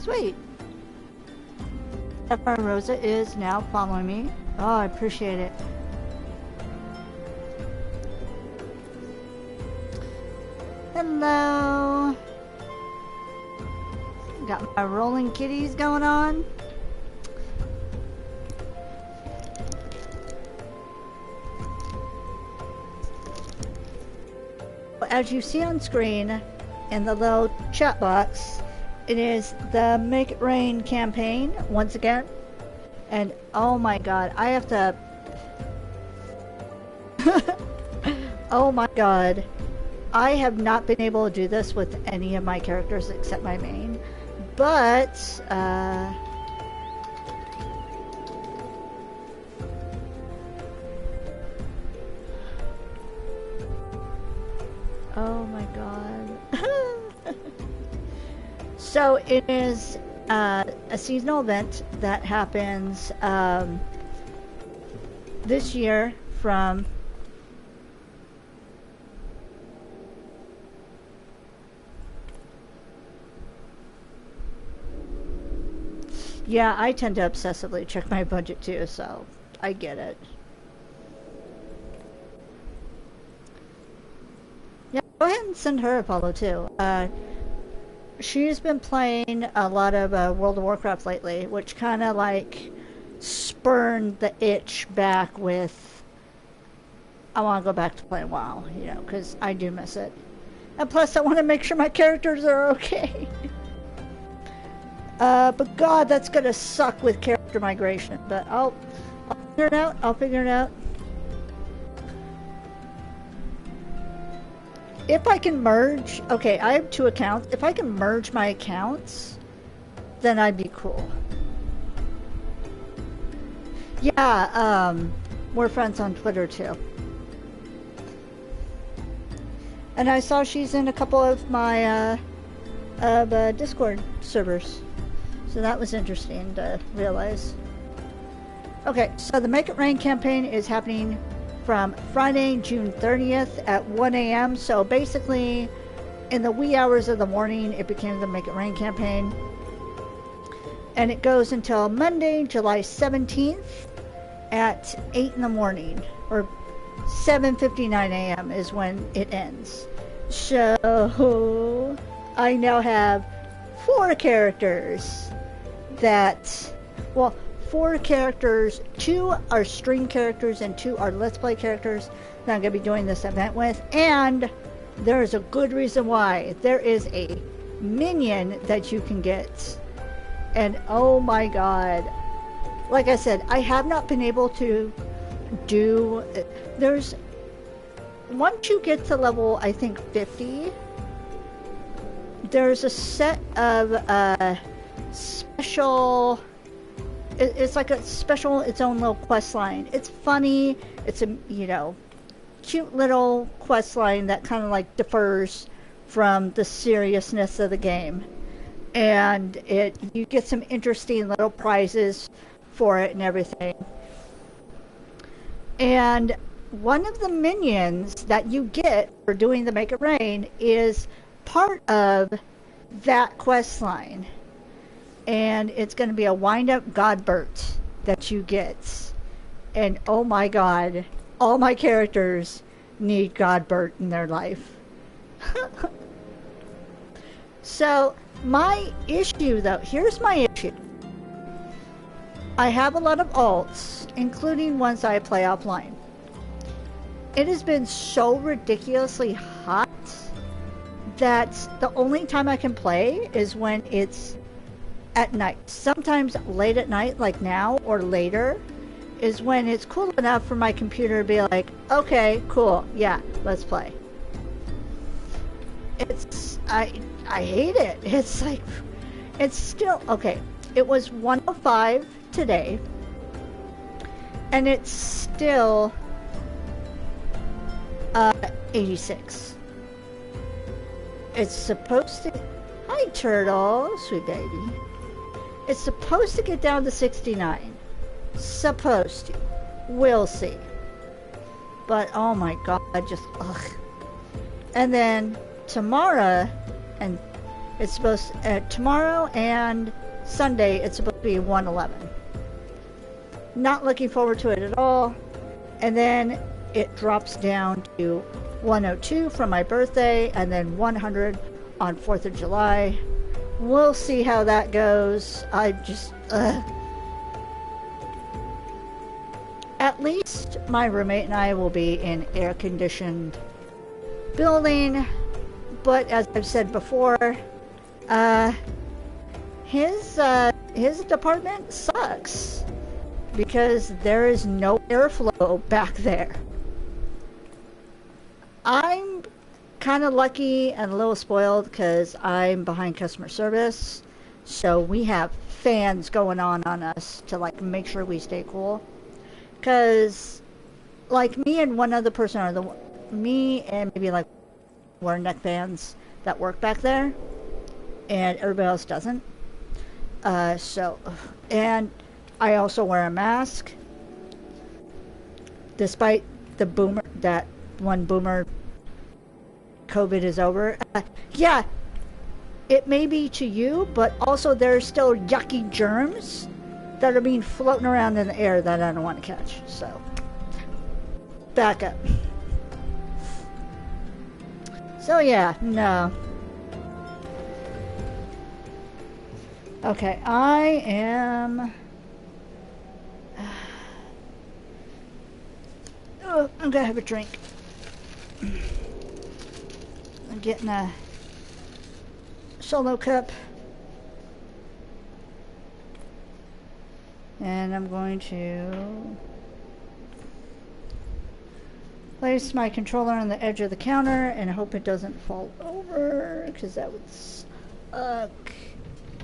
Sweet. Sapphire Rosa is now following me. Oh, I appreciate it. Hello. Got my rolling kitties going on. As you see on screen in the little chat box, it is the Make It Rain campaign once again. And oh my god, I have to... oh my god. I have not been able to do this with any of my characters except my main. But, oh my god. So it is a seasonal event that happens this year from yeah, I tend to obsessively check my budget too, so I get it. Yeah, go ahead and send her a follow too. She's been playing a lot of World of Warcraft lately, which kind of like spurned the itch back with, I want to go back to playing WoW, you know, because I do miss it. And plus I want to make sure my characters are okay. But god, that's gonna suck with character migration, but I'll figure it out, I'll figure it out. If I can merge, okay, I have 2 accounts. If I can merge my accounts, then I'd be cool. Yeah, we're friends on Twitter too. And I saw she's in a couple of my, Discord servers. So that was interesting to realize. Okay, so the Make It Rain campaign is happening from Friday, June 30th at 1 a.m. So basically, in the wee hours of the morning, it became the Make It Rain campaign. And it goes until Monday, July 17th at 8 in the morning, or 7:59 a.m. is when it ends. So I now have 4 characters that, well, 4 characters, 2 are stream characters and 2 are Let's Play characters that I'm going to be doing this event with. And there is a good reason why. There is a minion that you can get. And oh my god. Like I said, I have not been able to do... There's... Once you get to level, I think, 50, there's a set of special... It's like a special, its own little quest line. It's funny. It's a, you know, cute little quest line that kind of like differs from the seriousness of the game. And you get some interesting little prizes for it and everything. And one of the minions that you get for doing the Make It Rain is part of that quest line. And it's going to be a wind-up Godbert that you get. And oh my god, all my characters need Godbert in their life. So, my issue though, here's my issue. I have a lot of alts, including ones I play offline. It has been so ridiculously hot that the only time I can play is when it's at night. Sometimes late at night, like now, or later, is when it's cool enough for my computer to be like, okay, cool, yeah, let's play. It's, I hate it. It's like, it's still, okay, it was 105 today, and it's still 86. It's supposed to, hi turtle, sweet baby. It's supposed to get down to 69. Supposed to. We'll see. But oh my god, just ugh. And then tomorrow and It's supposed tomorrow and Sunday it's supposed to be 111. Not looking forward to it at all. And then it drops down to 102 for my birthday, and then 100 on 4th of July. We'll see how that goes. I just, At least my roommate and I will be in air-conditioned building, but as I've said before, his department sucks because there is no airflow back there. I'm kind of lucky and a little spoiled because I'm behind customer service, so we have fans going on us to like make sure we stay cool. Because like me and one other person are me and maybe like wear neck fans that work back there, and everybody else doesn't. And I also wear a mask, despite the boomer COVID is over. Yeah, it may be to you, but also there's still yucky germs that are being floating around in the air that I don't want to catch. So, back up. So yeah, no. Okay, I am... Oh, I'm gonna have a drink. I'm getting a solo cup. And I'm going to place my controller on the edge of the counter and hope it doesn't fall over, because that would suck.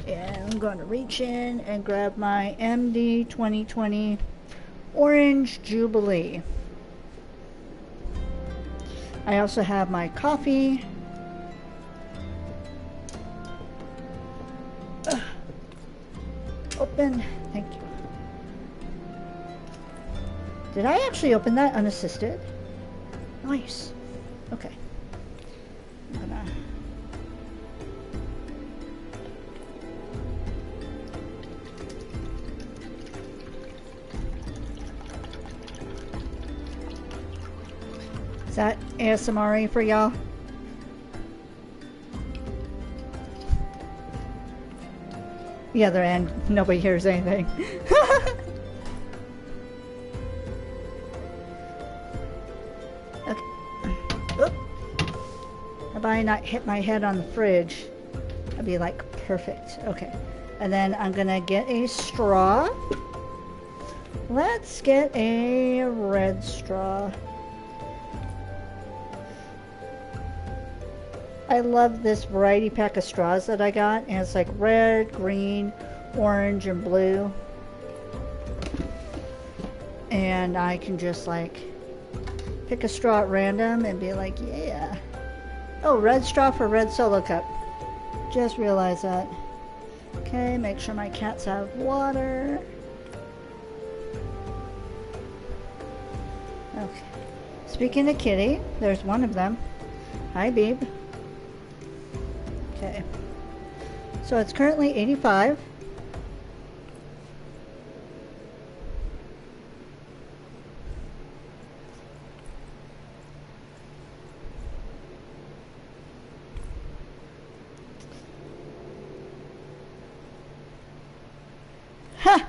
And I'm going to reach in and grab my MD 2020 Orange Jubilee. I also have my coffee. Open. Thank you. Did I actually open that unassisted? Nice. Okay. I'm gonna... Is that ASMR for y'all? The other end, nobody hears anything. Okay. Oop. If I not hit my head on the fridge, I'd be like, perfect. Okay. And then I'm gonna get a straw. Let's get a red straw. I love this variety pack of straws that I got, and it's like red, green, orange, and blue. And I can just like pick a straw at random and be like, yeah. Oh, red straw for red solo cup. Just realized that. Okay, make sure my cats have water. Okay. Speaking of kitty, there's one of them. Hi, babe. Okay, so it's currently 85. Ha!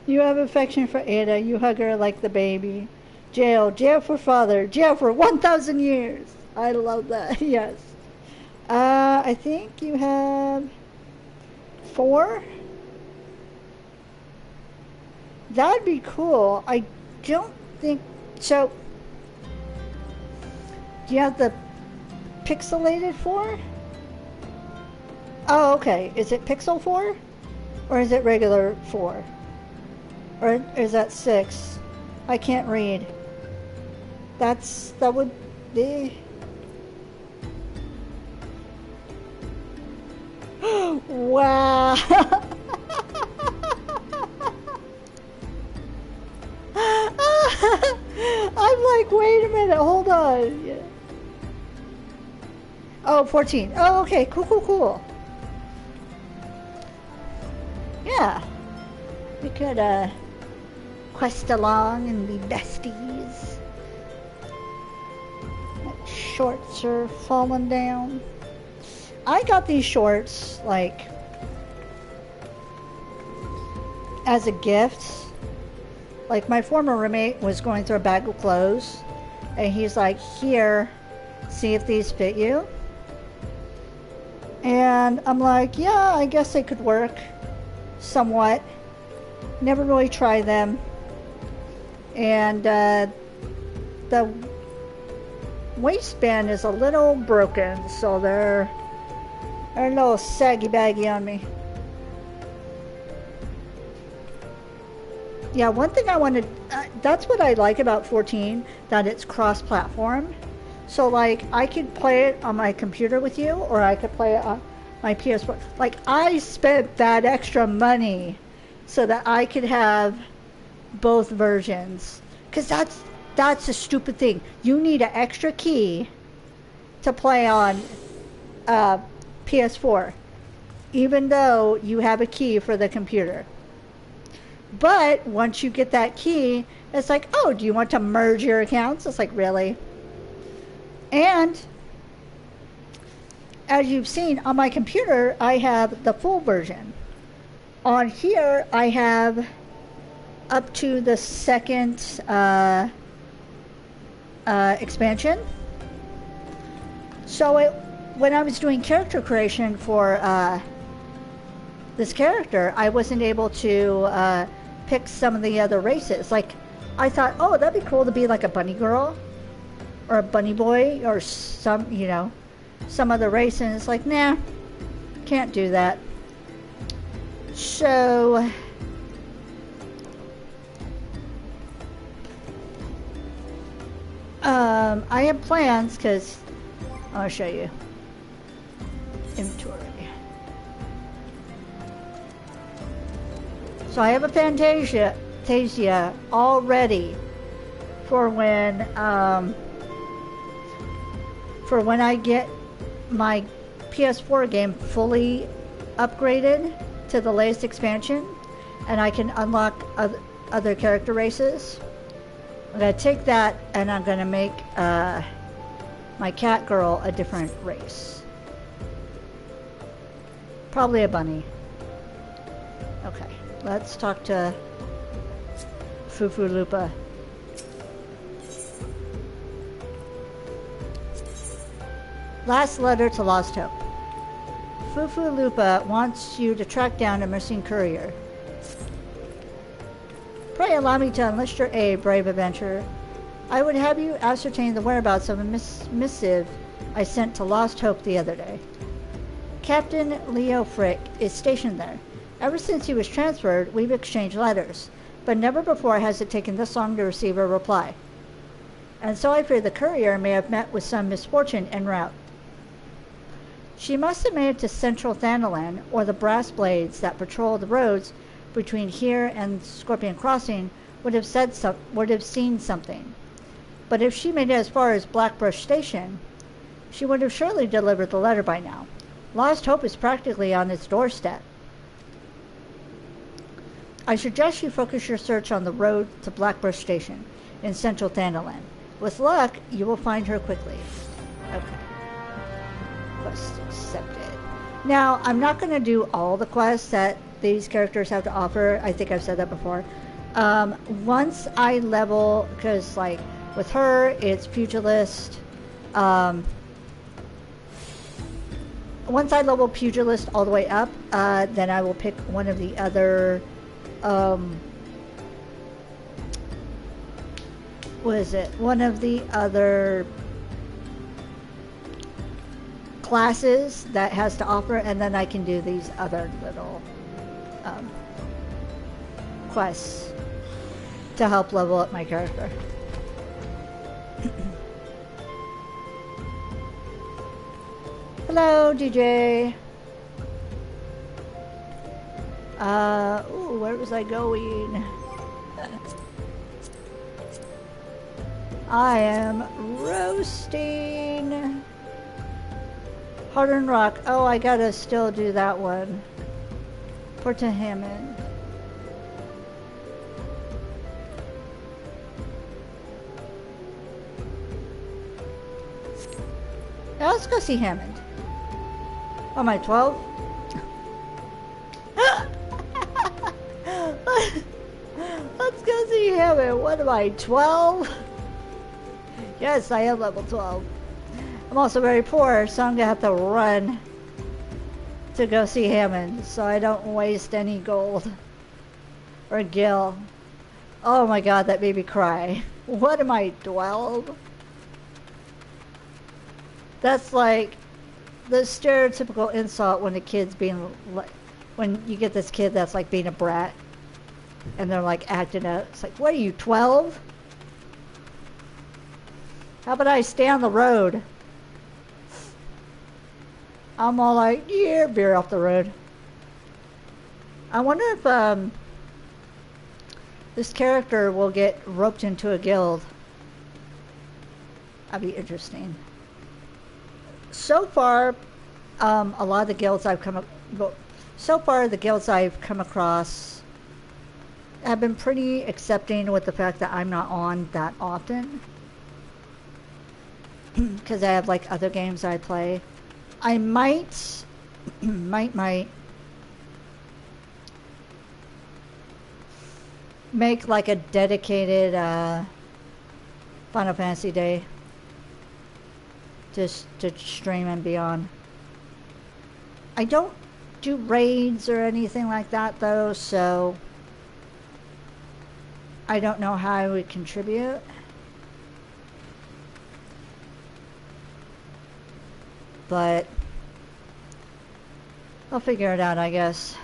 You have affection for Ada. You hug her like the baby. Jail for father. Jail for 1,000 years. I love that. Yes. I think you have 4. That'd be cool. I don't think so. Do you have the pixelated 4? Oh, okay. Is it pixel 4? Or is it regular 4? Or is that 6? I can't read. That would be... Wow. I'm like, wait a minute, hold on. Oh, 14. Oh, okay. Cool, cool, cool. Yeah. We could, quest along and be besties. My shorts are falling down. I got these shorts, like, as a gift. Like, my former roommate was going through a bag of clothes, and he's like, here, see if these fit you. And I'm like, yeah, I guess they could work somewhat. Never really tried them. And the waistband is a little broken, so they're a little saggy baggy on me. Yeah, one thing I wanted, that's what I like about 14, that it's cross-platform. So, like, I could play it on my computer with you, or I could play it on my PS4. Like, I spent that extra money so that I could have both versions. Because that's a stupid thing. You need an extra key to play on PS4, even though you have a key for the computer. But once you get that key, it's like, oh, do you want to merge your accounts? It's like, really? And as you've seen on my computer, I have the full version. On here, I have up to the second expansion. So when I was doing character creation for this character, I wasn't able to pick some of the other races. Like, I thought, oh, that'd be cool to be like a bunny girl or a bunny boy or some, you know, some other race. And it's like, nah, can't do that. So I have plans, because I'll show you. Inventory. So I have a Fantasia all ready for when I get my PS4 game fully upgraded to the latest expansion, and I can unlock other character races. I'm gonna take that and I'm gonna make my cat girl a different race. Probably a bunny. Okay. Let's talk to Fufu Lupa. Last letter to Lost Hope. Fufu Lupa wants you to track down a missing courier. Pray allow me to enlist your aid, brave adventurer. I would have you ascertain the whereabouts of a missive I sent to Lost Hope the other day. Captain Leo Frick is stationed there. Ever since he was transferred, we've exchanged letters, but never before has it taken this long to receive a reply. And so I fear the courier may have met with some misfortune en route. She must have made it to Central Thanalan, or the brass blades that patrol the roads between here and Scorpion Crossing would have seen something. But if she made it as far as Blackbrush Station, she would have surely delivered the letter by now. Lost Hope is practically on its doorstep. I suggest you focus your search on the road to Blackbrush Station in Central Thanalan. With luck, you will find her quickly. Okay. Quest accepted. Now, I'm not going to do all the quests that these characters have to offer. I think I've said that before. Once I level, because like with her, it's Pugilist. Once I level Pugilist all the way up, then I will pick one of the other what is it? One of the other classes that has to offer, and then I can do these other little quests to help level up my character. Hello, DJ. Ooh, where was I going? I am roasting. Hardened Rock. Oh, I gotta still do that one. Porta Hammond. Yeah, let's go see Hammond. Oh, am I 12? Let's go see Hammond. What am I, 12? Yes, I am level 12. I'm also very poor, so I'm gonna have to run to go see Hammond so I don't waste any gold or gil. Oh my god, that made me cry. What am I, 12? That's like the stereotypical insult when the kid's being like, when you get this kid that's like being a brat and they're like acting out. It's like, what are you, 12? How about I stay on the road? I'm all like, yeah, veer off the road. I wonder if this character will get roped into a guild. That'd be interesting. So far, a lot of the guilds I've come across have been pretty accepting with the fact that I'm not on that often, because I have like other games I play. I might make like a dedicated Final Fantasy day just to stream and beyond. I don't do raids or anything like that though, so I don't know how I would contribute. But I'll figure it out, I guess.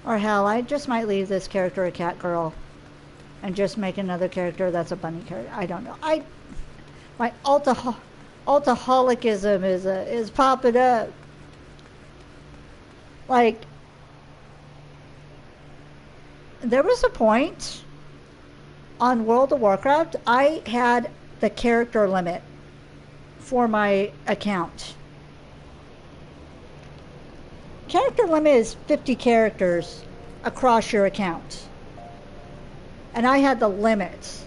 Or hell, I just might leave this character a cat girl and just make another character that's a bunny character. I don't know. My alcoholicism is popping up. Like, there was a point on World of Warcraft, I had the character limit for my account. Character limit is 50 characters across your account. And I had the limit.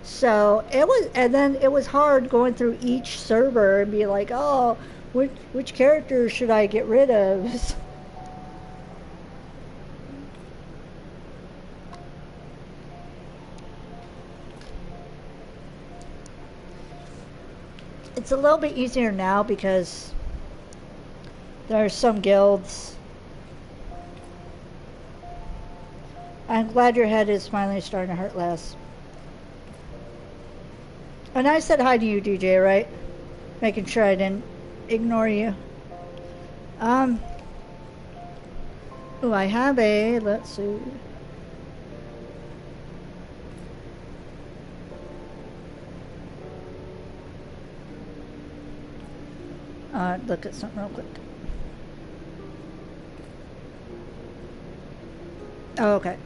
So it was hard going through each server and be like, oh, which character should I get rid of? It's a little bit easier now because there are some guilds. I'm glad your head is finally starting to hurt less. And I said hi to you, DJ, right? Making sure I didn't ignore you. Oh, I have a, let's see. Look at something real quick. Oh, okay.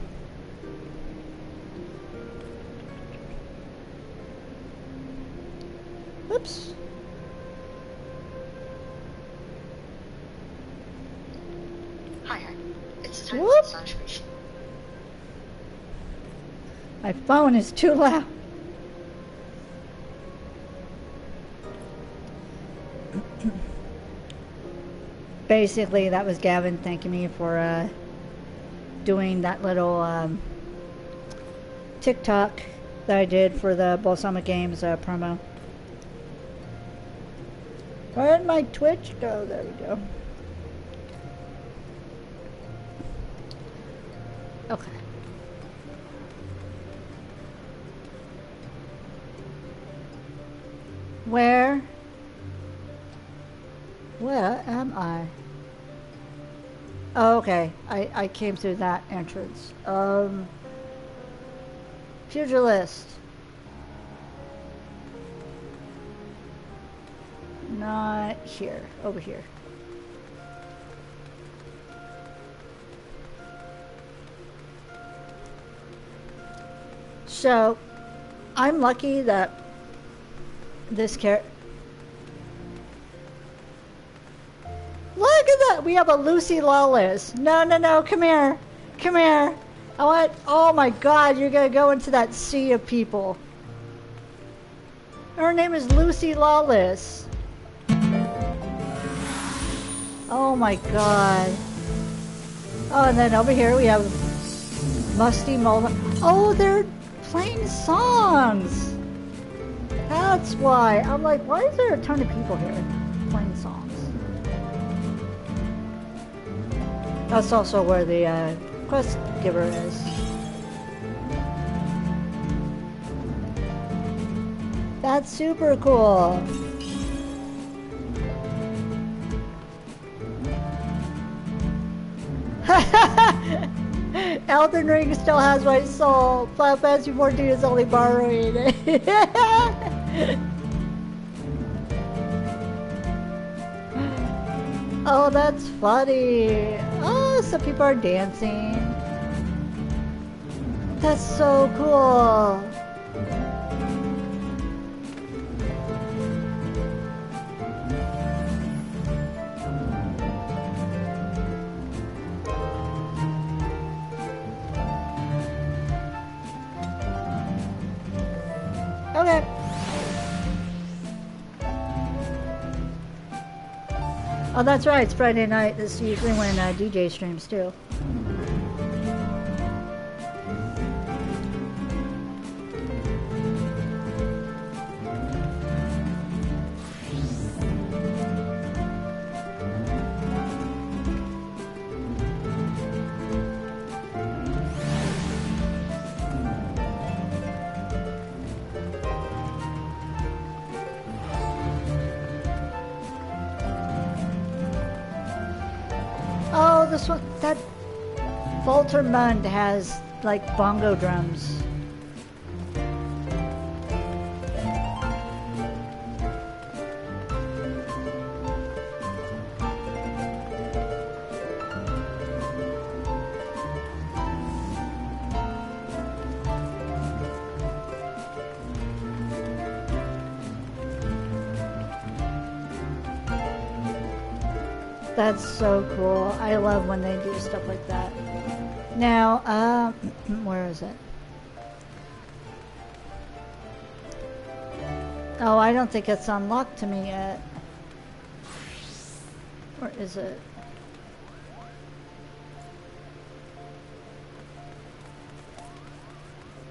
Oops. Hi, it's time for saturation. My phone is too loud. Basically, that was Gavin thanking me for doing that little TikTok that I did for the BalsamicGames promo. Where did my Twitch go? There we go. Okay. Where am I? Oh, okay. I came through that entrance. Pugilist. Not here. Over here. So, I'm lucky that this character... Look at that! We have a Lucy Lawless. No, no, no, come here. Come here. I want... Oh my god, you're gonna go into that sea of people. Her name is Lucy Lawless. Oh my god. Oh, and then over here we have Musty Mullen. Oh, they're playing songs. That's why. I'm like, why is there a ton of people here playing songs? That's also where the quest giver is. That's super cool. Elden Ring still has my soul. Final Fantasy 14 is only borrowing it. Oh, that's funny. Oh, some people are dancing. That's so cool. Okay. Oh, that's right. It's Friday night. This is usually when DJ streams too. Oh, this one, that Voltermund has like bongo drums. That's so cool. I love when they do stuff like that. Now, where is it? Oh, I don't think it's unlocked to me yet. Where is it?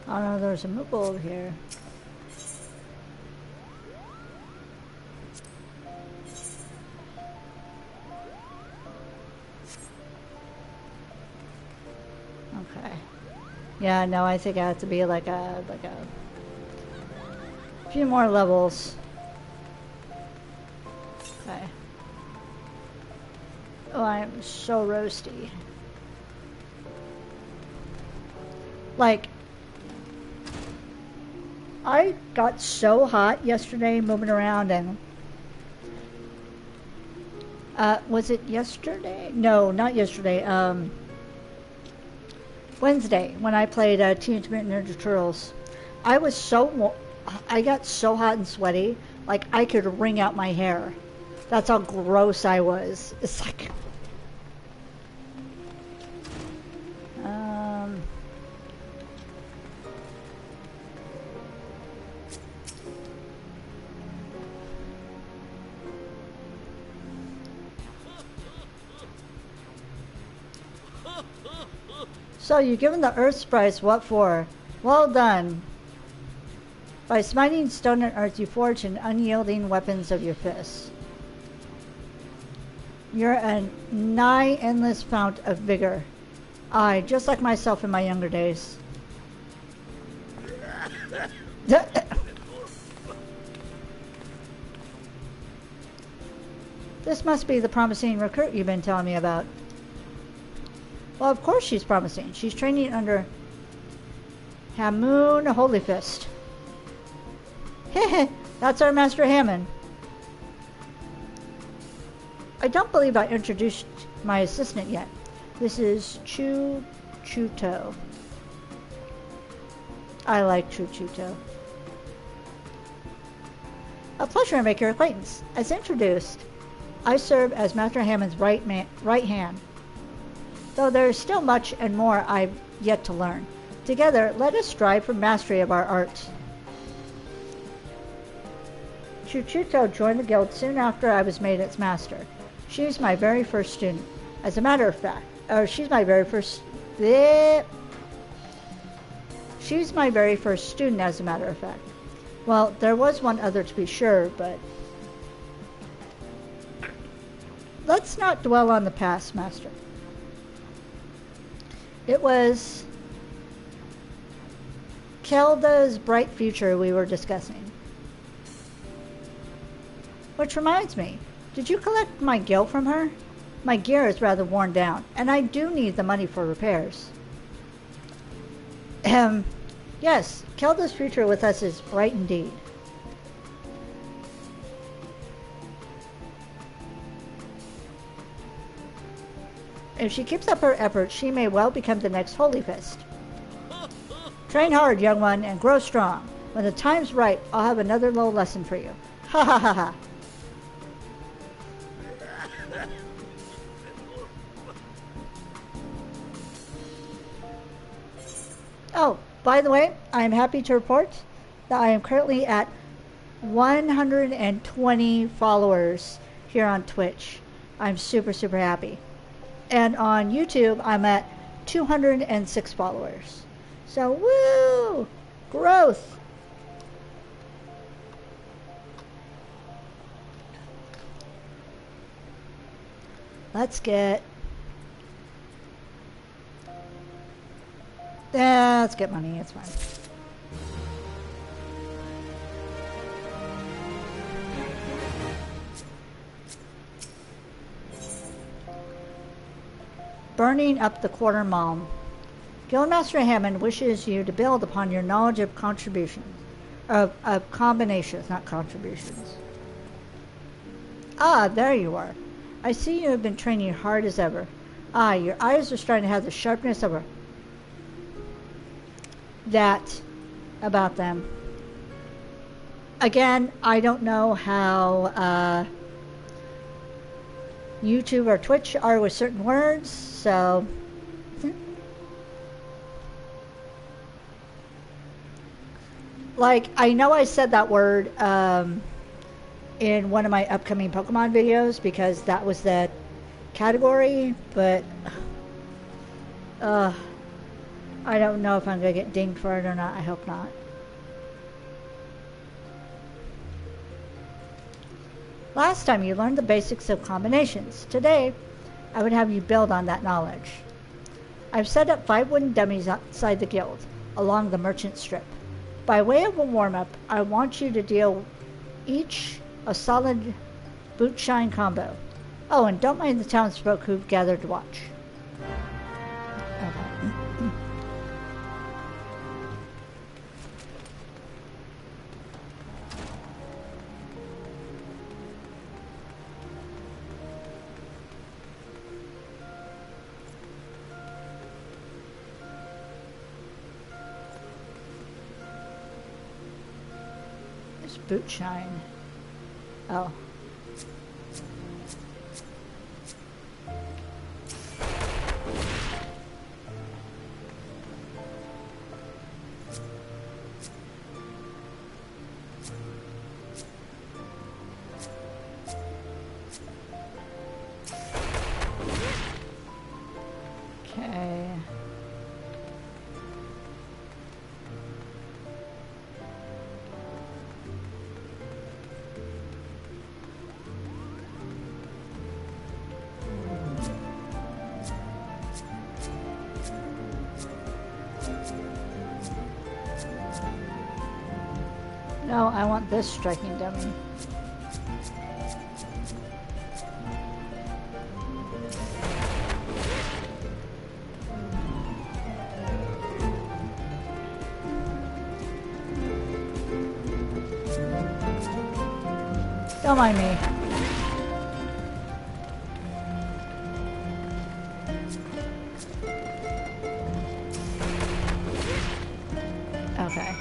Oh no, there's a Moogle over here. Okay. Yeah, no, I think I have to be like a few more levels. Okay. Oh, I'm so roasty. Like, I got so hot yesterday moving around and was it yesterday? No, not yesterday. Wednesday when I played Teenage Mutant Ninja Turtles. I got so hot and sweaty, like I could wring out my hair. That's how gross I was. It's like, So you've given the Earth's price, what for? Well done. By smiting stone and earth, you forge an unyielding weapons of your fists. You're a nigh endless fount of vigor. Aye, just like myself in my younger days. This must be the promising recruit you've been telling me about. Well, of course she's promising. She's training under Hamoon Holy Fist. Heh, that's our Master Hammond. I don't believe I introduced my assistant yet. This is Chuto. I like Chuchito. A pleasure to make your acquaintance. As introduced, I serve as Master Hammond's right hand. Though there is still much and more I've yet to learn. Together, let us strive for mastery of our arts. Chuchito joined the guild soon after I was made its master. She's my very first student. As a matter of fact, she's my very first student, as a matter of fact. Well, there was one other to be sure, but let's not dwell on the past, Master. It was Khelda's bright future we were discussing. Which reminds me, did you collect my gil from her? My gear is rather worn down, and I do need the money for repairs. Yes, Khelda's future with us is bright indeed. If she keeps up her efforts, she may well become the next Holy Fist. Train hard, young one, and grow strong. When the time's right, I'll have another little lesson for you. Ha ha ha ha. Oh, by the way, I am happy to report that I am currently at 120 followers here on Twitch. I'm super, super happy. And on YouTube, I'm at 206 followers. So, woo! Growth! Let's get money, it's fine. Burning up the quarter mall. Guildmaster Hammond wishes you to build upon your knowledge of combinations, not contributions. Ah, there you are. I see you have been training hard as ever. Ah, your eyes are starting to have the sharpness of that about them. Again, I don't know how YouTube or Twitch are with certain words, so like, I know I said that word in one of my upcoming Pokemon videos because that was the category, but I don't know if I'm gonna get dinged for it or not. I hope not. Last time you learned the basics of combinations. Today, I would have you build on that knowledge. I've set up 5 wooden dummies outside the guild, along the merchant strip. By way of a warm-up, I want you to deal each a solid boot-shine combo. Oh, and don't mind the townsfolk who've gathered to watch. Okay. Boot shine. Oh. Okay. No, I want this striking dummy. Don't mind me. Okay.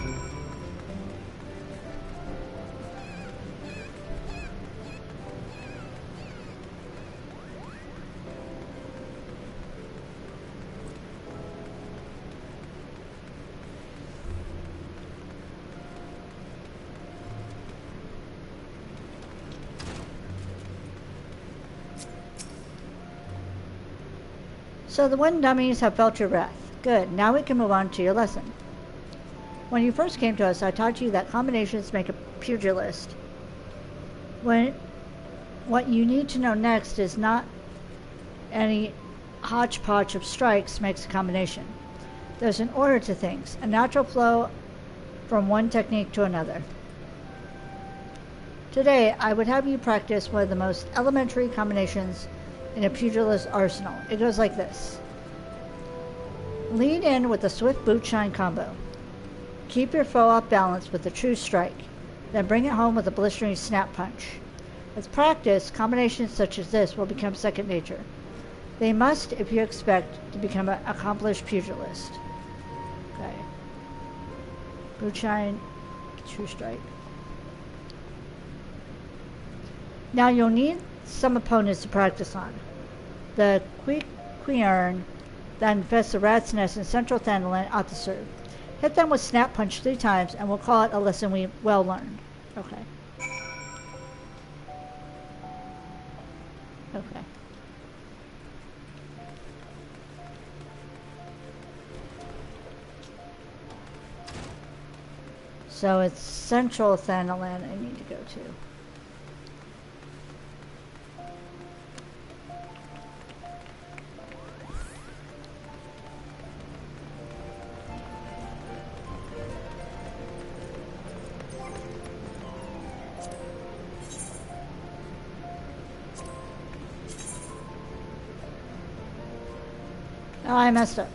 So the wooden dummies have felt your wrath. Good, now we can move on to your lesson. When you first came to us, I taught you that combinations make a pugilist. What you need to know next is not any hodgepodge of strikes makes a combination. There's an order to things, a natural flow from one technique to another. Today, I would have you practice one of the most elementary combinations in a pugilist's arsenal. It goes like this. Lead in with a swift boot shine combo. Keep your foe off balance with a true strike, then bring it home with a blistering snap punch. With practice, combinations such as this will become second nature. They must if you expect to become an accomplished pugilist. Okay. Boot shine, true strike. Now you'll need some opponents to practice on. The Quiern that infests the rat's nest in central Thandalin ought to serve. Hit them with snap punch 3 times and we'll call it a lesson we well learned. Okay. Okay. So it's central Thandalin I need to go to. Oh, I messed up.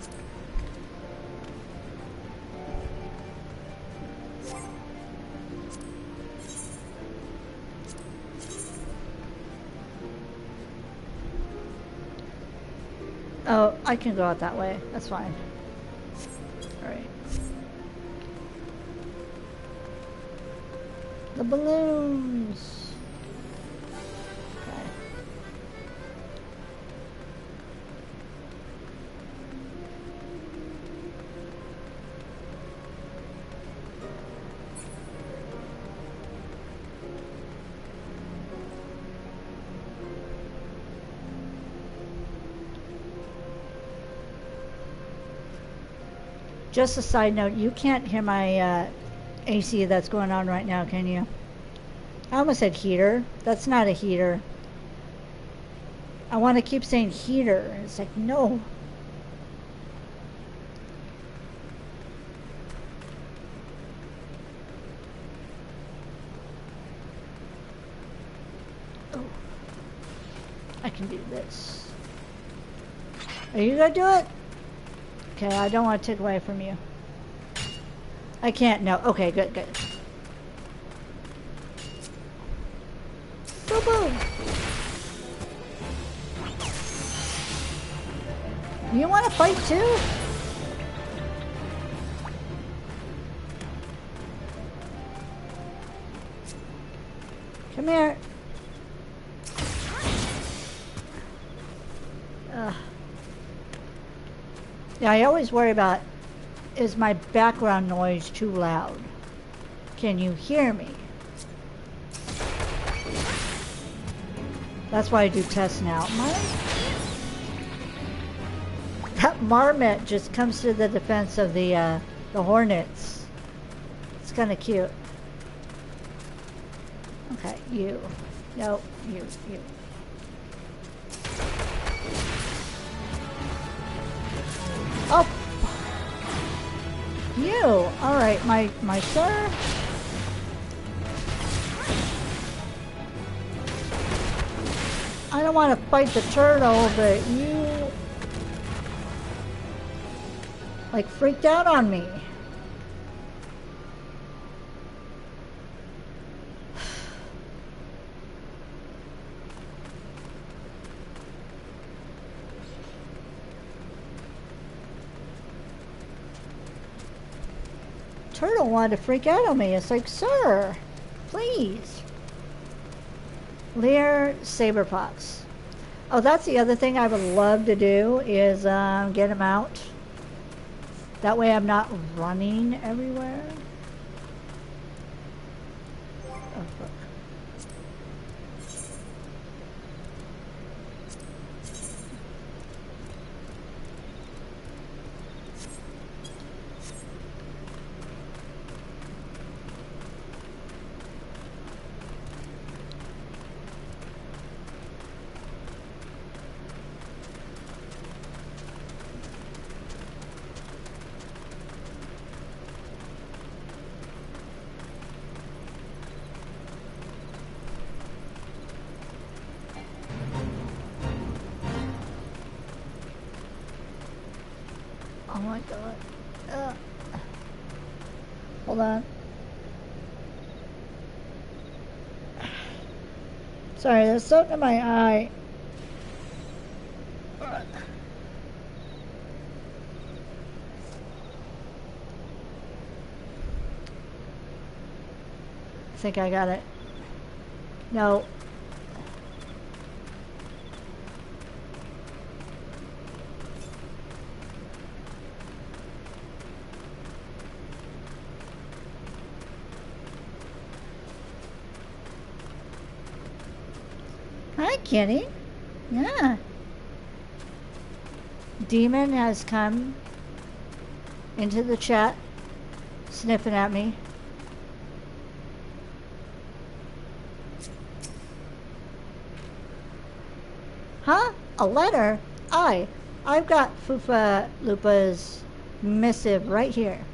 Oh, I can go out that way. That's fine. Alright. The balloons! Okay. Just a side note, you can't hear my AC that's going on right now, can you? I almost said heater. That's not a heater. I want to keep saying heater. It's like, no. Oh. I can do this. Are you gonna do it? Okay, I don't want to take away from you. I can't, no. Okay, good, good. Boom, boom. You want to fight too? Come here. Yeah, I always worry about, is my background noise too loud? Can you hear me? That's why I do tests now. That marmot just comes to the defense of the hornets. It's kind of cute. Okay, you. No, you. Oh! You! Alright, my sir? I don't want to fight the turtle, but you... like, freaked out on me. turtle wanted to freak out on me. It's like, sir, please. Lear Saberpox. Oh, that's the other thing I would love to do is get him out. That way I'm not running everywhere. Oh, fuck. Oh my god. Hold on. Sorry, there's something in my eye. I think I got it. No. Hi, kitty. Yeah. Demon has come into the chat, sniffing at me. Huh? A letter? I've got Fufa Lupa's missive right here.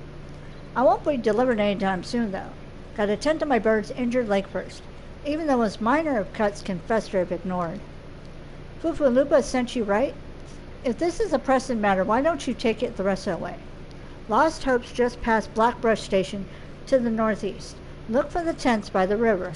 I won't be delivered anytime soon, though. Gotta tend to my bird's injured leg first, even though its minor cuts can fester if ignored. Fufa Lupa sent you, right? If this is a pressing matter, why don't you take it the rest of the way? Lost Hope's just past Blackbrush Station to the northeast. Look for the tents by the river.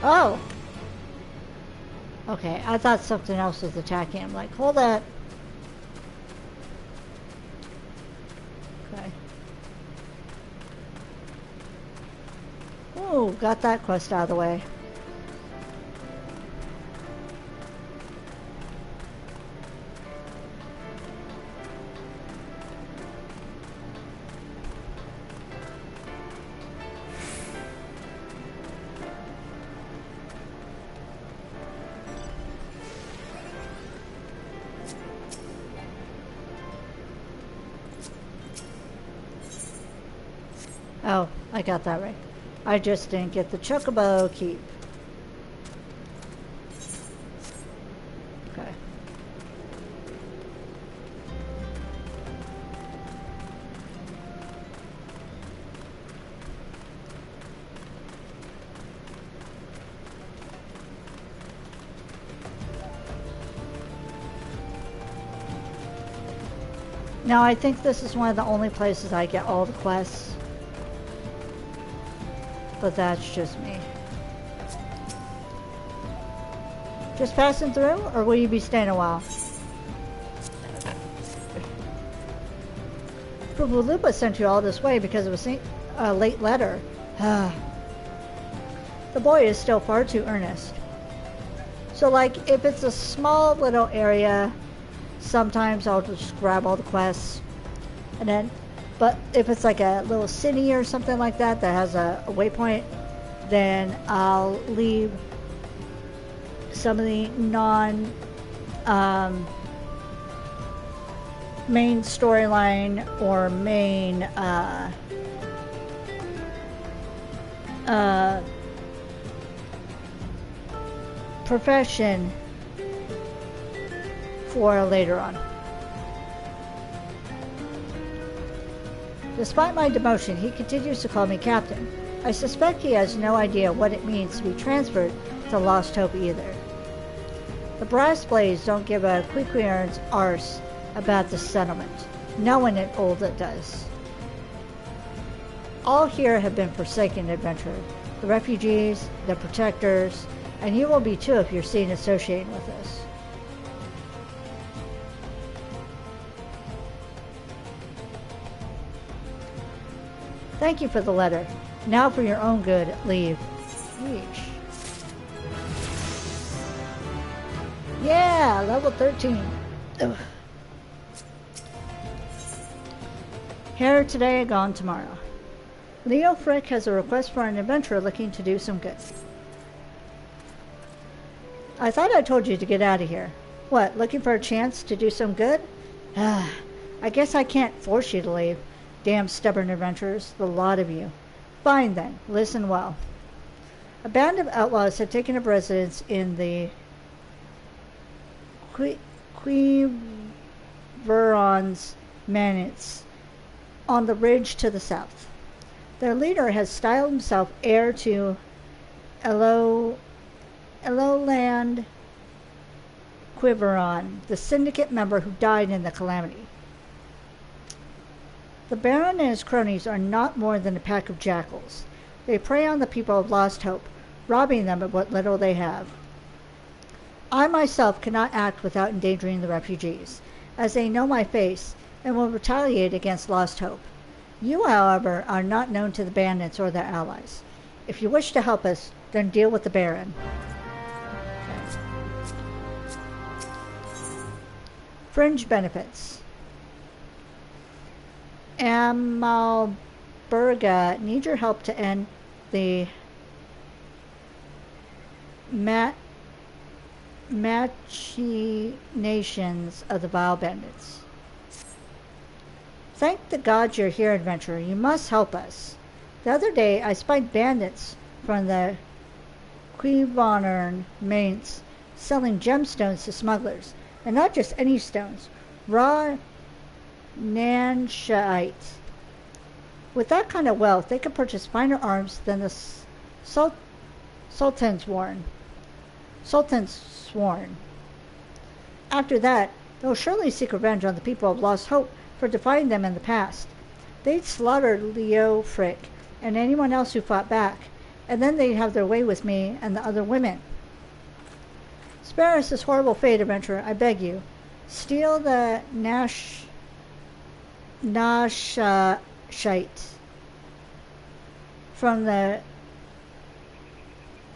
Oh! Okay, I thought something else was attacking him. Like, hold that. Okay. Ooh, got that quest out of the way. Oh, I got that right. I just didn't get the chocobo keep. Okay. Now I think this is one of the only places I get all the quests. But that's just me. Just passing through, or will you be staying a while? Lupa sent you all this way because it was a late letter. The boy is still far too earnest. So like, if it's a small little area, sometimes I'll just grab all the quests. And then, but if it's like a little city or something like that that has a waypoint, then I'll leave some of the main storyline or main profession for later on. Despite my demotion, he continues to call me captain. I suspect he has no idea what it means to be transferred to Lost Hope either. The brass blades don't give a quiqueron's arse about the settlement. No one at Olda does. All here have been forsaken adventurers. The refugees, the protectors, and you will be too if you're seen associating with us. Thank you for the letter. Now for your own good, leave. Yeesh. Yeah, level 13. Ugh. Here today, gone tomorrow. Leo Frick has a request for an adventurer looking to do some good. I thought I told you to get out of here. What, looking for a chance to do some good? I guess I can't force you to leave. Damn stubborn adventurers, the lot of you. Fine then, listen well. A band of outlaws had taken up residence in the Quiverons Manits on the ridge to the south. Their leader has styled himself heir to Eloland Quiveron, the syndicate member who died in the calamity. The Baron and his cronies are not more than a pack of jackals. They prey on the people of Lost Hope, robbing them of what little they have. I myself cannot act without endangering the refugees, as they know my face and will retaliate against Lost Hope. You, however, are not known to the bandits or their allies. If you wish to help us, then deal with the Baron. Fringe benefits. Amalberga needs your help to end the machinations of the vile bandits. Thank the gods you're here, adventurer. You must help us. The other day, I spied bandits from the Quivernon Manits selling gemstones to smugglers. And not just any stones. Raw Nanshite. With that kind of wealth, they could purchase finer arms than the Sultan's sworn. After that, they'll surely seek revenge on the people of Lost Hope for defying them in the past. They'd slaughter Leo Frick and anyone else who fought back, and then they'd have their way with me and the other women. Spare us this horrible fate, adventurer, I beg you. Steal the Nashite from the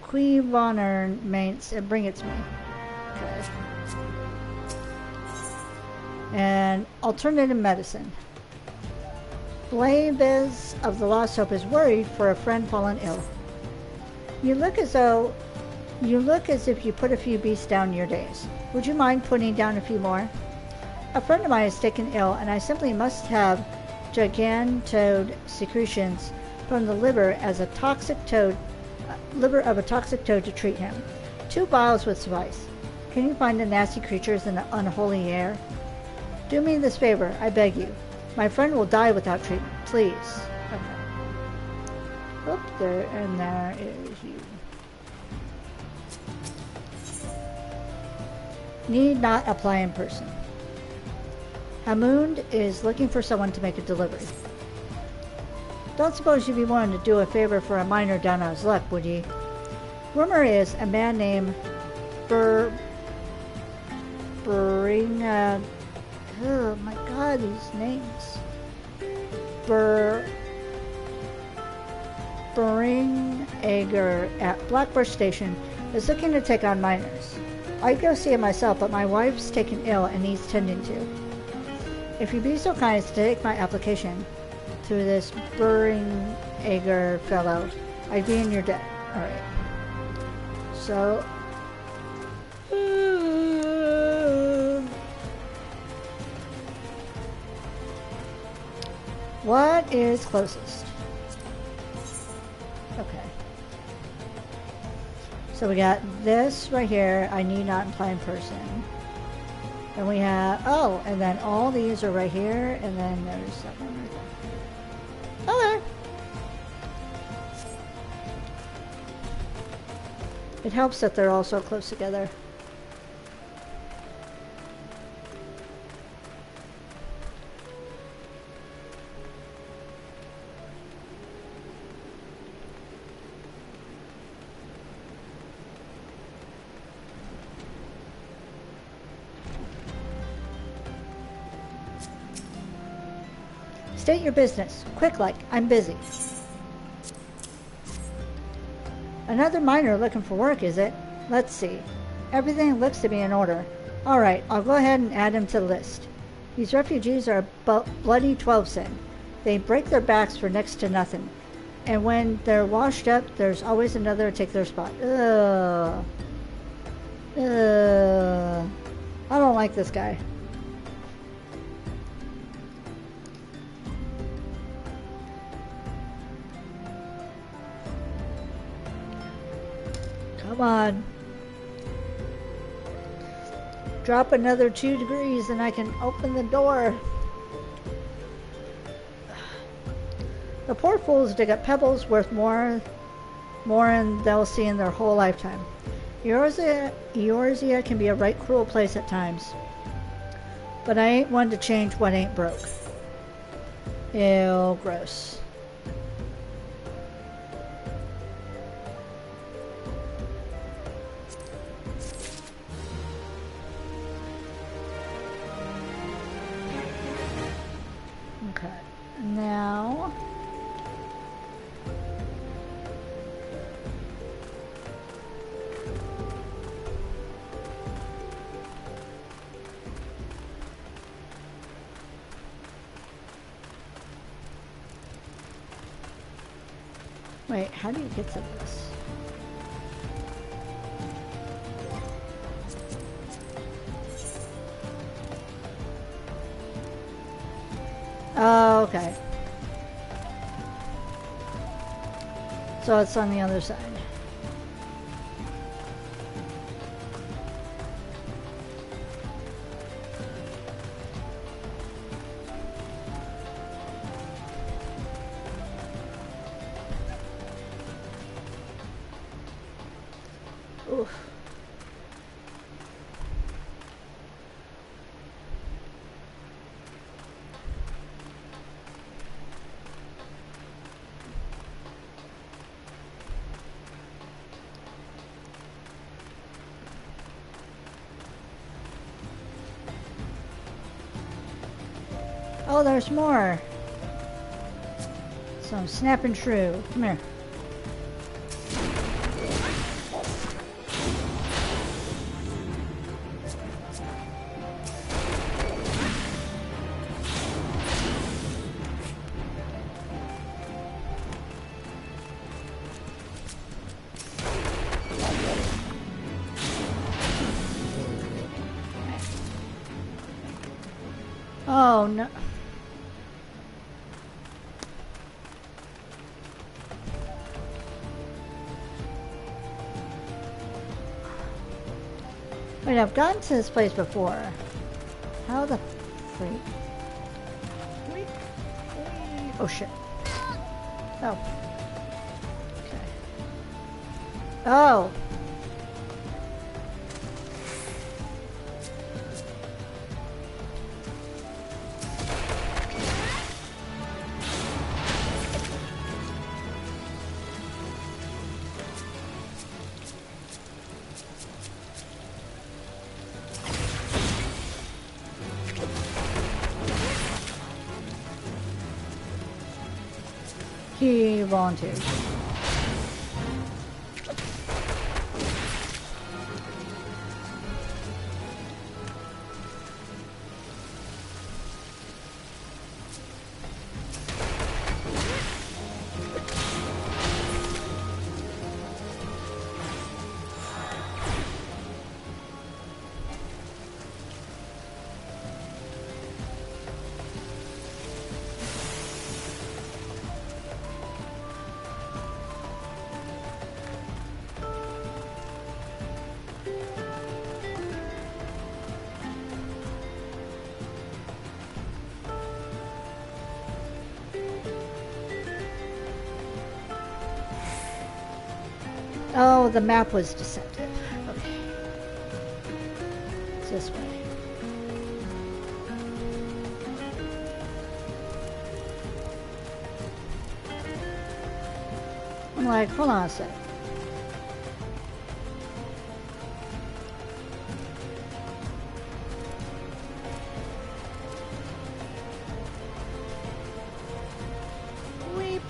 Quivernon Manits and bring it to me. Okay. And alternative medicine. Blaviz of the Lost Hope is worried for a friend fallen ill. You look as if you put a few beasts down your days. Would you mind putting down a few more? A friend of mine is taken ill, and I simply must have gigantoid secretions from the liver of a toxic toad to treat him. 2 vials would suffice. Can you find the nasty creatures in the unholy air? Do me this favor, I beg you. My friend will die without treatment. Please. Okay. Oop, there is you. Need not apply in person. Hamund is looking for someone to make a delivery. Don't suppose you'd be willing to do a favor for a miner down on his luck, would ye? Rumor is a man named Beringa... Oh my god, these names. Beringager at Blackbird Station is looking to take on miners. I'd go see him myself, but my wife's taken ill and needs tending to. If you'd be so kind as to take my application to this Beringager fellow, I'd be in your debt. Alright. So... what is closest? Okay. So we got this right here. I need not imply in person. And we have, oh, and then all these are right here, and then there's that one right there. Okay. It helps that they're all so close together. State your business. Quick like, I'm busy. Another miner looking for work, is it? Let's see. Everything looks to be in order. Alright, I'll go ahead and add him to the list. These refugees are bloody 12-cent. They break their backs for next to nothing. And when they're washed up, there's always another to take their spot. Ugh. Ugh. I don't like this guy. Come on. Drop another 2 degrees and I can open the door. The poor fools dig up pebbles worth more than they'll see in their whole lifetime. Eorzea can be a right cruel place at times. But I ain't one to change what ain't broke. Ew, gross. Okay, now... Wait, how do you get to this? Oh, okay. So it's on the other side. Oof. Oh, there's more. Some snapping shrew. Come here. Oh no. Wait, I've gotten to this place before. How the freak? Oh shit. Oh. Okay. Oh. He volunteered. Oh, the map was deceptive. Okay. It's this way. I'm like, hold on a sec. Weep.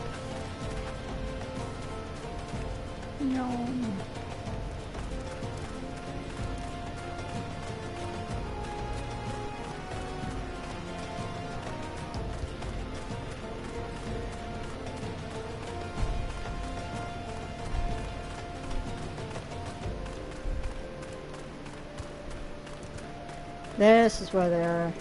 No. This is where they are.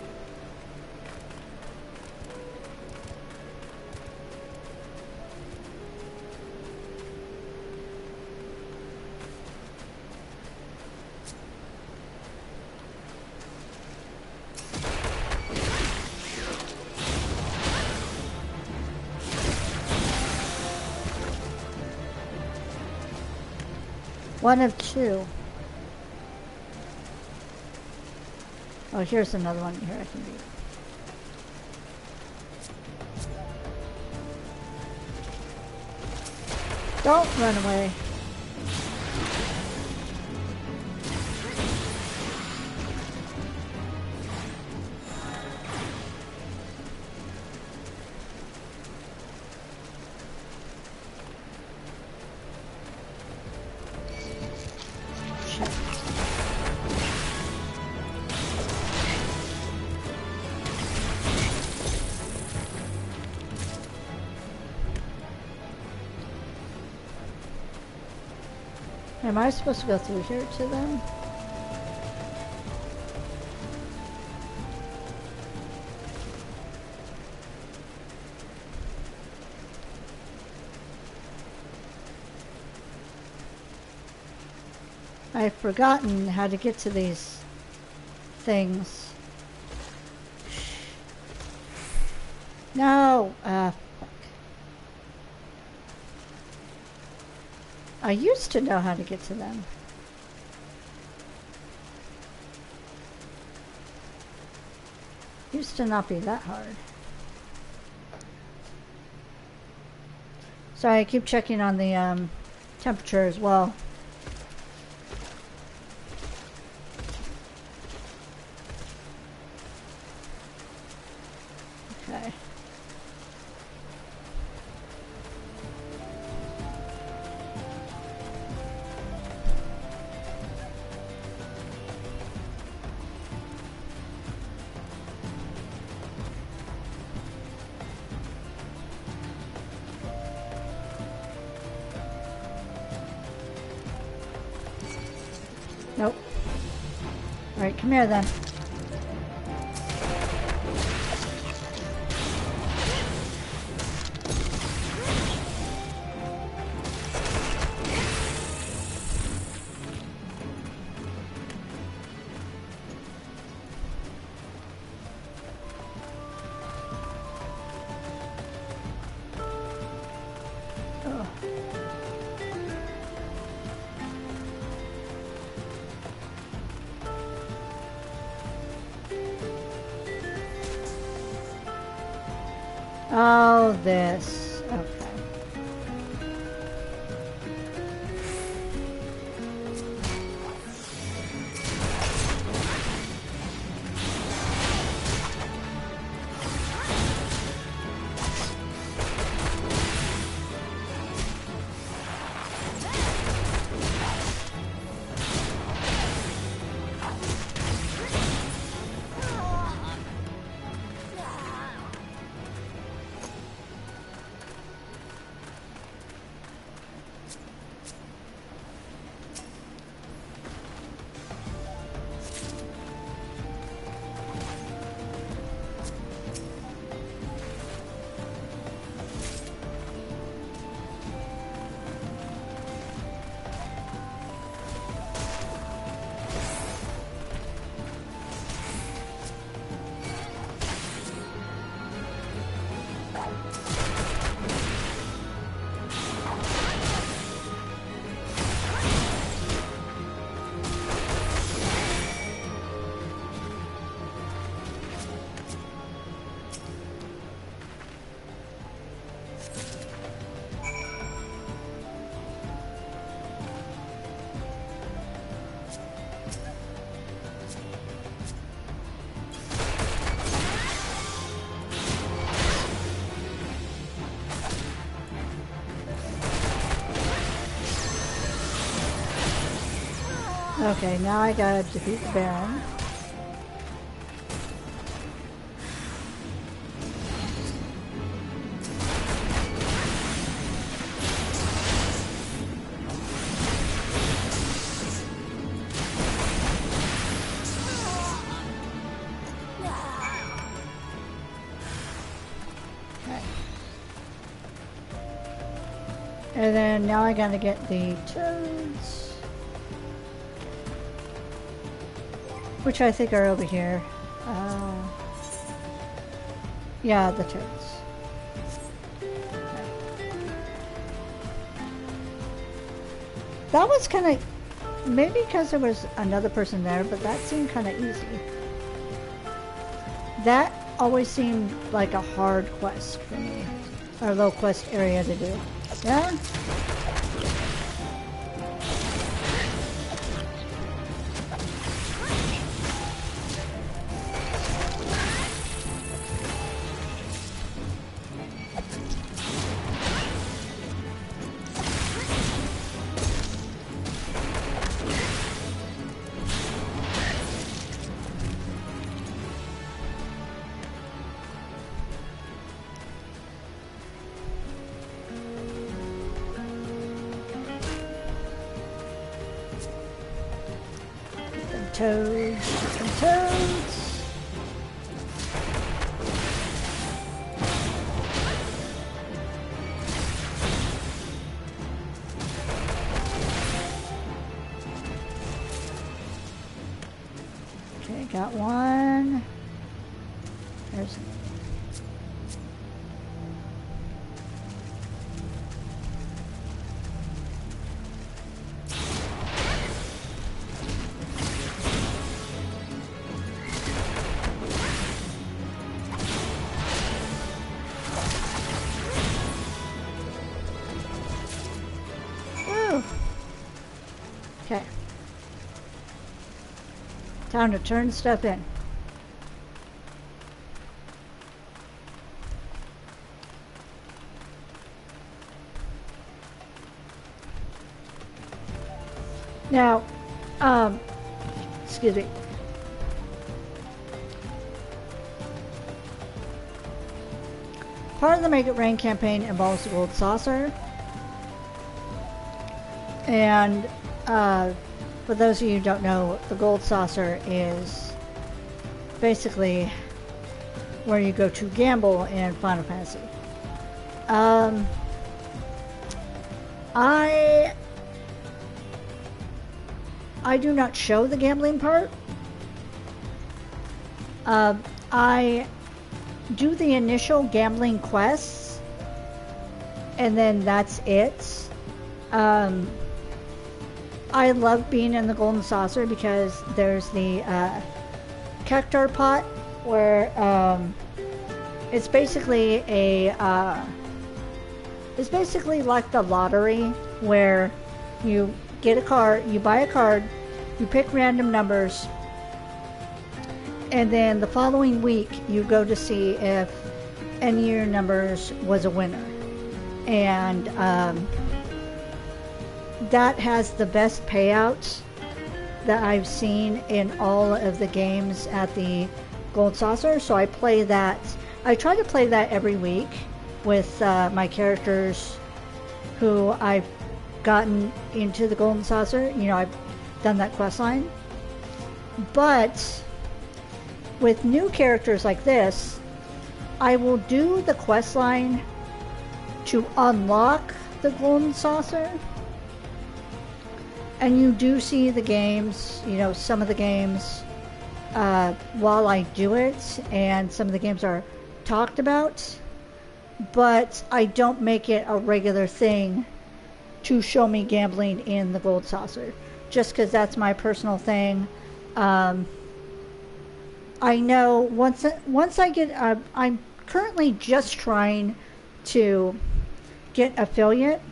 One of two. Oh, here's another one here I can read. Don't run away. Am I supposed to go through here to them? I've forgotten how to get to these things. No! Fuck. I used to know how to get to them. Used to not be that hard. Sorry, I keep checking on the temperature as well. Okay. Nope. Alright, come here then. Oh, this. Okay. Okay, now I gotta defeat the Baron. And then now I gotta get the toads, which I think are over here. Yeah, the toads. That was kind of, maybe because there was another person there, but that seemed kind of easy. That always seemed like a hard quest for me, or low quest area to do. Yeah? Toads, some toads. Okay, got one. There's okay. Time to turn stuff in. Now, excuse me. Part of the Make It Rain campaign involves the Gold Saucer. And for those of you who don't know, the Gold Saucer is basically where you go to gamble in Final Fantasy. I do not show the gambling part. I do the initial gambling quests, and then that's it. I love being in the Golden Saucer because there's the Cactar pot where it's basically it's basically like the lottery where you get a card, you buy a card, you pick random numbers, and then the following week you go to see if any of your numbers was a winner. And that has the best payouts that I've seen in all of the games at the Gold Saucer. So I play that. I try to play that every week with my characters who I've gotten into the Golden Saucer. You know, I've done that quest line. But with new characters like this, I will do the quest line to unlock the Golden Saucer. And you do see the games, you know, some of the games while I do it, and some of the games are talked about, but I don't make it a regular thing to show me gambling in the Gold Saucer, just because that's my personal thing. I know once I get, I'm currently just trying to get affiliate.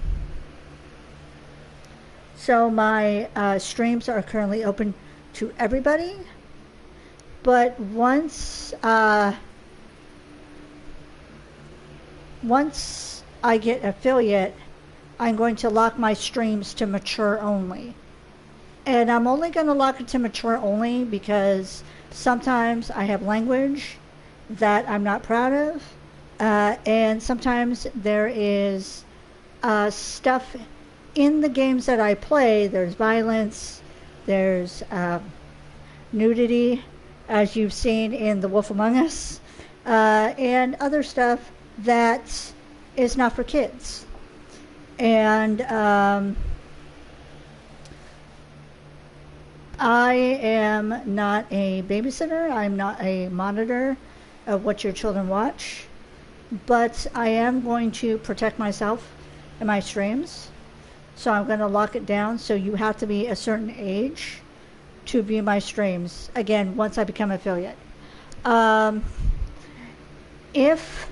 So my streams are currently open to everybody, but once I get affiliate, I'm going to lock my streams to mature only. And I'm only going to lock it to mature only because sometimes I have language that I'm not proud of. And sometimes there is stuff in the games that I play. There's violence, there's nudity, as you've seen in The Wolf Among Us, and other stuff that is not for kids. And I am not a babysitter. I'm not a monitor of what your children watch. But I am going to protect myself in my streams. So I'm going to lock it down. So you have to be a certain age to view my streams. Again, once I become affiliate. If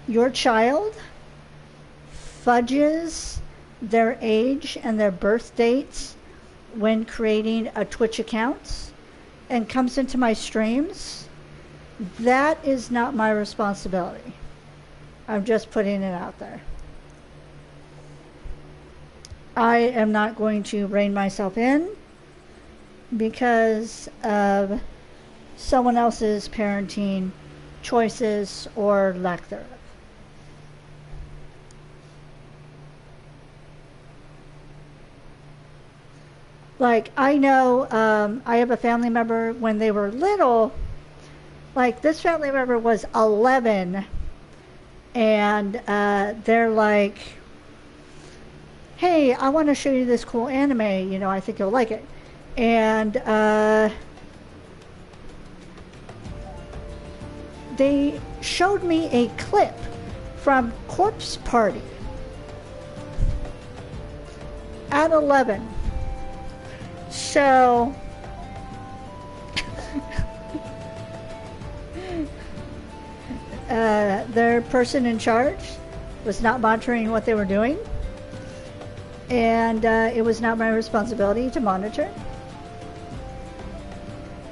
your child fudges their age and their birth dates when creating a Twitch account and comes into my streams, that is not my responsibility. I'm just putting it out there. I am not going to rein myself in because of someone else's parenting choices or lack thereof. Like, I know I have a family member when they were little, like this family member was 11 and they're like, hey, I want to show you this cool anime, you know, I think you'll like it. And they showed me a clip from Corpse Party at 11. So their person in charge was not monitoring what they were doing, and it was not my responsibility to monitor,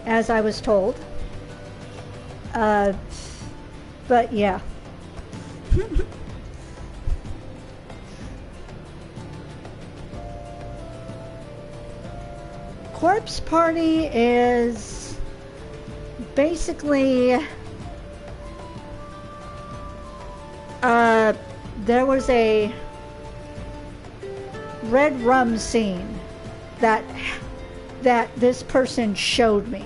as I was told. But yeah. Corpse Party is basically there was a red rum scene that this person showed me.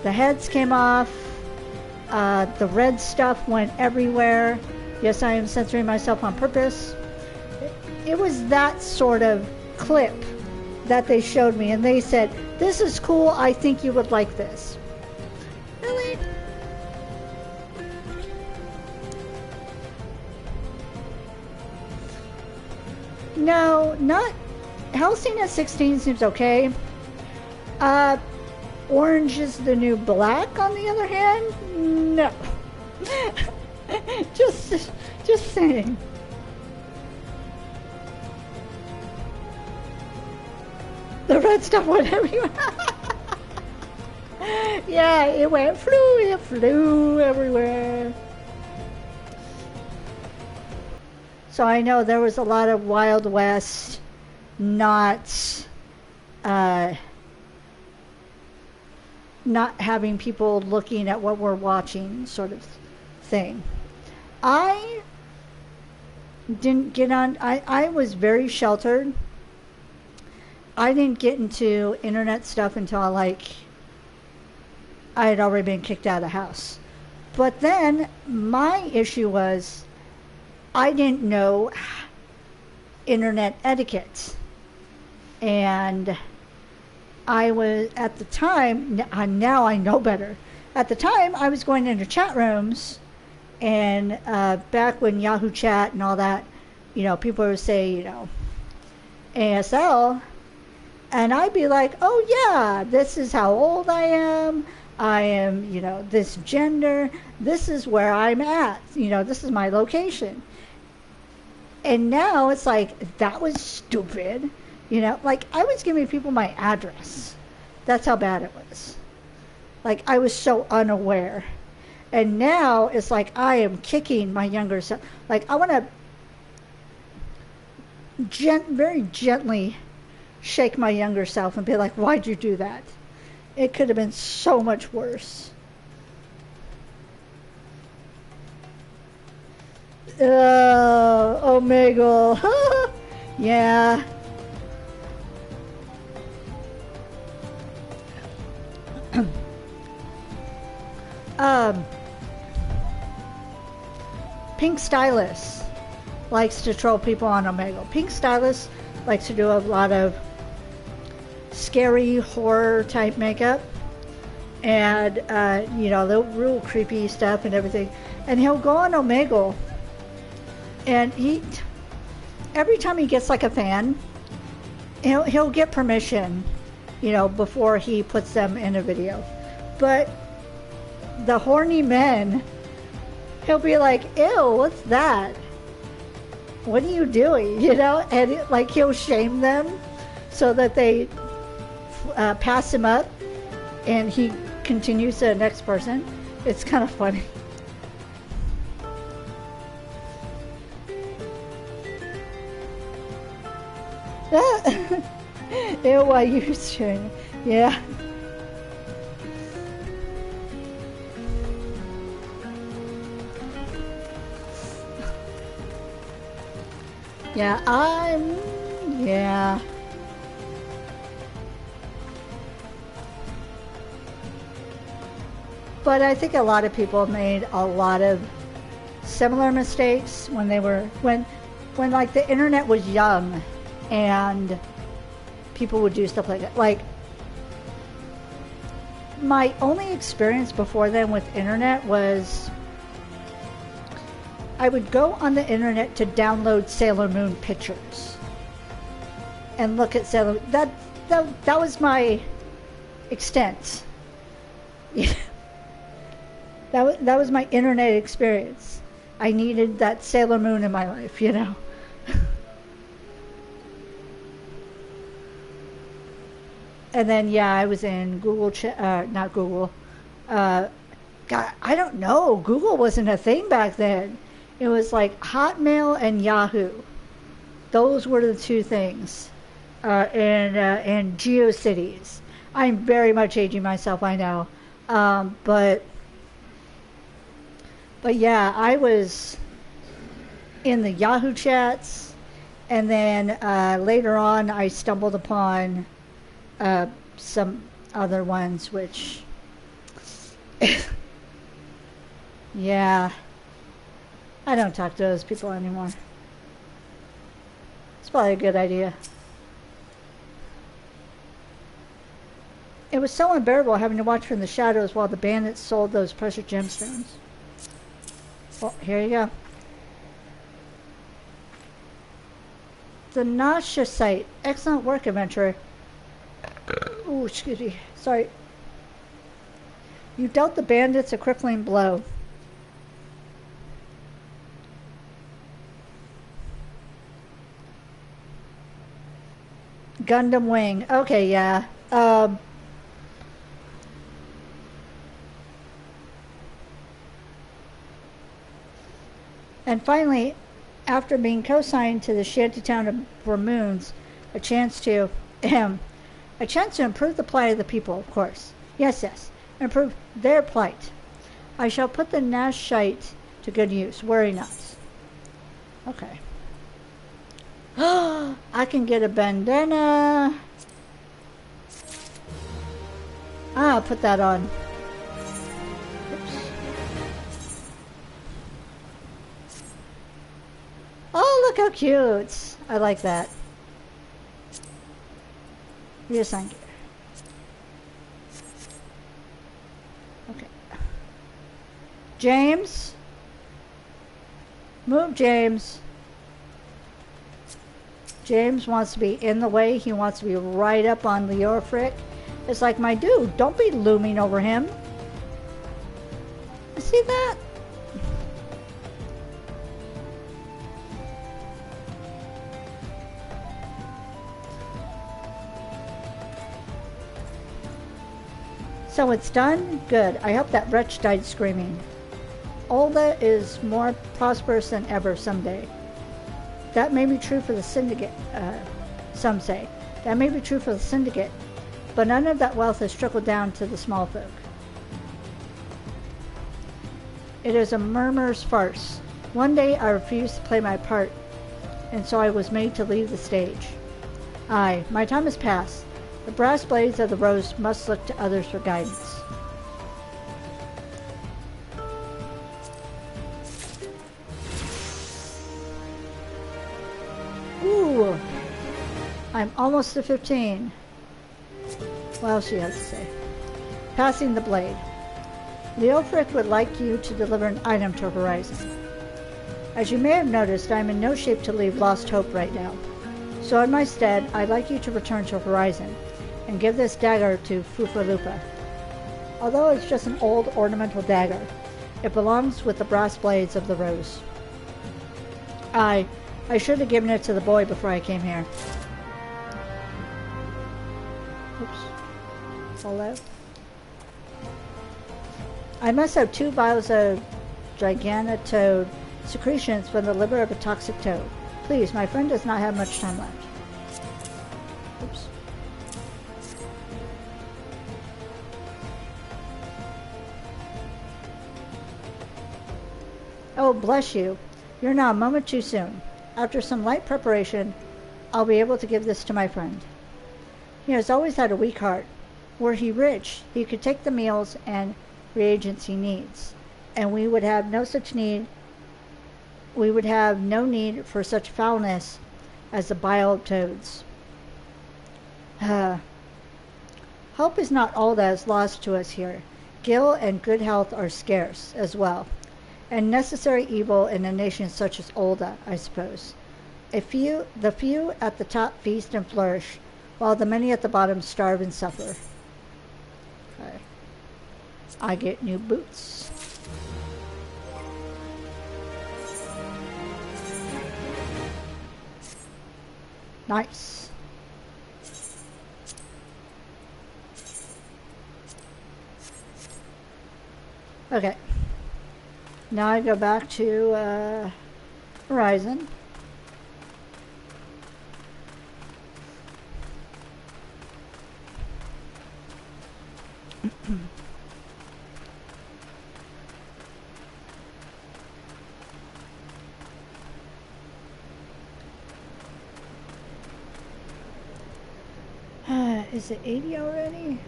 The heads came off, the red stuff went everywhere. Yes, I am censoring myself on purpose. It was that sort of clip that they showed me, and they said, this is cool, I think you would like this. Really? No, not Hellsing at 16 seems okay. Orange is the new black, on the other hand? No. just saying. The red stuff went everywhere. Yeah, it flew everywhere. So I know there was a lot of Wild West, not having people looking at what we're watching sort of thing. I didn't get on, I was very sheltered. I didn't get into internet stuff until I had already been kicked out of the house. But then my issue was I didn't know internet etiquette. And I was, at the time, now I know better. At the time, I was going into chat rooms, and back when Yahoo Chat and all that, you know, people would say, you know, ASL. And I'd be like, oh yeah, this is how old I am, you know, this gender, this is where I'm at, you know, this is my location. And now it's like, that was stupid, you know, like I was giving people my address. That's how bad it was. Like I was so unaware. And now it's like I am kicking my younger self. Like I want to very gently shake my younger self and be like, why'd you do that? It could have been so much worse. Omegle. Yeah. Pink Stylus likes to troll people on Omegle. Pink Stylus likes to do a lot of scary horror type makeup and you know, the real creepy stuff and everything. And he'll go on Omegle and every time he gets like a fan, he'll get permission, you know, before he puts them in a video. But the horny men, he'll be like, ew, what's that? What are you doing? You know, and like he'll shame them so that they pass him up and he continues to the next person. It's kind of funny. Ew, why you sharing? Yeah. Yeah. But I think a lot of people made a lot of similar mistakes when like the internet was young and people would do stuff like that. Like, my only experience before then with internet was I would go on the internet to download Sailor Moon pictures and look at Sailor Moon. That was my extent. That was my internet experience. I needed that Sailor Moon in my life, you know. And then, yeah, I was in Google, not Google. God, I don't know. Google wasn't a thing back then. It was like Hotmail and Yahoo. Those were the two things. And GeoCities. I'm very much aging myself, I know. But yeah, I was in the Yahoo chats. And then later on, I stumbled upon some other ones, which, yeah, I don't talk to those people anymore. It's probably a good idea. It was so unbearable having to watch from the shadows while the bandits sold those precious gemstones. Well, here you go. The Nasha site. Excellent work, adventurer. Oh, excuse me. Sorry. You dealt the bandits a crippling blow. Gundam Wing. Okay, yeah. And finally, after being co-signed to the shantytown of Vermoons, a chance to improve the plight of the people, of course. Yes, improve their plight. I shall put the Nashite to good use. Worry not. Okay. I can get a bandana. I'll put that on. Oops. Oh, look how cute. I like that. Yes, thank you. Okay. James? Move, James. James wants to be in the way. He wants to be right up on Leofric. It's like, my dude, don't be looming over him. You see that? So it's done? Good. I hope that wretch died screaming. Olda is more prosperous than ever someday. That may be true for the syndicate, some say. That may be true for the Syndicate, but none of that wealth has trickled down to the small folk. It is a murmurous farce. One day I refused to play my part, and so I was made to leave the stage. Aye, my time has passed. The brass blades of the rose must look to others for guidance. Ooh! I'm almost to 15. What else she has to say? Passing the blade. Leofric would like you to deliver an item to Horizon. As you may have noticed, I am in no shape to leave Lost Hope right now. So in my stead, I'd like you to return to Horizon and give this dagger to Fufalupa. Although it's just an old ornamental dagger, it belongs with the brass blades of the rose. I should have given it to the boy before I came here. Oops. Fall out. I must have 2 vials of Gigantoad secretions from the liver of a toxic toad. Please, my friend does not have much time left. Oops. Oh, bless you. You're now a moment too soon. After some light preparation, I'll be able to give this to my friend. He has always had a weak heart. Were he rich, he could take the meals and reagents he needs, and we would have no need for such foulness as the bile of toads. Hope is not all that is lost to us here. Gil and good health are scarce as well, and necessary evil in a nation such as Olda, I suppose. The few at the top feast and flourish, while the many at the bottom starve and suffer. Okay. I get new boots. Nice. Okay. Now I go back to Horizon. Is it 80 already?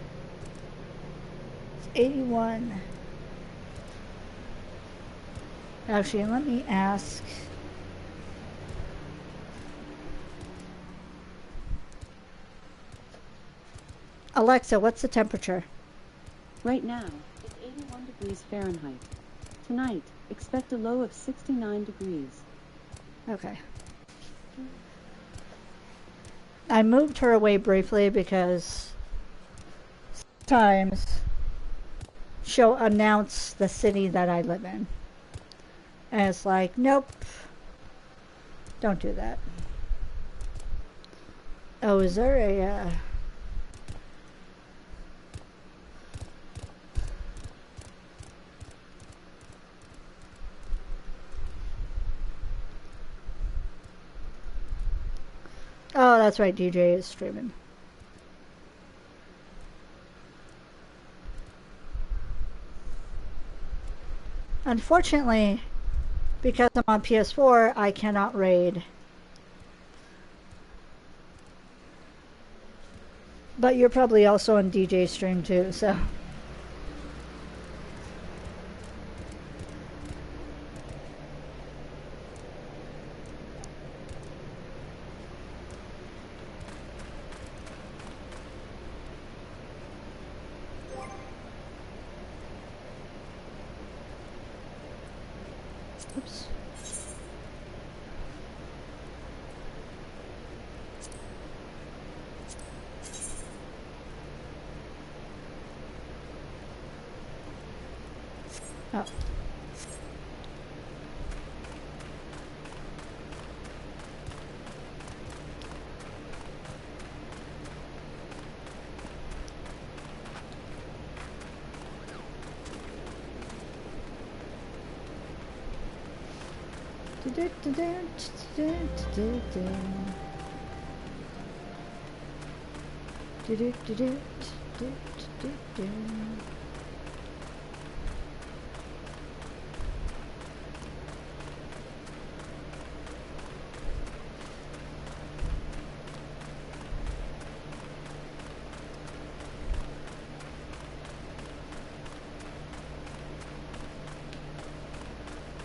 It's 81. Actually, let me ask. Alexa, what's the temperature? Right now, it's 81 degrees Fahrenheit. Tonight, expect a low of 69 degrees. Okay. I moved her away briefly because sometimes she'll announce the city that I live in. And it's like, nope, don't do that. Oh, is there a... Oh, that's right, DJ is streaming. Unfortunately, because I'm on PS4, I cannot raid. But you're probably also on DJ stream too, so... Oops. Oh. Do do do do do do do.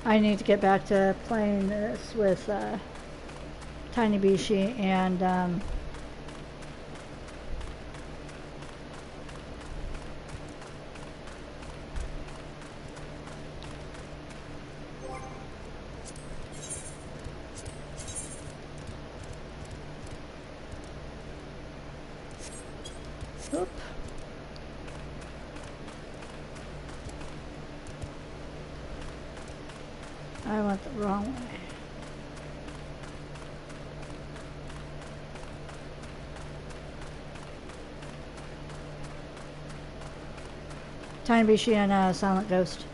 I need to get back to playing this with Tiny Bishi and oop. I went the wrong way. Tiny Bishi and Silent Ghost.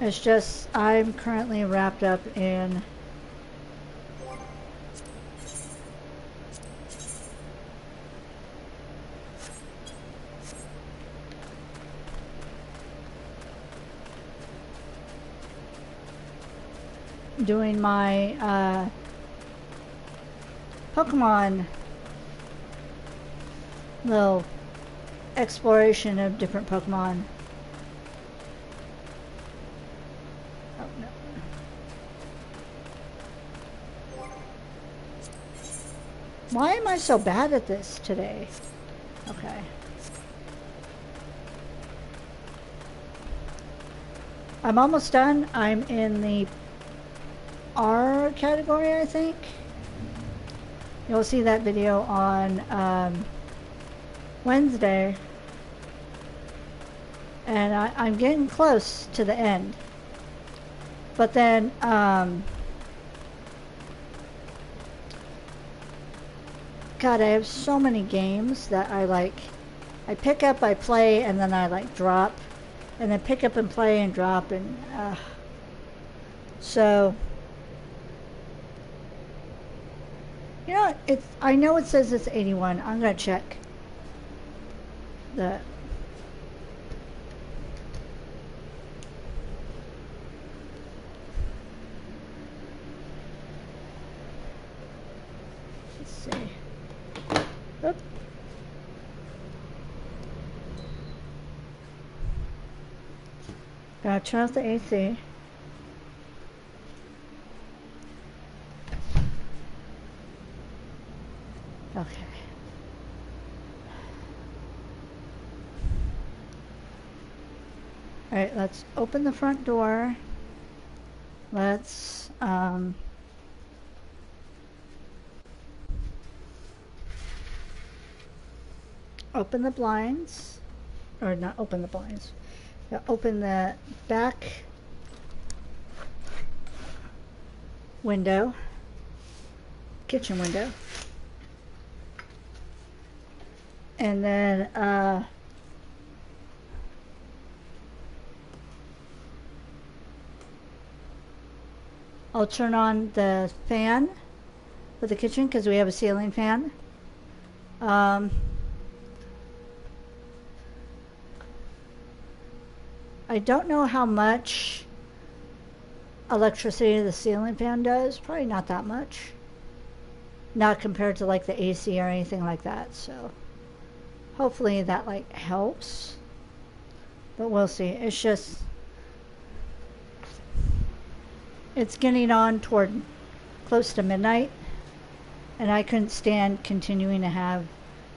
It's just, I'm currently wrapped up in doing my Pokemon little exploration of different Pokemon. Oh no. Why am I so bad at this today? Okay. I'm almost done. I'm in the R category, I think. You'll see that video on Wednesday. And I'm getting close to the end. But then, God, I have so many games that I pick up, I play, and then I drop. And then pick up and play and drop, and so, you know, I know it says it's 81. I'm gonna check the. Let's see. Oop. Gotta turn off the AC. Okay. Alright, let's open the front door. Let's, open the blinds. Or not open the blinds. Open the back window, kitchen window, and then I'll turn on the fan for the kitchen because we have a ceiling fan. I don't know how much electricity the ceiling fan does. Probably not that much. Not compared to like the AC or anything like that. So hopefully that helps. But we'll see. It's just, it's getting on toward close to midnight. And I couldn't stand continuing to have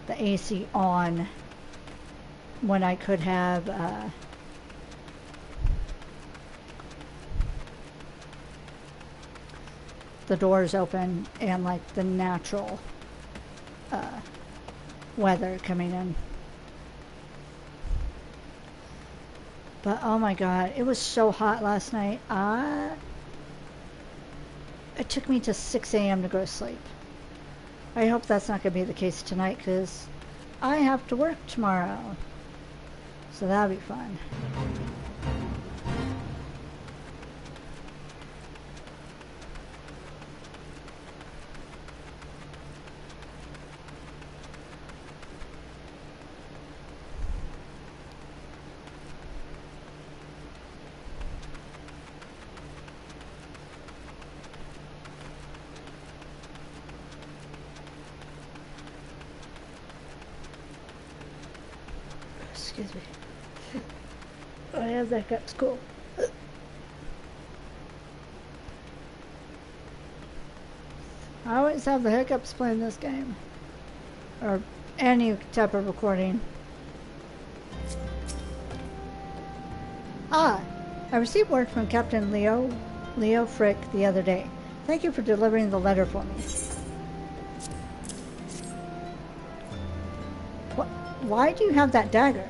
the AC on when I could have the doors open and the natural weather coming in. But oh my god, it was so hot last night. It took me to 6 a.m. to go to sleep. I hope that's not going to be the case tonight because I have to work tomorrow. So that'll be fun. Excuse me. I have that at school. I always have the hiccups playing this game. Or any type of recording. I received word from Captain Leo Frick the other day. Thank you for delivering the letter for me. Why do you have that dagger?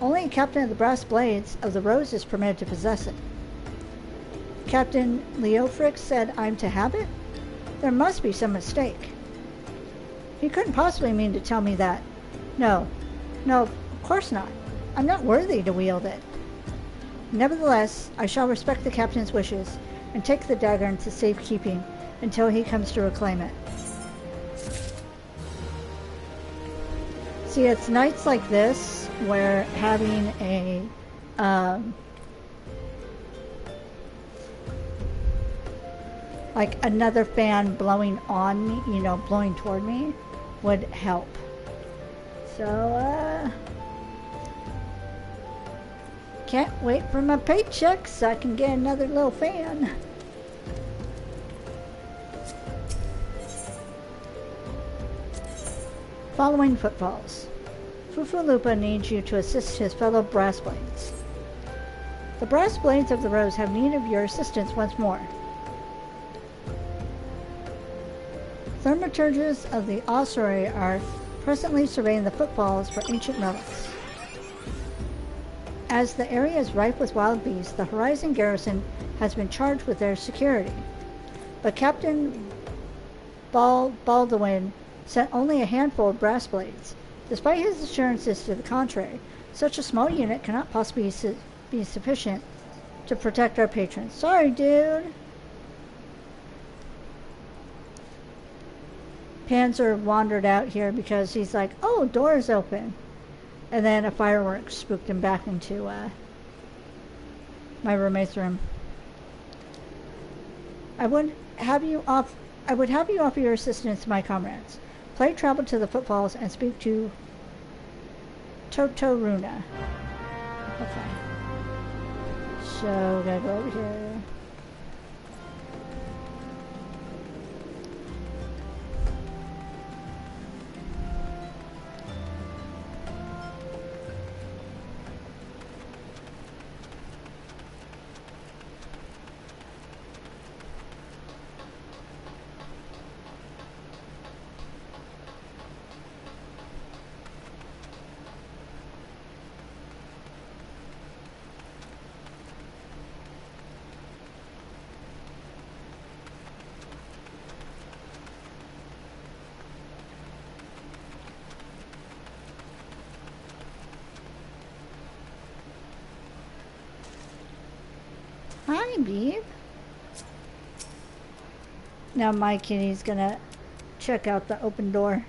Only a captain of the Brass Blades of the Rose is permitted to possess it. Captain Leofric said I'm to have it? There must be some mistake. He couldn't possibly mean to tell me that. No, of course not. I'm not worthy to wield it. Nevertheless, I shall respect the captain's wishes and take the dagger into safekeeping until he comes to reclaim it. See, it's nights like this where having a like another fan blowing on me, you know, blowing toward me would help. So, can't wait for my paycheck so I can get another little fan. Following footfalls. Fufulupa needs you to assist his fellow Brass Blades. The Brass Blades of the Rose have need of your assistance once more. Thaumaturges of the ossuary are presently surveying the footfalls for ancient relics. As the area is rife with wild beasts, the Horizon Garrison has been charged with their security. But Captain Baldwin sent only a handful of Brass Blades. Despite his assurances to the contrary, such a small unit cannot possibly be sufficient to protect our patrons. Sorry, dude. Panzer wandered out here because he's like, oh, door's open. And then a firework spooked him back into my roommate's room. I would have you offer your assistance to my comrades. Play travel to the footfalls and speak to Totoruna. Okay. So, gotta go over here. Hi, Beeb. Now my kitty's gonna check out the open door.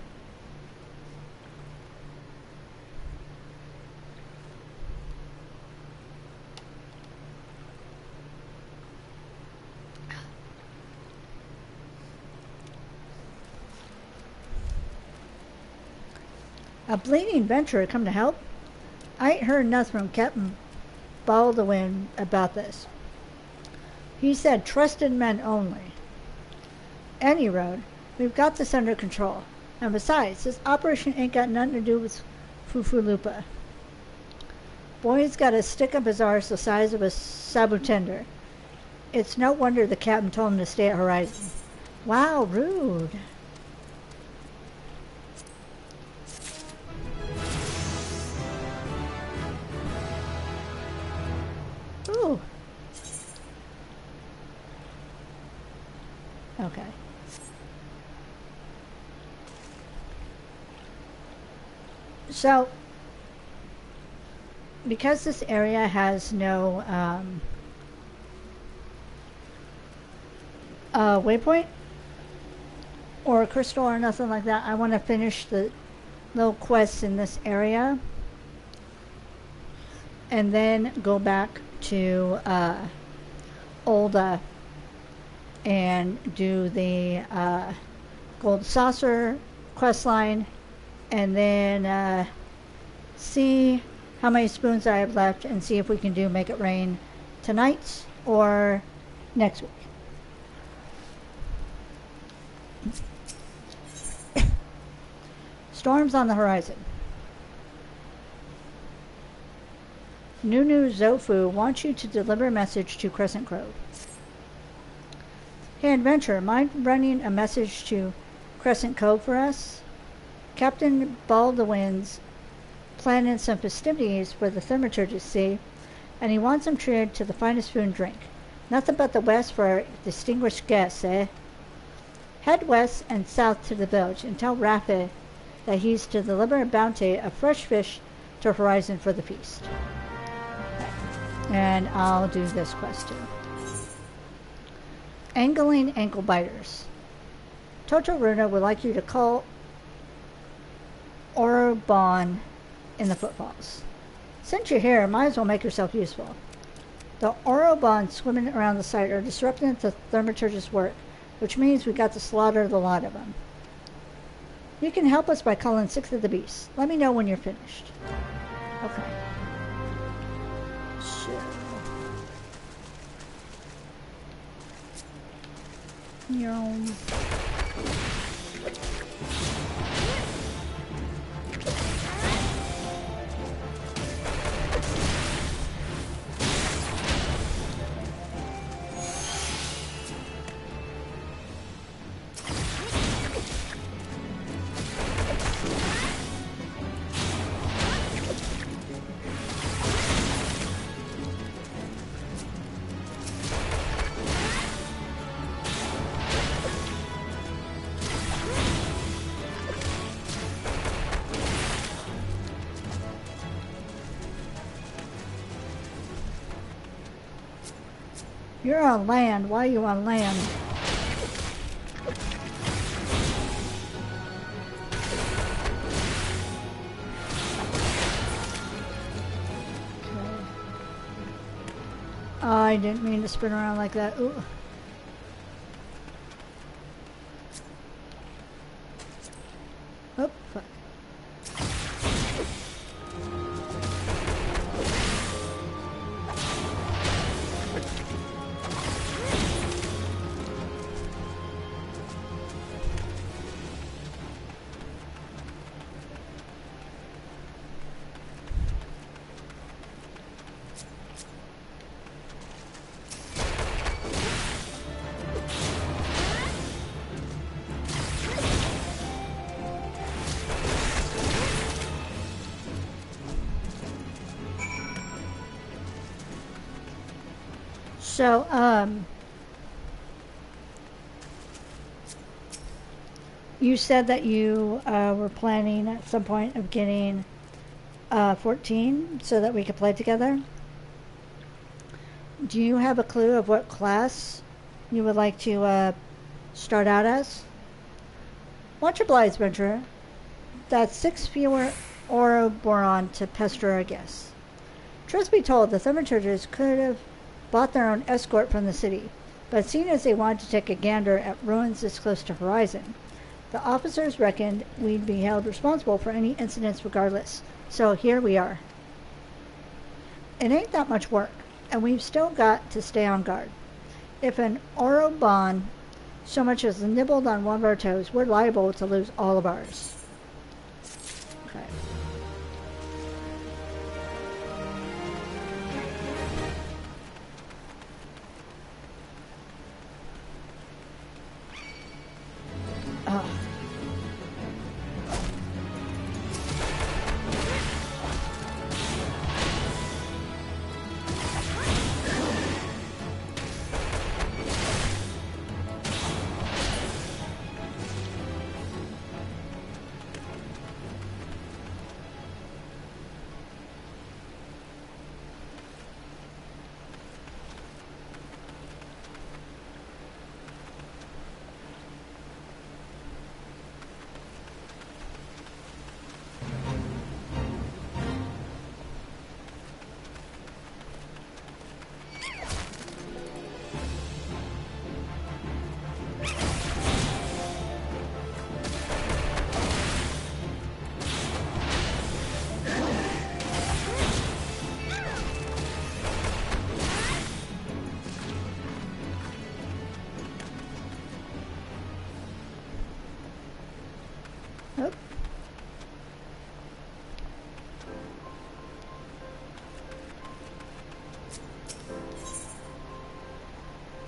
A bleeding venturer come to help? I ain't heard nothing from Captain Baldwin about this. He said trusted men only. Any road, we've got this under control. And besides, this operation ain't got nothing to do with Fufulupa. Boy's got a stick up his arse the size of a sabutender. It's no wonder the captain told him to stay at Horizon. Wow, rude. Ooh. Okay. So, because this area has no waypoint or a crystal or nothing like that, I want to finish the little quests in this area and then go back to Olda and do the gold saucer quest line, and then see how many spoons I have left and see if we can do Make It Rain tonight or next week. Storms on the horizon. Nunu Zofu wants you to deliver a message to Crescent Grove. Hey, Adventurer, mind running a message to Crescent Cove for us? Captain Baldwin's planning some festivities for the thaumaturgists, see, and he wants them treated to the finest food and drink. Nothing but the West for our distinguished guests, eh? Head west and south to the village and tell Rafe that he's to deliver a bounty of fresh fish to Horizon for the feast. And I'll do this quest too. Angling ankle biters. Totoruna would like you to call Orobon in the footfalls. Since you're here, might as well make yourself useful. The Orobon swimming around the site are disrupting the thaumaturgist's work, which means we got to slaughter the lot of them. You can help us by calling 6 of the beasts. Let me know when you're finished. Okay. So. Yum. You're on land. Why are you on land? Okay. I didn't mean to spin around like that. Ooh. Oh, fuck. So, you said that you were planning at some point of getting 14 so that we could play together. Do you have a clue of what class you would like to start out as? Much obliged, adventurer. That's 6 fewer Ouroboron to pester our guests. Truth be told, the thaumaturgists could have bought their own escort from the city, but seeing as they wanted to take a gander at ruins this close to Horizon, the officers reckoned we'd be held responsible for any incidents regardless. So here we are. It ain't that much work, and we've still got to stay on guard. If an Orobon so much as nibbled on one of our toes, we're liable to lose all of ours. Okay.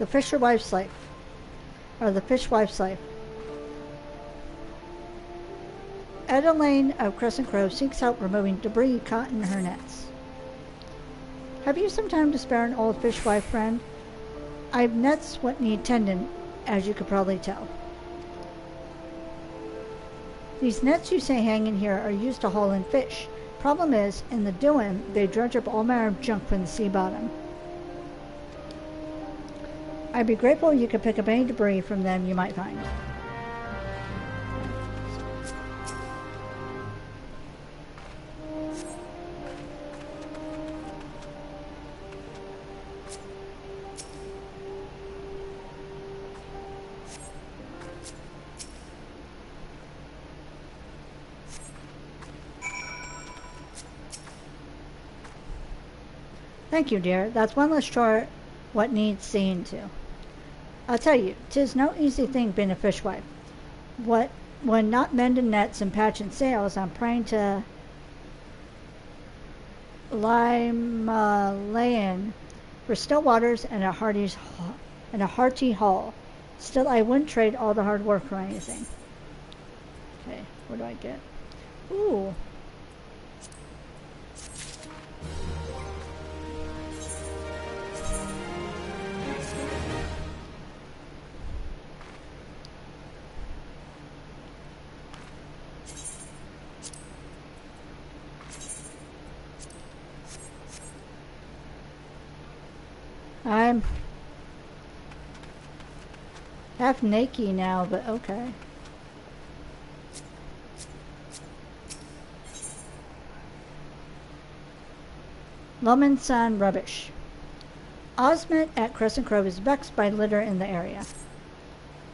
The fisher wife's life. Or the fish wife's life. Elaine of Crescent Grove seeks help removing debris caught in her nets. Have you some time to spare an old fishwife friend? I've nets what need tending, as you could probably tell. These nets you say hang in here are used to haul in fish. Problem is, in the doing, they dredge up all manner of junk from the sea bottom. I'd be grateful you could pick up any debris from them you might find. Thank you, dear. That's one less chore what needs seeing to. I'll tell you, 'tis no easy thing being a fishwife. When not mending nets and patching sails, I'm praying to laying for still waters and a hearty haul. Still, I wouldn't trade all the hard work for anything. Okay, what do I get? Ooh. I'm half naked now, but okay. Loman-san rubbish. Osment at Crescent Grove is vexed by litter in the area.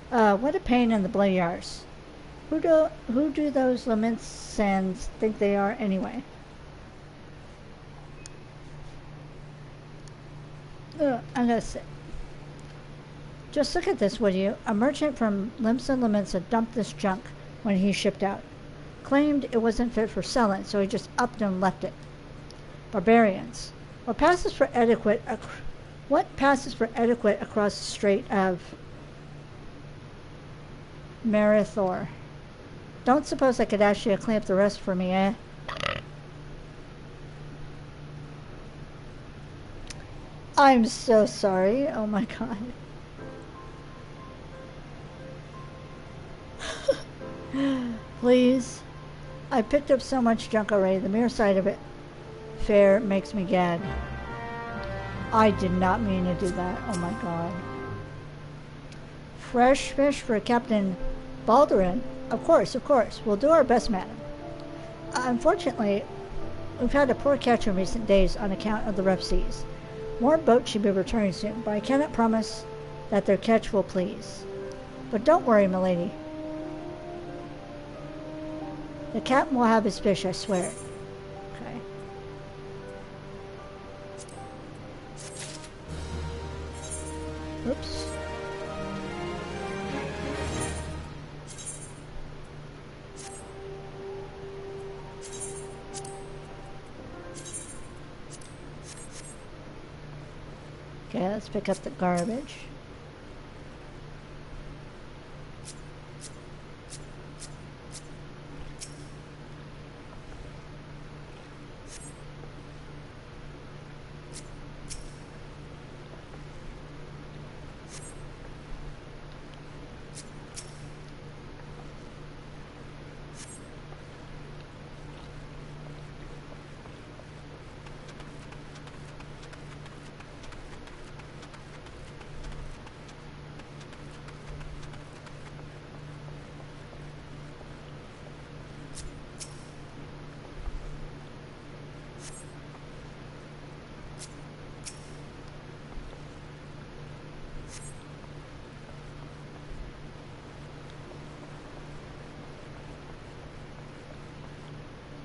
What a pain in the bloody arse. Who do those Loman-sans think they are anyway? I'm gonna sit. Just look at this, would you? A merchant from Limsa Laminsa dumped this junk when he shipped out. Claimed it wasn't fit for selling, so he just upped and left it. Barbarians. What passes for etiquette across the Strait of Marithor? Don't suppose I could ask you to clean up the rest for me, eh? I'm so sorry. Oh my god. Please. I picked up so much junk already. The mere sight of it fair makes me gag. I did not mean to do that. Oh my god. Fresh fish for Captain Balderin? Of course, of course. We'll do our best, madam. Unfortunately, we've had a poor catch in recent days on account of the rough seas. More boats should be returning soon, but I cannot promise that their catch will please. But don't worry, milady. The captain will have his fish, I swear. Okay. Oops. Okay, let's pick up the garbage.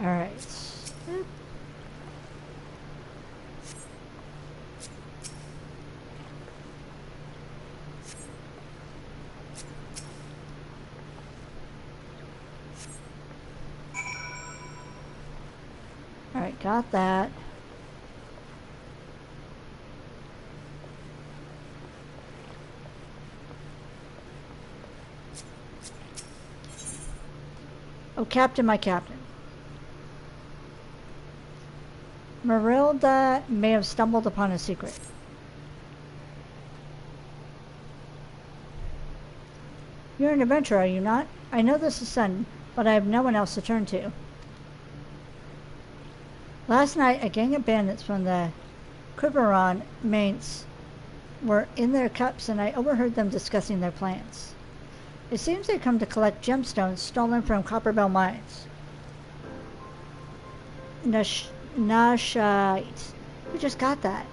Alright. Alright, got that. Oh, Captain, my Captain. Marilda may have stumbled upon a secret. You're an adventurer, are you not? I know this is sudden, but I have no one else to turn to. Last night, a gang of bandits from the Quiberon Mainz were in their cups, and I overheard them discussing their plans. It seems they come to collect gemstones stolen from Copperbell mines. Nashite. We just got that.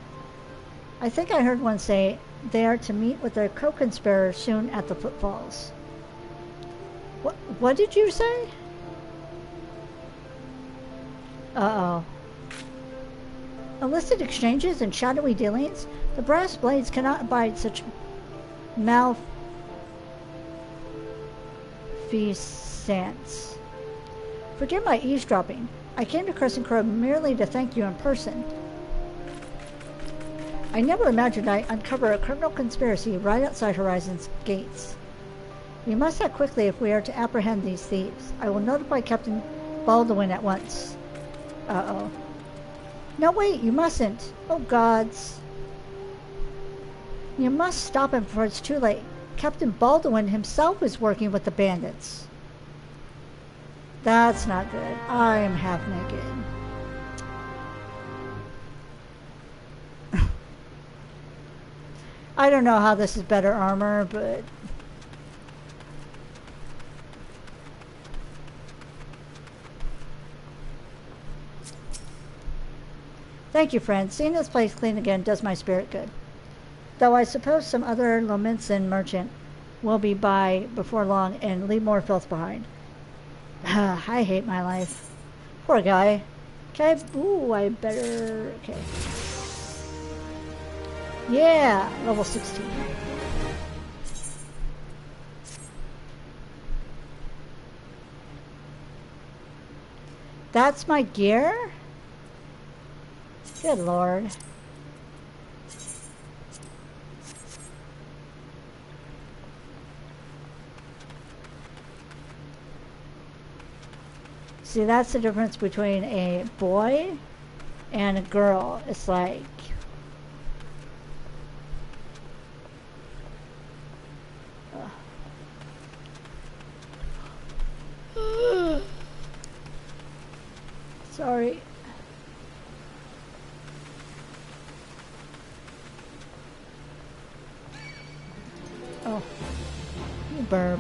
I think I heard one say they are to meet with their co-conspirator soon at the Footfalls. What did you say? Uh-oh. Illicit exchanges and shadowy dealings? The brass blades cannot abide such malfeasance. Forgive my eavesdropping. I came to Crescent Crow merely to thank you in person. I never imagined I'd uncover a criminal conspiracy right outside Horizon's gates. We must act quickly if we are to apprehend these thieves. I will notify Captain Baldwin at once. Uh-oh. No, wait, you mustn't. Oh, gods. You must stop him before it's too late. Captain Baldwin himself is working with the bandits. That's not good. I am half naked. I don't know how this is better armor, but... Thank you, friend. Seeing this place clean again does my spirit good. Though I suppose some other Lominsan merchant will be by before long and leave more filth behind. I hate my life. Poor guy. Okay, ooh, I better... Okay. Yeah, level 16. That's my gear? Good lord. See, that's the difference between a boy and a girl. It's like... Sorry. Oh, you burp.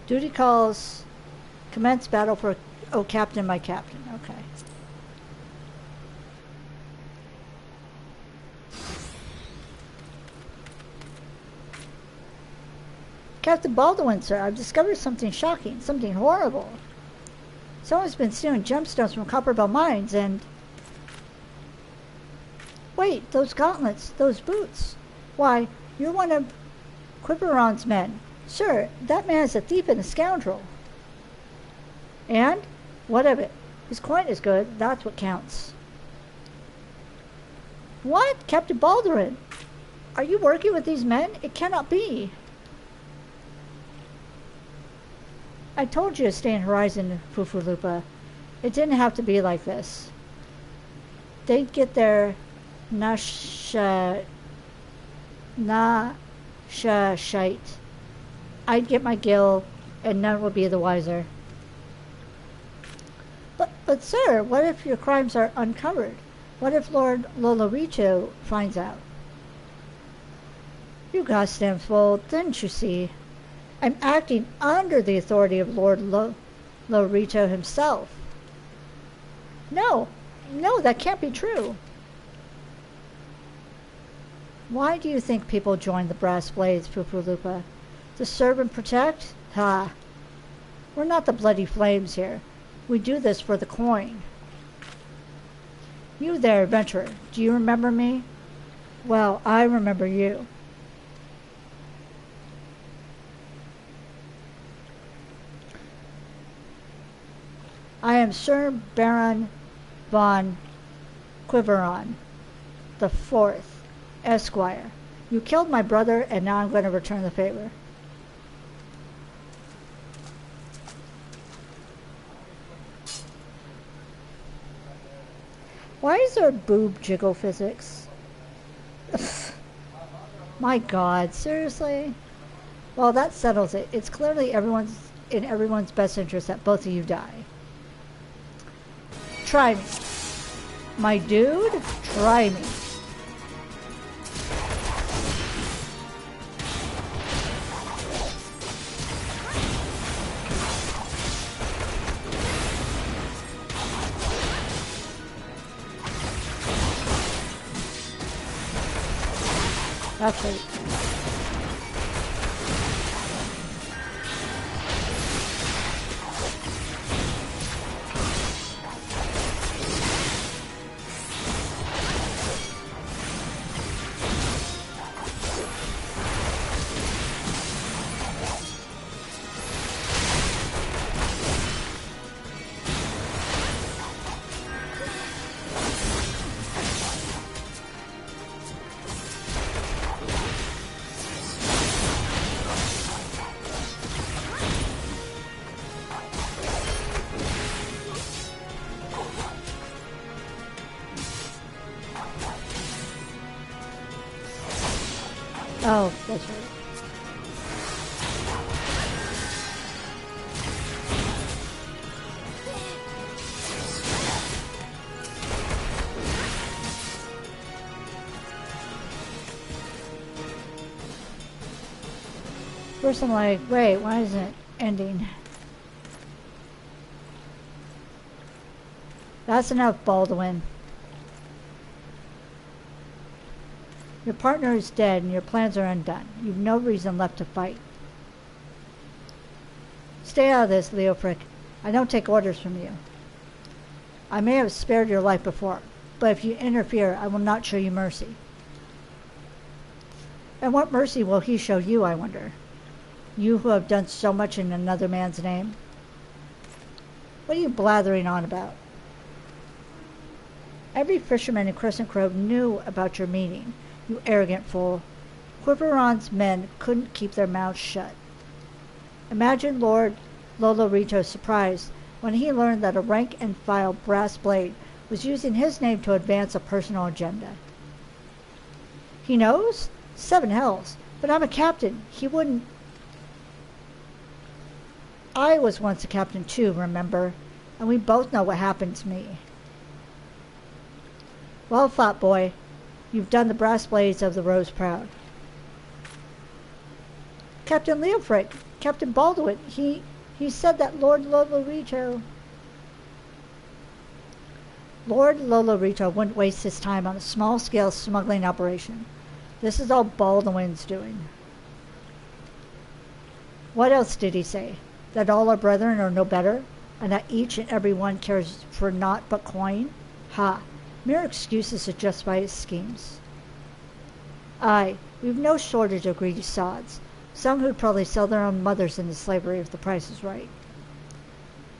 Duty calls. Commence battle for... Oh, Captain, my Captain. Okay. Captain Baldwin, sir, I've discovered something shocking, something horrible. Someone's been stealing gemstones from Copperbell mines and... Wait, those gauntlets, those boots. Why, you're one of Quiberon's men. Sir, that man is a thief and a scoundrel. And? What of it? His coin is good, that's what counts. What? Captain Baldwin? Are you working with these men? It cannot be. I told you to stay in Horizon, Fufulupa. It didn't have to be like this. They'd get their shite. I'd get my gil, and none would be the wiser. But sir, what if your crimes are uncovered? What if Lord Lolorito finds out? You goddamn fool, didn't you see? I'm acting under the authority of Lord Lolorito himself. No, that can't be true. Why do you think people join the Brass Blades, Fufulupa? To serve and protect? Ha! We're not the Bloody Flames here. We do this for the coin. You there, adventurer, do you remember me? Well, I remember you. I am Sir Baron von Quiveron, the fourth, Esquire. You killed my brother, and now I'm going to return the favor. Why is there boob jiggle physics? My God, seriously? Well, that settles it. It's clearly in everyone's best interest that both of you die. Try me. My dude, try me. That's right. Oh, that's right. First I'm like, wait, why isn't it ending? That's enough, Baldwin. Your partner is dead and your plans are undone. You've no reason left to fight. Stay out of this, Leofric. I don't take orders from you. I may have spared your life before, but if you interfere, I will not show you mercy. And what mercy will he show you, I wonder? You who have done so much in another man's name? What are you blathering on about? Every fisherman in Crescent Grove knew about your meeting, you arrogant fool. Quiveron's men couldn't keep their mouths shut. Imagine Lord Lolorito's surprise when he learned that a rank-and-file brass blade was using his name to advance a personal agenda. He knows? 7 hells. But I'm a captain. He wouldn't... I was once a captain too, remember? And we both know what happened to me. Well fought, boy. You've done the brass blades of the Rose proud. Captain Leofric, Captain Baldwin, he said that Lord Lolorito wouldn't waste his time on a small-scale smuggling operation. This is all Baldwin's doing. What else did he say? That all our brethren are no better, and that each and every one cares for naught but coin? Ha! Mere excuses to justify his schemes. Aye, we've no shortage of greedy sods, some who'd probably sell their own mothers into slavery if the price is right.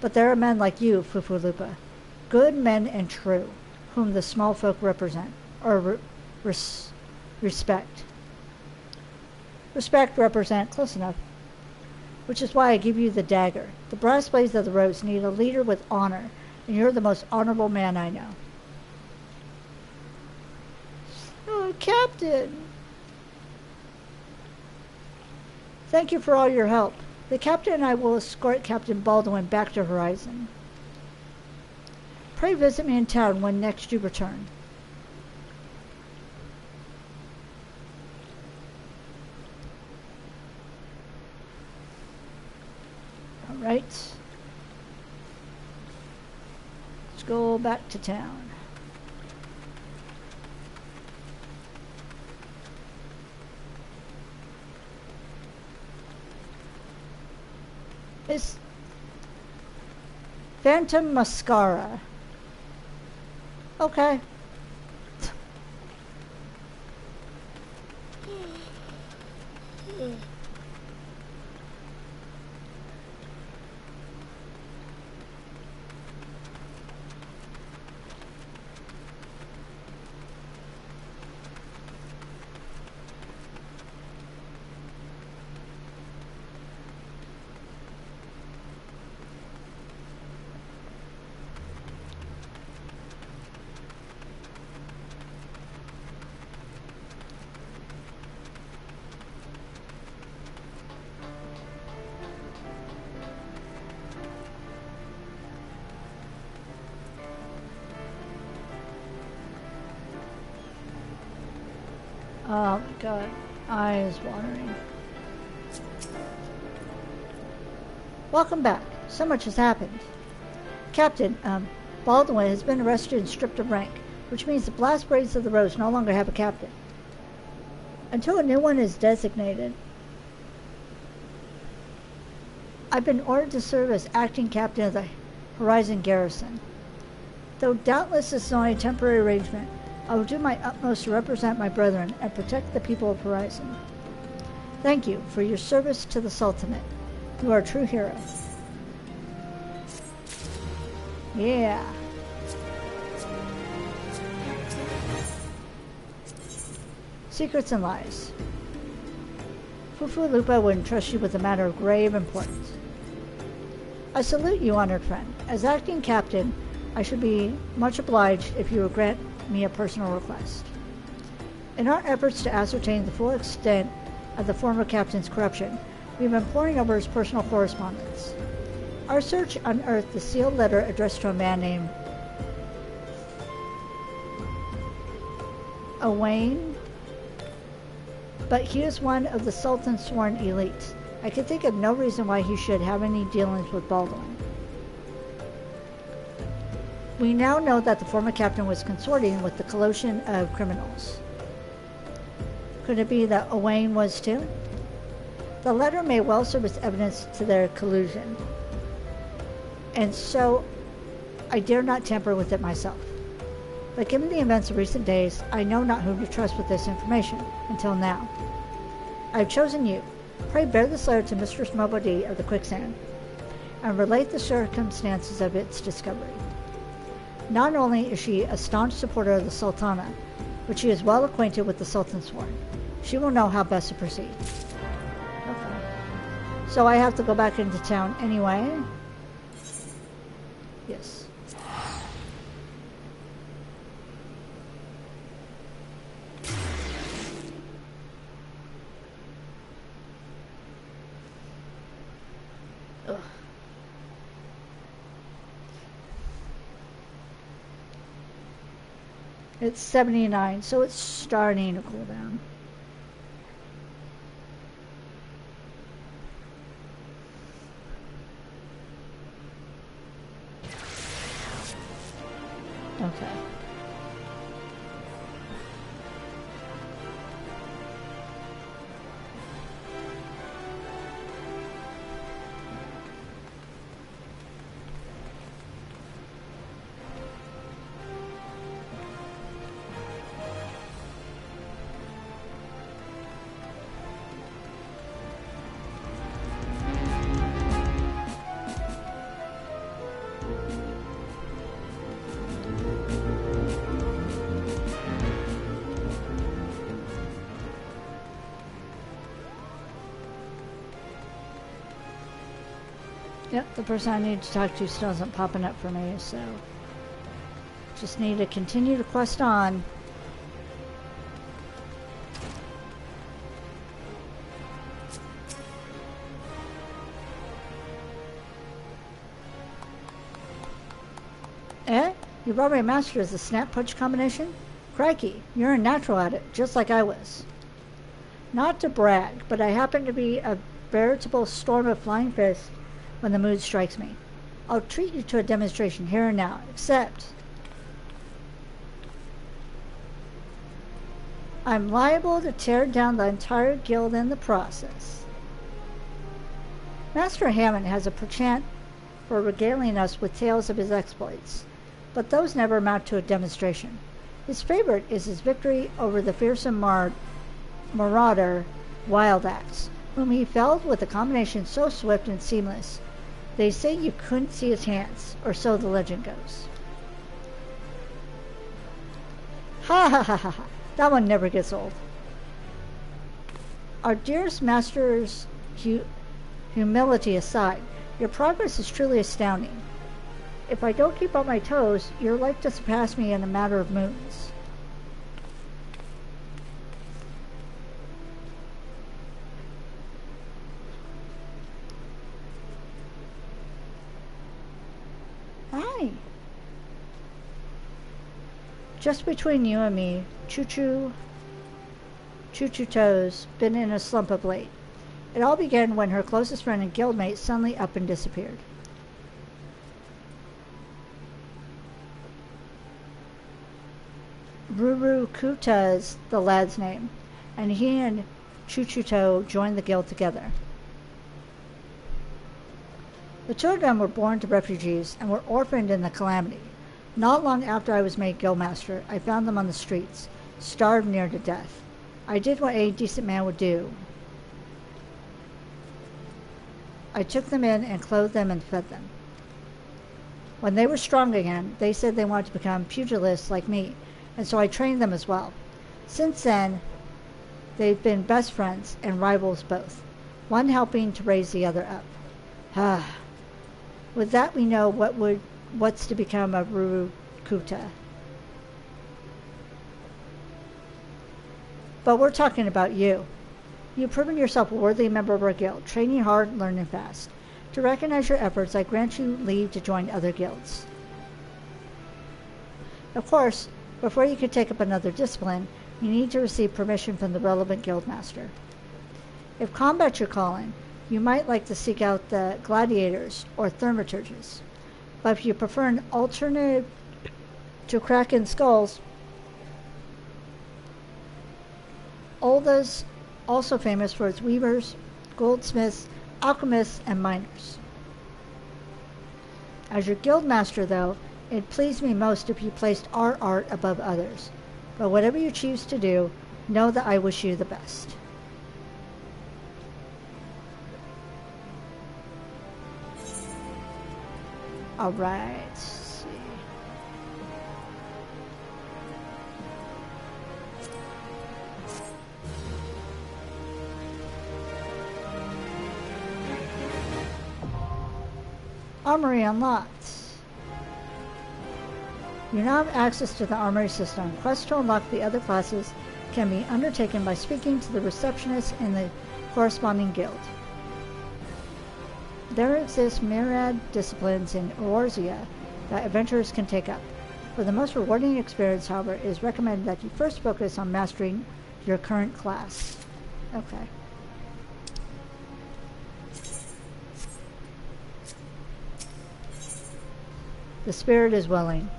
But there are men like you, Fufulupa, good men and true, whom the small folk represent, or respect. Respect, represent, close enough. Which is why I give you the dagger. The brass blades of the Rose need a leader with honor, and you're the most honorable man I know. Oh, Captain! Thank you for all your help. The captain and I will escort Captain Baldwin back to Horizon. Pray visit me in town when next you return. All right. Let's go back to town. Is Phantom Mascara. Okay. Oh my god. Eyes watering. Welcome back. So much has happened. Captain, Baldwin has been arrested and stripped of rank, which means the Blast Braids of the Rose no longer have a captain. Until a new one is designated, I've been ordered to serve as acting captain of the Horizon Garrison. Though doubtless this is only a temporary arrangement, I will do my utmost to represent my brethren and protect the people of Horizon. Thank you for your service to the Sultanate. You are a true hero. Yeah. Secrets and lies. Fufu Lupa wouldn't trust you with a matter of grave importance. I salute you, honored friend. As acting captain, I should be much obliged if you would grant me a personal request. In our efforts to ascertain the full extent of the former captain's corruption, we've been poring over his personal correspondence. Our search unearthed the sealed letter addressed to a man named Owain, but he is one of the Sultan's sworn elite. I can think of no reason why he should have any dealings with Baldwin. We now know that the former captain was consorting with the collusion of criminals. Could it be that Owain was too? The letter may well serve as evidence to their collusion, and so I dare not tamper with it myself. But given the events of recent days, I know not whom to trust with this information, until now. I have chosen you. Pray bear this letter to Mistress Mobody of the Quicksand, and relate the circumstances of its discovery. Not only is she a staunch supporter of the Sultana, but she is well acquainted with the Sultan's sworn. She will know how best to proceed. Okay. So I have to go back into town anyway? Yes. Ugh. It's 79, so it's starting to cool down. Okay. Yep, the person I need to talk to still isn't popping up for me, so just need to continue to quest on. Eh? You've already mastered the snap punch combination? Crikey, you're a natural at it, just like I was. Not to brag, but I happen to be a veritable storm of flying fists when the mood strikes me. I'll treat you to a demonstration here and now, except I'm liable to tear down the entire guild in the process. Master Hammond has a penchant for regaling us with tales of his exploits, but those never amount to a demonstration. His favorite is his victory over the fearsome marauder Wild Axe, whom he felled with a combination so swift and seamless they say you couldn't see his hands, or so the legend goes. Ha ha ha ha ha! That one never gets old. Our dearest master's humility aside, your progress is truly astounding. If I don't keep on my toes, you're like to surpass me in a matter of moons. Hi. Just between you and me, Choo-Choo Chuchuto's been in a slump of late. It all began when her closest friend and guildmate suddenly up and disappeared. Rurukuta's the lad's name, and he and Chuchuto joined the guild together. The two of them were born to refugees and were orphaned in the calamity. Not long after I was made guildmaster, I found them on the streets, starved near to death. I did what a decent man would do. I took them in and clothed them and fed them. When they were strong again, they said they wanted to become pugilists like me, and so I trained them as well. Since then, they've been best friends and rivals both, one helping to raise the other up. With that, we know what's to become of Rurukuta. But we're talking about you. You've proven yourself a worthy member of our guild, training hard, learning fast. To recognize your efforts, I grant you leave to join other guilds. Of course, before you can take up another discipline, you need to receive permission from the relevant guildmaster. If combat's your calling, you might like to seek out the gladiators or thaumaturges. But if you prefer an alternative to cracking skulls, Olda's also famous for its weavers, goldsmiths, alchemists, and miners. As your guildmaster, though, it pleased me most if you placed our art above others. But whatever you choose to do, know that I wish you the best. All right, let's see. Armory unlocked. You now have access to the armory system. Quests to unlock the other classes can be undertaken by speaking to the receptionist in the corresponding guild. There exist myriad disciplines in Eorzea that adventurers can take up. For the most rewarding experience, however, it is recommended that you first focus on mastering your current class. Okay. The spirit is willing.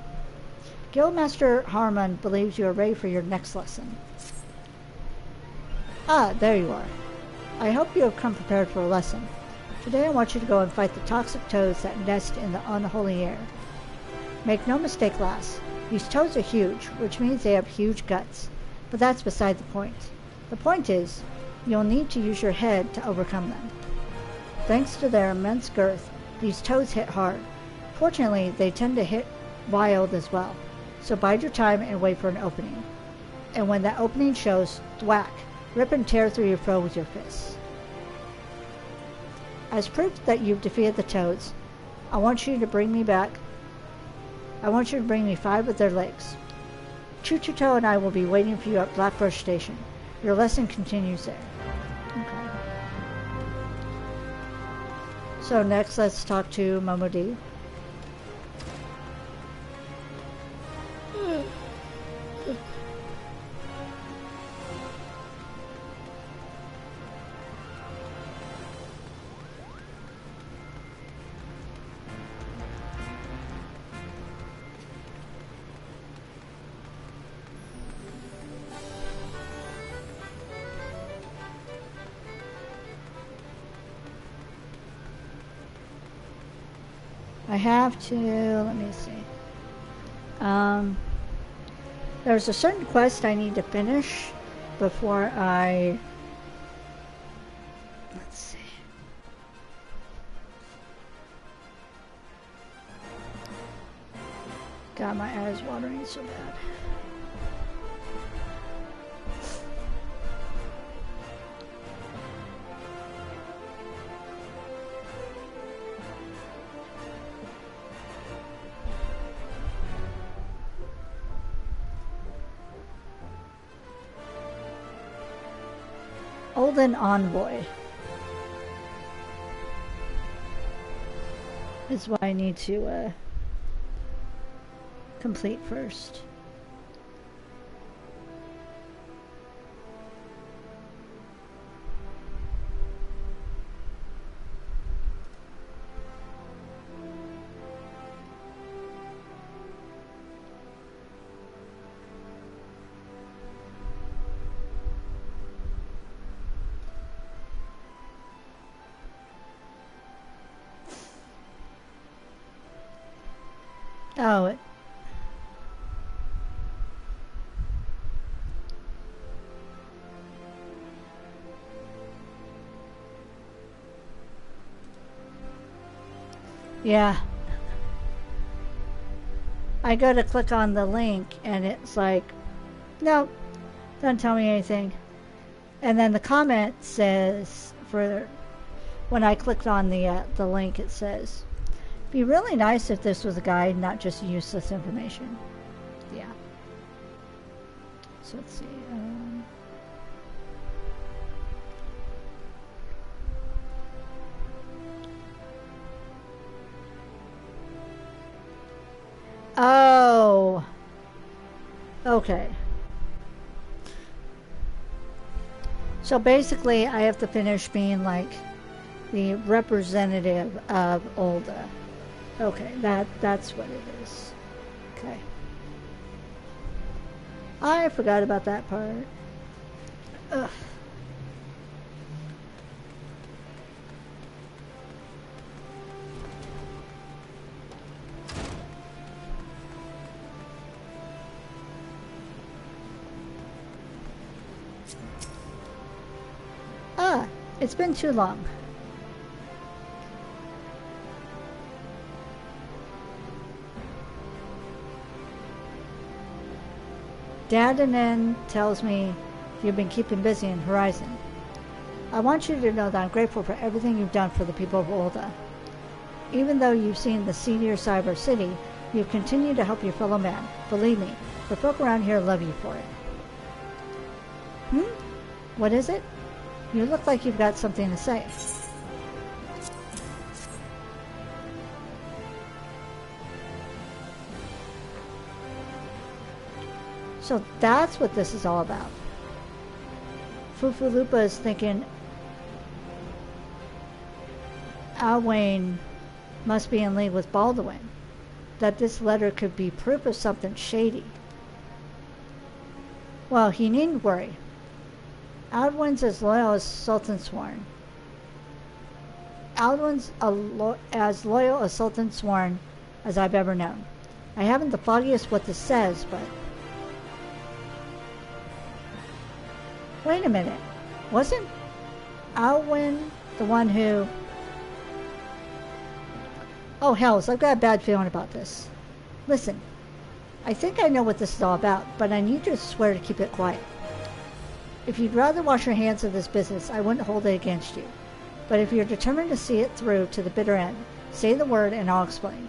Guildmaster Harmon believes you are ready for your next lesson. Ah, there you are. I hope you have come prepared for a lesson. Today I want you to go and fight the toxic toads that nest in the unholy air. Make no mistake, lass. These toads are huge, which means they have huge guts. But that's beside the point. The point is, you'll need to use your head to overcome them. Thanks to their immense girth, these toads hit hard. Fortunately, they tend to hit wild as well. So bide your time and wait for an opening. And when that opening shows, thwack, rip and tear through your foe with your fists. As proof that you've defeated the toads, I want you to bring me 5 of their legs. Chuchuto and I will be waiting for you at Blackbrush Station. Your lesson continues there. Okay. So next, let's talk to Momodi. I have to, let me see. There's a certain quest I need to finish before I, let's see. God, my eyes watering so bad. Olden Envoy is what I need to complete first. Oh, yeah. I go to click on the link and it's like, no, don't tell me anything. And then the comment says, for when I clicked on the link, it says, be really nice if this was a guide, not just useless information. Yeah. So let's see. Oh. Okay. So basically, I have to finish being like the representative of Olda. Okay, that's what it is. Okay. I forgot about that part. Ugh. It's been too long. Dad and N tells me you've been keeping busy in Horizon. I want you to know that I'm grateful for everything you've done for the people of Olda. Even though you've seen the seedier side of our city, you've continued to help your fellow man. Believe me, the folk around here love you for it. What is it? You look like you've got something to say. So that's what this is all about. Fufulupa is thinking Alwyn must be in league with Baldwin, that this letter could be proof of something shady. Well, he needn't worry. Alwyn's as loyal as Sultan Sworn. Alwyn's as loyal as Sultan Sworn as I've ever known. I haven't the foggiest what this says, but... Wait a minute. Wasn't Alwyn the one who... Oh, hells, I've got a bad feeling about this. Listen, I think I know what this is all about, but I need you to swear to keep it quiet. If you'd rather wash your hands of this business, I wouldn't hold it against you. But if you're determined to see it through to the bitter end, say the word and I'll explain.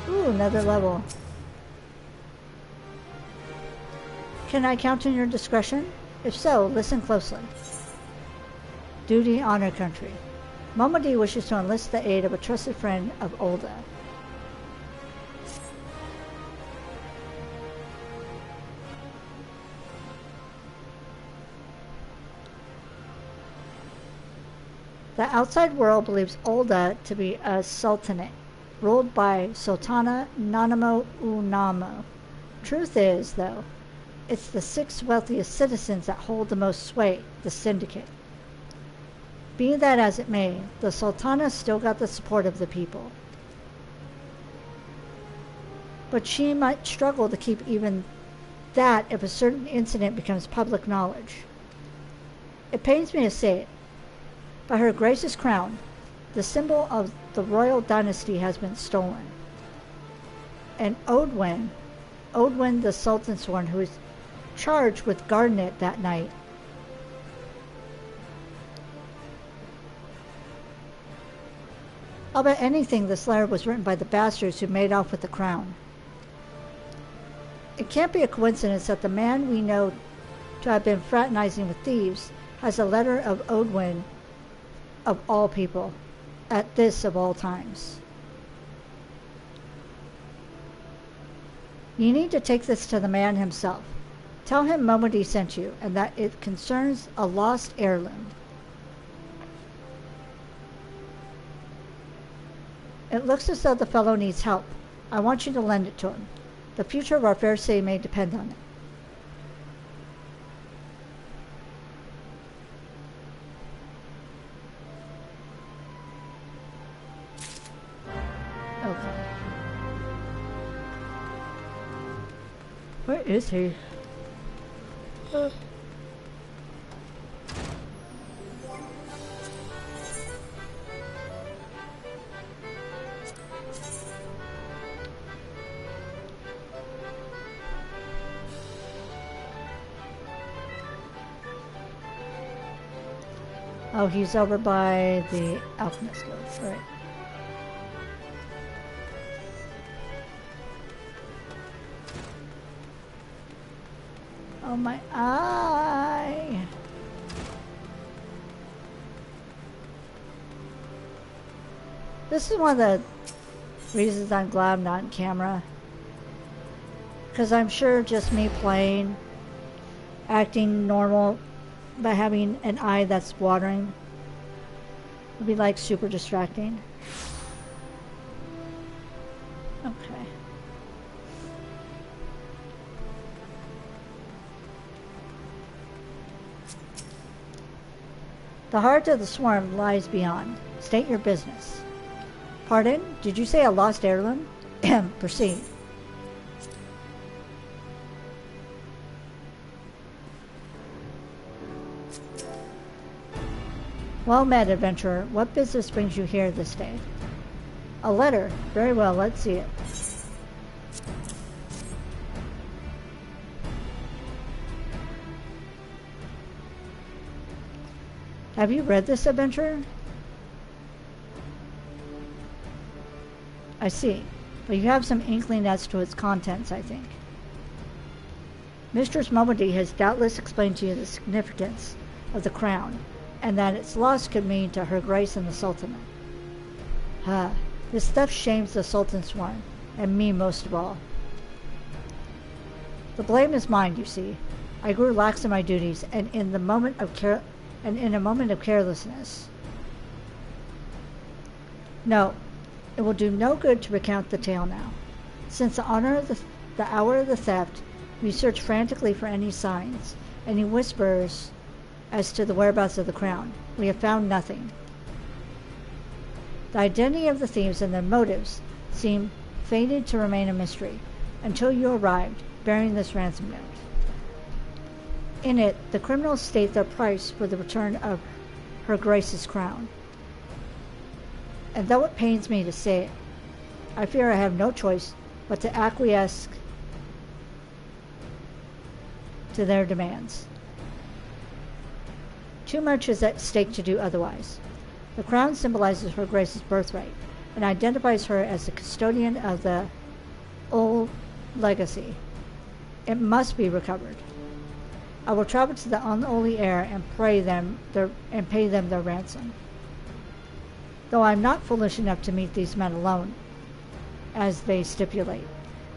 Ooh, another level. Can I count on your discretion? If so, listen closely. Duty, honor, country. Momodi wishes to enlist the aid of a trusted friend of Olda. The outside world believes Olda to be a sultanate, ruled by Sultana Nanamo Unamo. Truth is, though, it's the 6 wealthiest citizens that hold the most sway, the syndicate. Be that as it may, the Sultana still got the support of the people. But she might struggle to keep even that if a certain incident becomes public knowledge. It pains me to say it, but Her Grace's crown, the symbol of the royal dynasty, has been stolen. And Odwin the Sultan Sworn, who was charged with guarding it that night, I'll bet anything this letter was written by the bastards who made off with the crown. It can't be a coincidence that the man we know to have been fraternizing with thieves has a letter of Odwin of all people, at this of all times. You need to take this to the man himself. Tell him Momodi sent you, and that it concerns a lost heirloom. It looks as though the fellow needs help. I want you to lend it to him. The future of our fair city may depend on it. Where is he? Oh, he's over by the Alchemist Guild, right. Oh, my eye! This is one of the reasons I'm glad I'm not on camera. Because I'm sure just me playing, acting normal, but having an eye that's watering would be like super distracting. Okay. The heart of the swarm lies beyond. State your business. Pardon? Did you say a lost heirloom? Proceed. Well met, adventurer. What business brings you here this day? A letter. Very well, let's see it. Have you read this, adventurer? I see, but you have some inkling as to its contents, I think. Mistress Momody has doubtless explained to you the significance of the crown, and that its loss could mean to Her Grace and the Sultanate. Ah, this theft shames the Sultan's sworn, and me most of all. The blame is mine, you see. I grew lax in my duties, and in a moment of carelessness. No, it will do no good to recount the tale now. Since the hour of the theft, we searched frantically for any signs, any whispers as to the whereabouts of the crown. We have found nothing. The identity of the thieves and their motives seem fated to remain a mystery until you arrived, bearing this ransom note. In it, the criminals state their price for the return of Her Grace's crown. And though it pains me to say it, I fear I have no choice but to acquiesce to their demands. Too much is at stake to do otherwise. The crown symbolizes Her Grace's birthright and identifies her as the custodian of the old legacy. It must be recovered. I will travel to the unholy heir and pay them their ransom. Though I am not foolish enough to meet these men alone, as they stipulate,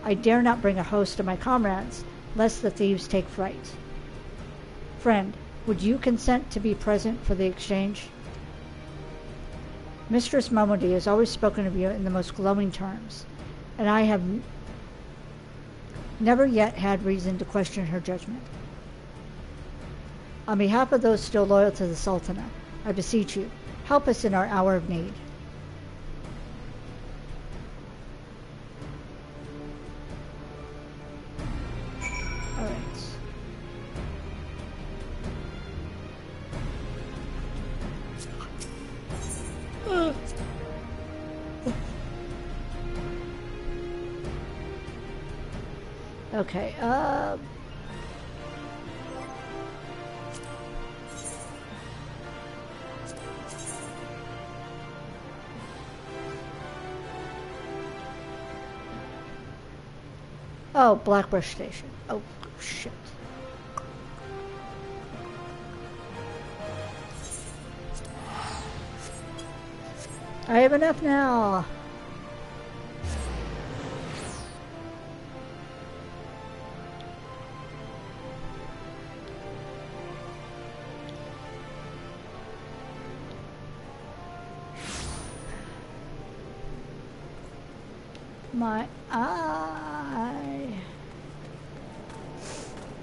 I dare not bring a host of my comrades, lest the thieves take fright. Friend, would you consent to be present for the exchange? Mistress Momody has always spoken of you in the most glowing terms, and I have never yet had reason to question her judgment. On behalf of those still loyal to the Sultanate, I beseech you, help us in our hour of need. All right. Okay, oh, Blackbrush Station. Oh, shit. I have enough now. My eye.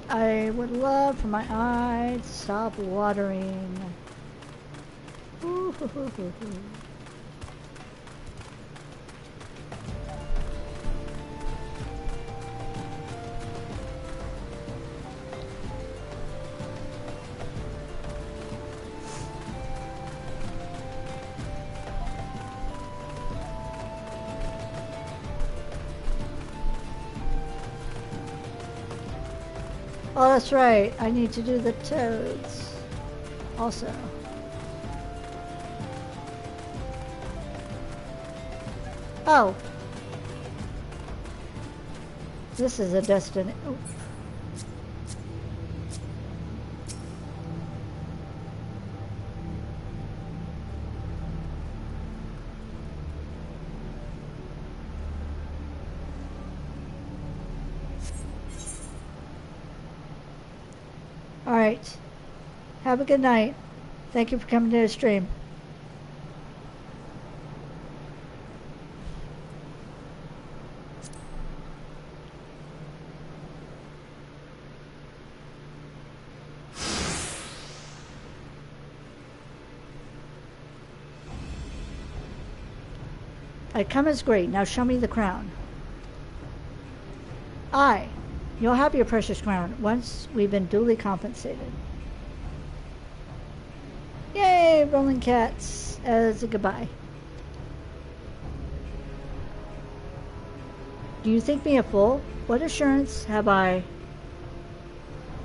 I would love for my eye to stop watering. Ooh, hoo, hoo, hoo, hoo. Oh, that's right. I need to do the toads. Also. Oh. This is a destiny. Oh. All right. Have a good night. Thank you for coming to the stream. I come as great. Now show me the crown. Aye. You'll have your precious crown once we've been duly compensated. Yay, rolling cats as a goodbye. Do you think me a fool? What assurance have I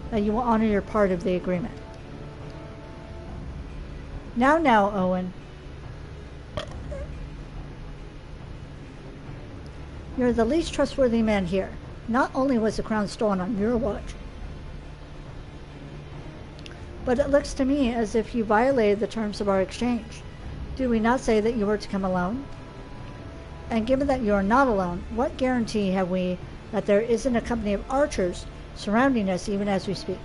that you will honor your part of the agreement? Now, Owen. You're the least trustworthy man here. Not only was the crown stolen on your watch, but it looks to me as if you violated the terms of our exchange. Did we not say that you were to come alone? And given that you are not alone, what guarantee have we that there isn't a company of archers surrounding us even as we speak,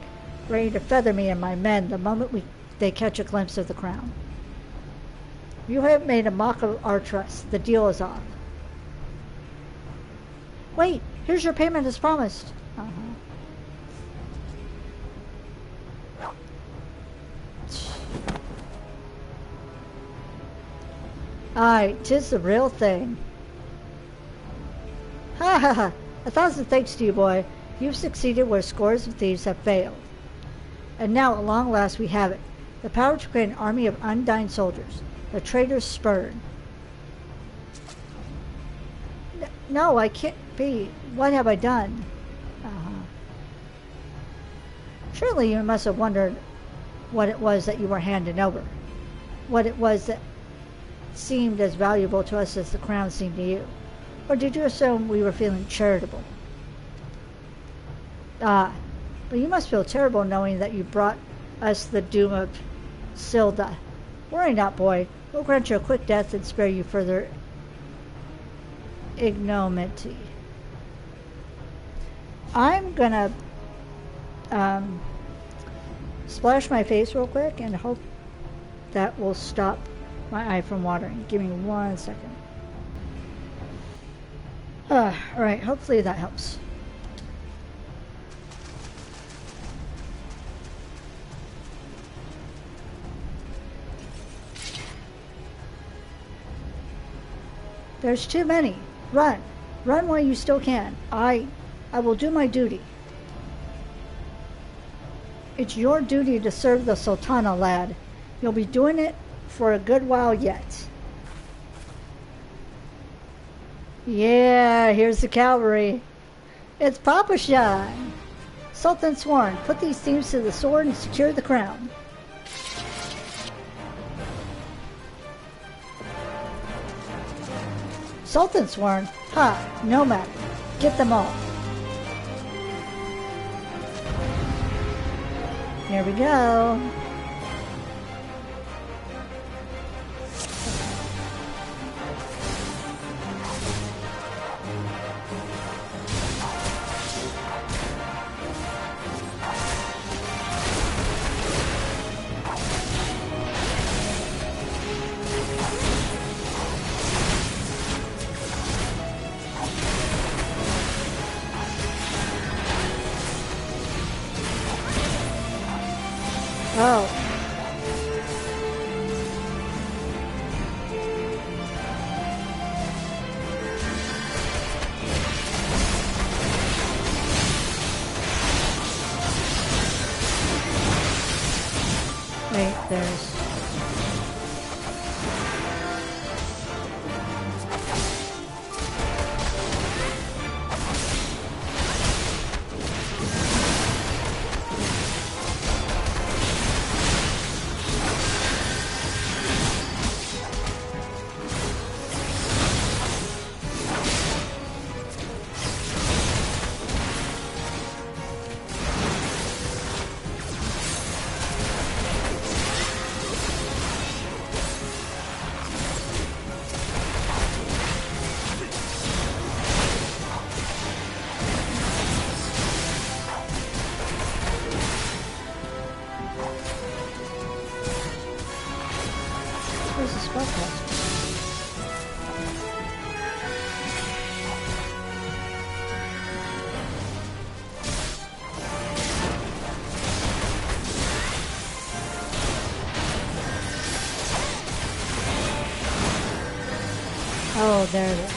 ready to feather me and my men the moment they catch a glimpse of the crown? You have made a mock of our trust. The deal is off. Wait, here's your payment as promised. Aye, 'tis the real thing. Ha ha ha! 1,000 thanks to you, boy. You've succeeded where scores of thieves have failed. And now, at long last, we have it. The power to create an army of undying soldiers. The traitors spurned. No, I can't be. What have I done? Surely you must have wondered what it was that you were handing over. What it was that seemed as valuable to us as the crown seemed to you. Or did you assume we were feeling charitable? But you must feel terrible knowing that you brought us the doom of Khelda. Worry not, boy. We'll grant you a quick death and spare you further ignominy. I'm gonna splash my face real quick and hope that will stop my eye from watering. Give me 1 second. Alright, hopefully that helps. There's too many. Run. Run while you still can. I will do my duty. It's your duty to serve the Sultana, lad. You'll be doing it for a good while yet. Yeah, here's the cavalry. It's Papashan. Sultan sworn, put these thieves to the sword and secure the crown. Sultan sworn? Ha, no matter. Get them all. Here we go. Oh. Wait, there's... Oh, there it is.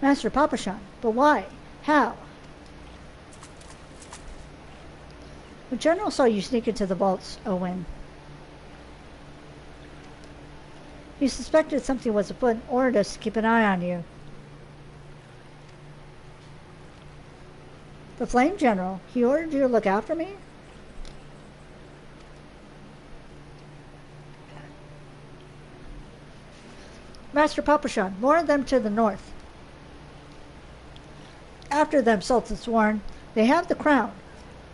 Master Papashan, but why? How? The general saw you sneak into the vaults, Owen. He suspected something was afoot and ordered us to keep an eye on you. The Flame General, he ordered you to look after me? Master Papashan, more of them to the north. After them, Sultan sworn, they have the crown.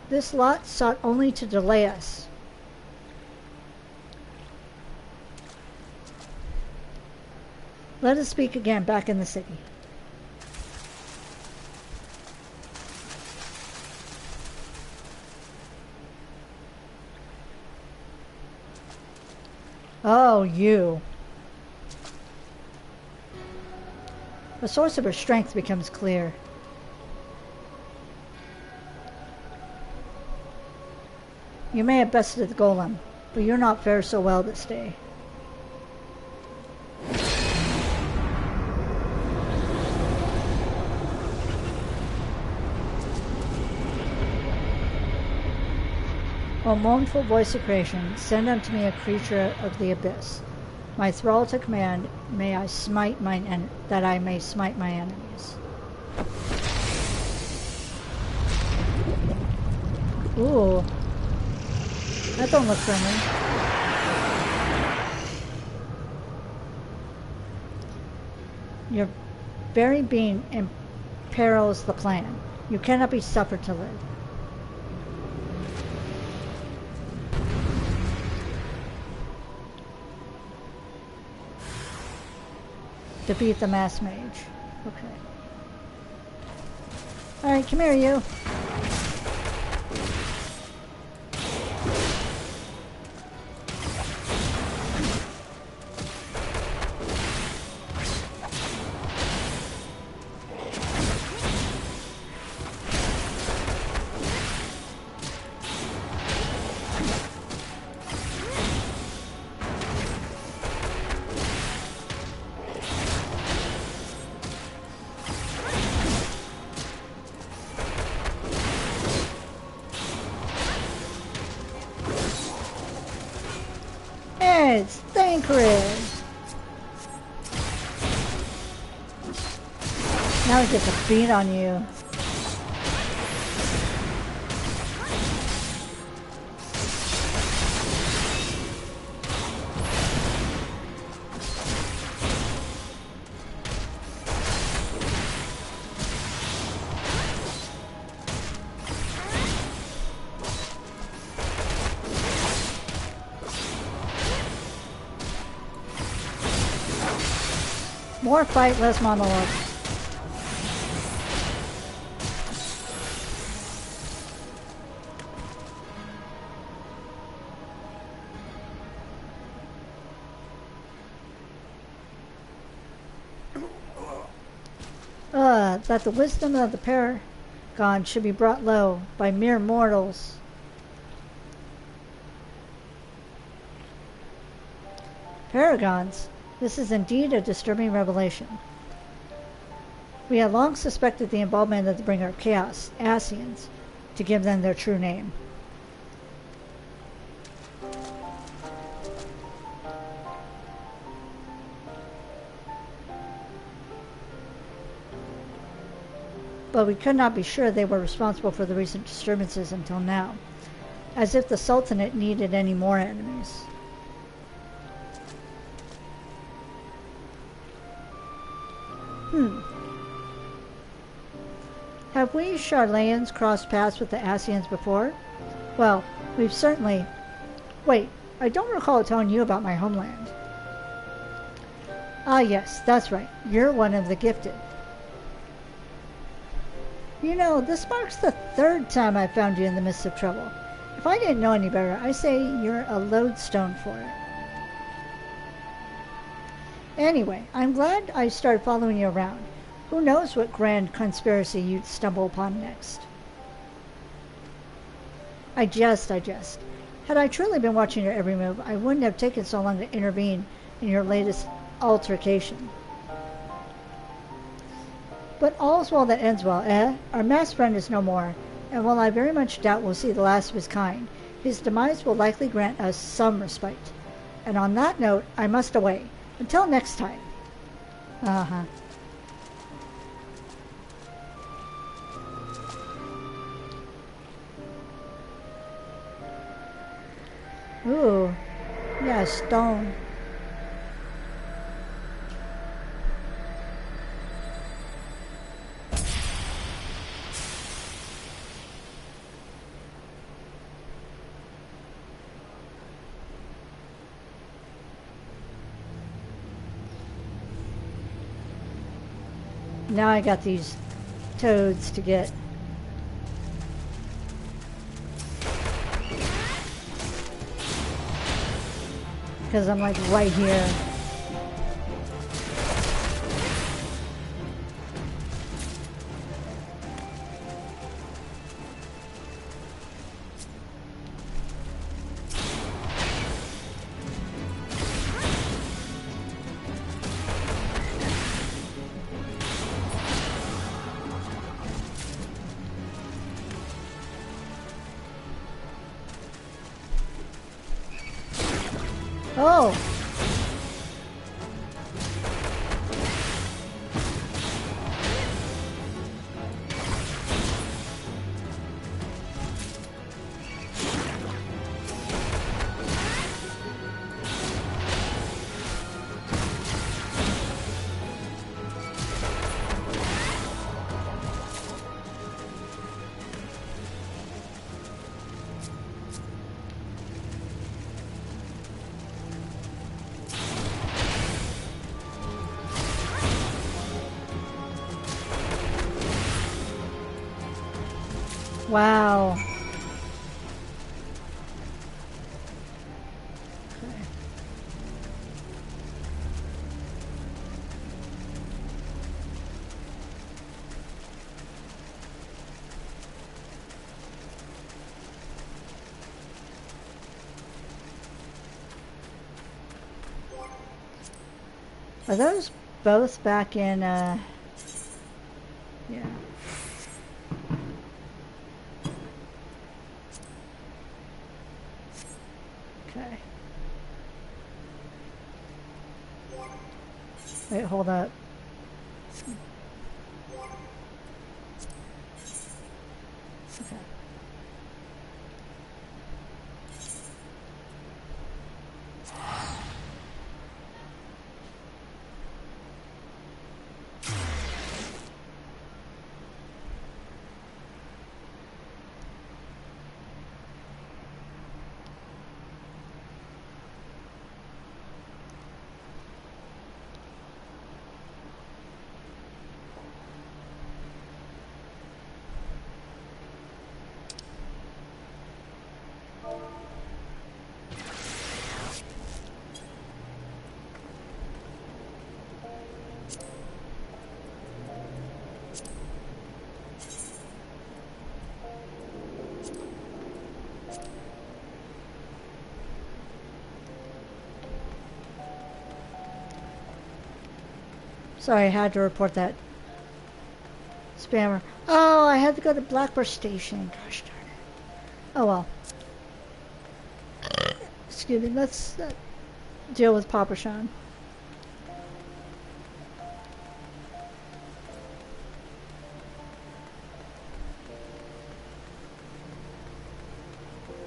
This lot sought only to delay us. Let us speak again back in the city. Oh, you. The source of her strength becomes clear. You may have bested the golem, but you're not fared so well this day. O mournful voice of creation, send unto me a creature of the abyss. My thrall to command, may I smite mine that I may smite my enemies. Ooh. That don't look friendly. Your very being imperils the plan. You cannot be suffered to live. Defeat the mass mage. Okay. Alright, come here, you. It's Thancred! Now he gets a beat on you. More fight, less monologue. That the wisdom of the paragon should be brought low by mere mortals. Paragons? This is indeed a disturbing revelation. We had long suspected the involvement of the bringer of chaos, Asians, to give them their true name. But we could not be sure they were responsible for the recent disturbances until now, as if the Sultanate needed any more enemies. Have we Charlayans crossed paths with the Asians before? Well, we've certainly... Wait, I don't recall telling you about my homeland. Ah yes, that's right. You're one of the gifted. You know, this marks the third time I've found you in the midst of trouble. If I didn't know any better, I'd say you're a lodestone for it. Anyway, I'm glad I started following you around. Who knows what grand conspiracy you'd stumble upon next. I jest. Had I truly been watching your every move, I wouldn't have taken so long to intervene in your latest altercation. But all's well that ends well, eh? Our masked friend is no more, and while I very much doubt we'll see the last of his kind, his demise will likely grant us some respite. And on that note, I must away. Until next time. Ooh. Yeah, stone. Now I got these toads to get. Because I'm like right here. Oh! Wow. Okay. Are those both back in, yeah. Okay. Wait, hold up. Okay. Sorry, I had to report that spammer. Oh, I had to go to Blackbird Station. Gosh darn it. Oh well. Excuse me, let's deal with Papa Sean.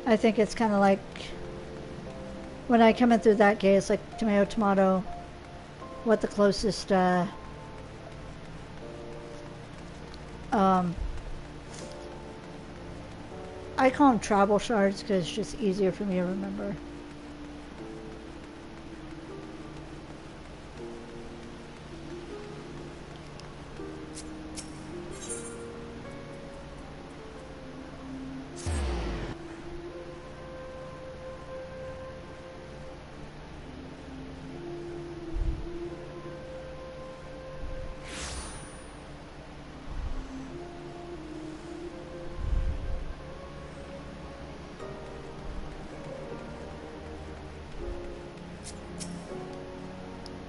I think it's kind of like when I come in through that gate, it's like tomato, tomato. What the closest I call them travel shards because it's just easier for me to remember.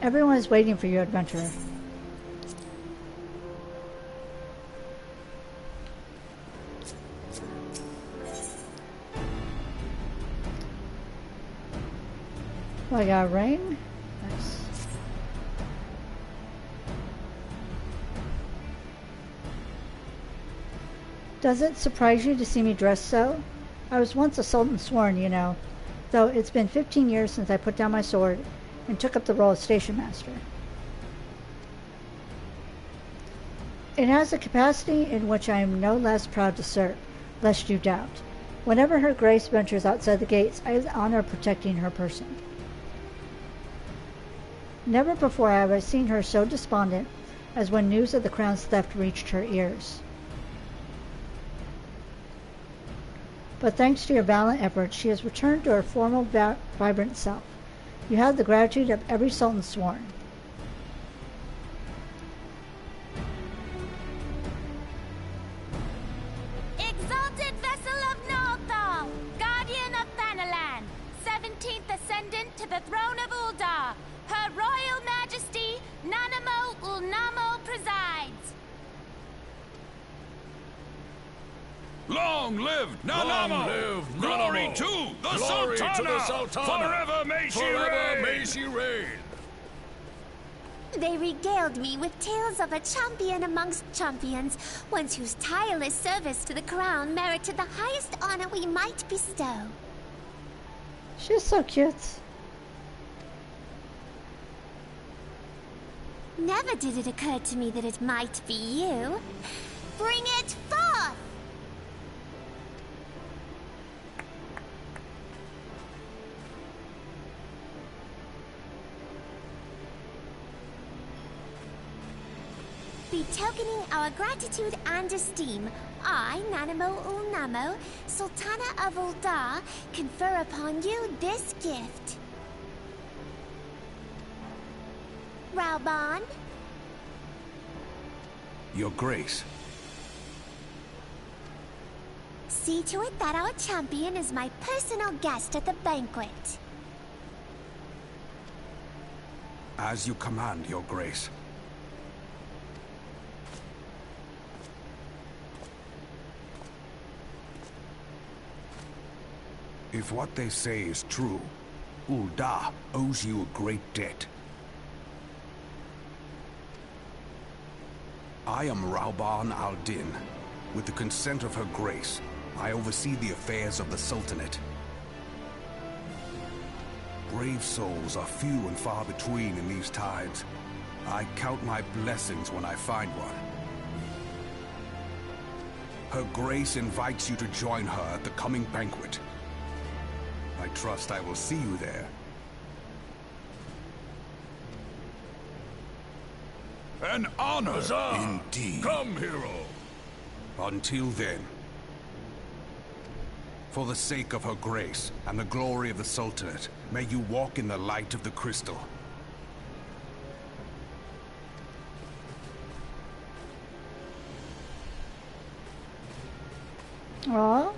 Everyone is waiting for your adventure. Oh, I got a ring. Nice. Does it surprise you to see me dressed so? I was once a Sultan Sworn, you know, though it's been 15 years since I put down my sword and took up the role of station master. It has a capacity in which I am no less proud to serve, lest you doubt. Whenever Her Grace ventures outside the gates, I honor protecting her person. Never before have I seen her so despondent as when news of the crown's theft reached her ears. But thanks to your valiant efforts, she has returned to her former vibrant self. You have the gratitude of every Sultan Sworn. Exalted vessel of Nalthal, guardian of Thanalan, 17th ascendant to the throne of Uldar, Her Royal Majesty Nanamo Ulnamo presides. Long live Nanamo! Long live Glory Nanamo! to the Glory Sultana! to the Sultana! Forever may she reign! Forever may she reign! They regaled me with tales of a champion amongst champions, one whose tireless service to the crown merited the highest honor we might bestow. She's so cute. Never did it occur to me that it might be you. Bring it forth! Betokening our gratitude and esteem, I, Nanamo Ulnamo, Sultana of Uldar, confer upon you this gift. Raoban? Your Grace. See to it that our champion is my personal guest at the banquet. As you command, Your Grace. If what they say is true, Uldar owes you a great debt. I am Raoban al-Din. With the consent of Her Grace, I oversee the affairs of the Sultanate. Brave souls are few and far between in these times. I count my blessings when I find one. Her Grace invites you to join her at the coming banquet. I trust I will see you there. An honor, Huzzah! indeed. Come, hero! Until then, for the sake of Her Grace and the glory of the Sultanate, may you walk in the light of the crystal. Aww.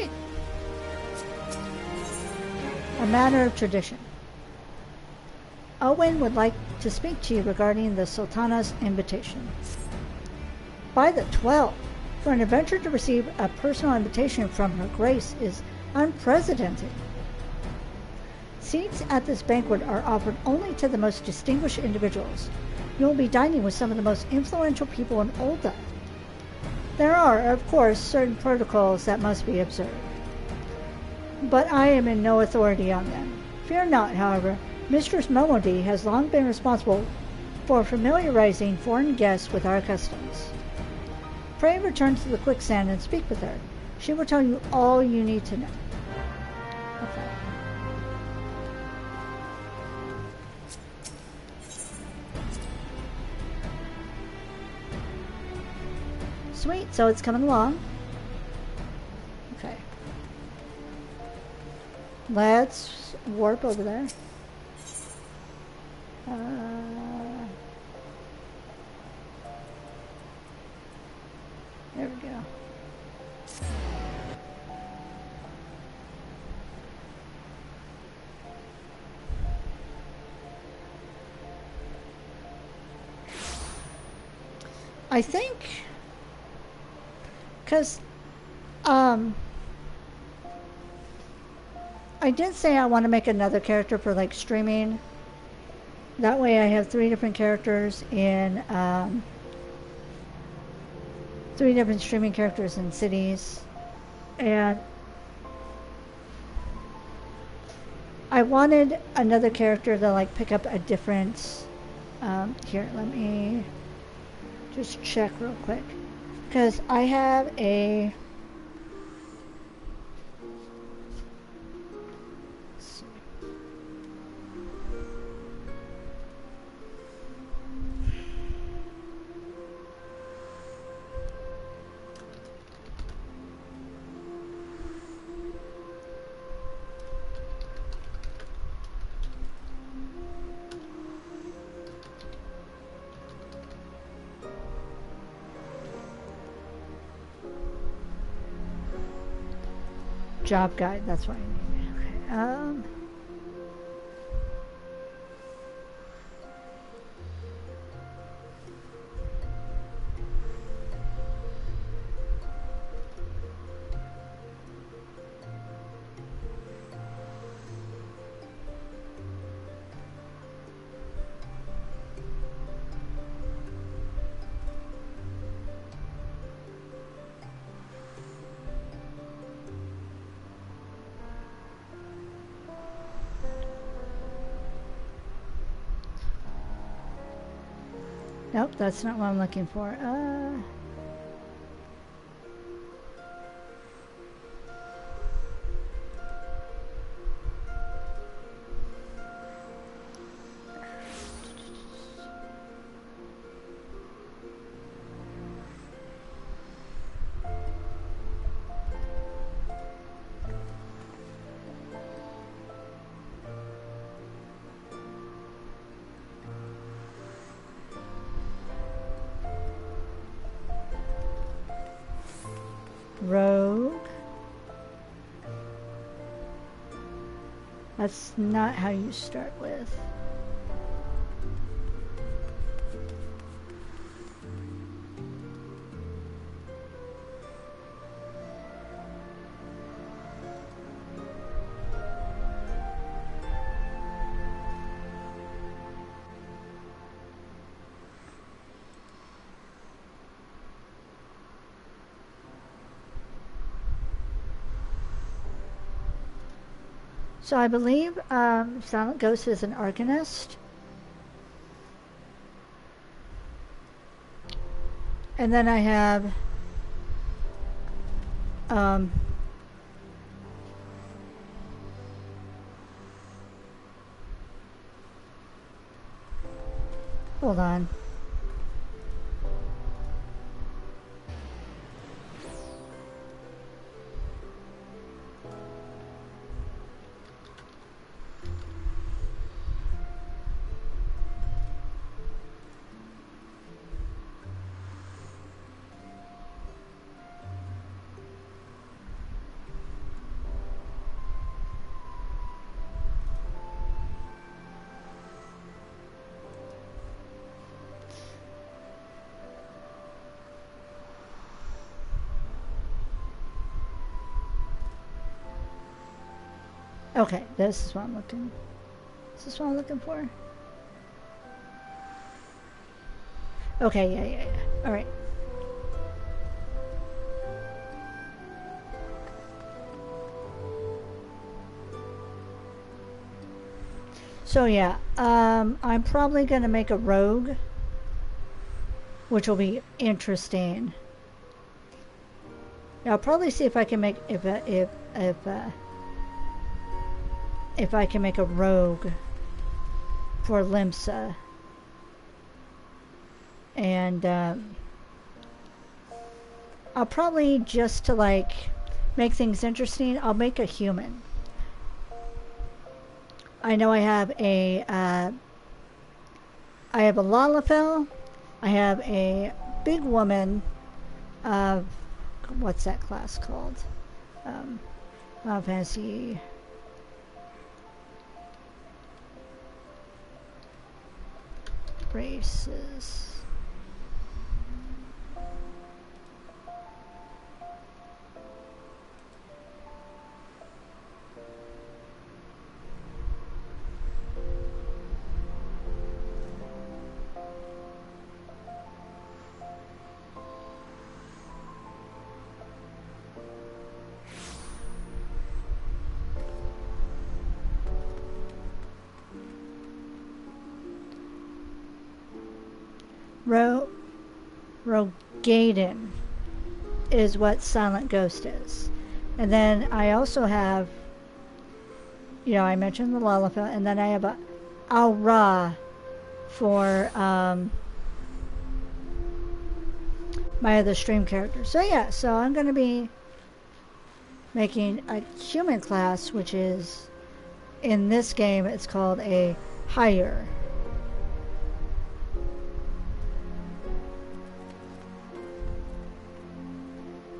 Sweet. A matter of tradition. Owen would like to speak to you regarding the Sultana's invitation. By the 12th, for an adventurer to receive a personal invitation from Her Grace is unprecedented. Seats at this banquet are offered only to the most distinguished individuals. You will be dining with some of the most influential people in Ulda. There are, of course, certain protocols that must be observed, but I am in no authority on them. Fear not, however. Mistress Momodi has long been responsible for familiarizing foreign guests with our customs. Pray return to the quicksand and speak with her. She will tell you all you need to know. Okay. Sweet, so it's coming along. Okay. Let's warp over there. There we go. I think, because, I did say I want to make another character for, like, streaming. That way I have 3 different characters in, 3 different streaming characters in cities. And I wanted another character to, like, pick up a different, here, let me just check real quick. Because I have a... job guide, that's what I need. Okay. Nope, that's not what I'm looking for. Rogue. That's not how you start with. So I believe Silent Ghost is an arcanist. And then I have hold on. Okay, this is what I'm looking. Is this what I'm looking for? Okay, yeah. All right. So yeah, I'm probably gonna make a rogue, which will be interesting. Yeah, I'll probably see if I can make if I can make a rogue for Limsa, and I'll probably, just to like make things interesting, I'll make a human. I know I have a Lalafell. I have a big woman of, what's that class called? Final Fantasy. Races. Rogaden is what Silent Ghost is. And then I also have, you know, I mentioned the Lalafell, and then I have a Aura for my other stream character. So yeah, so I'm going to be making a human class, which is, in this game, it's called a higher.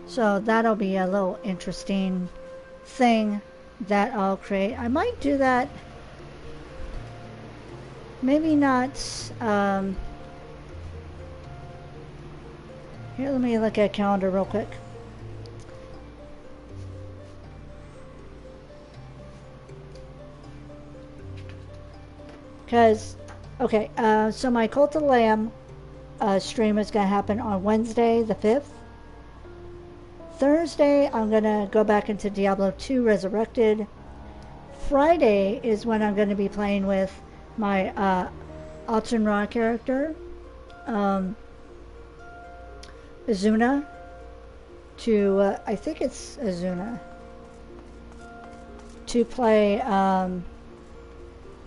So that'll be a little interesting thing that I'll create. I might do that. Maybe not. Here, let me look at a calendar real quick. Because, okay, so my Cult of the Lamb stream is going to happen on Wednesday the 5th. Thursday, I'm going to go back into Diablo 2 Resurrected. Friday is when I'm going to be playing with my Altenra character, Azuna, to, I think it's Azuna, to play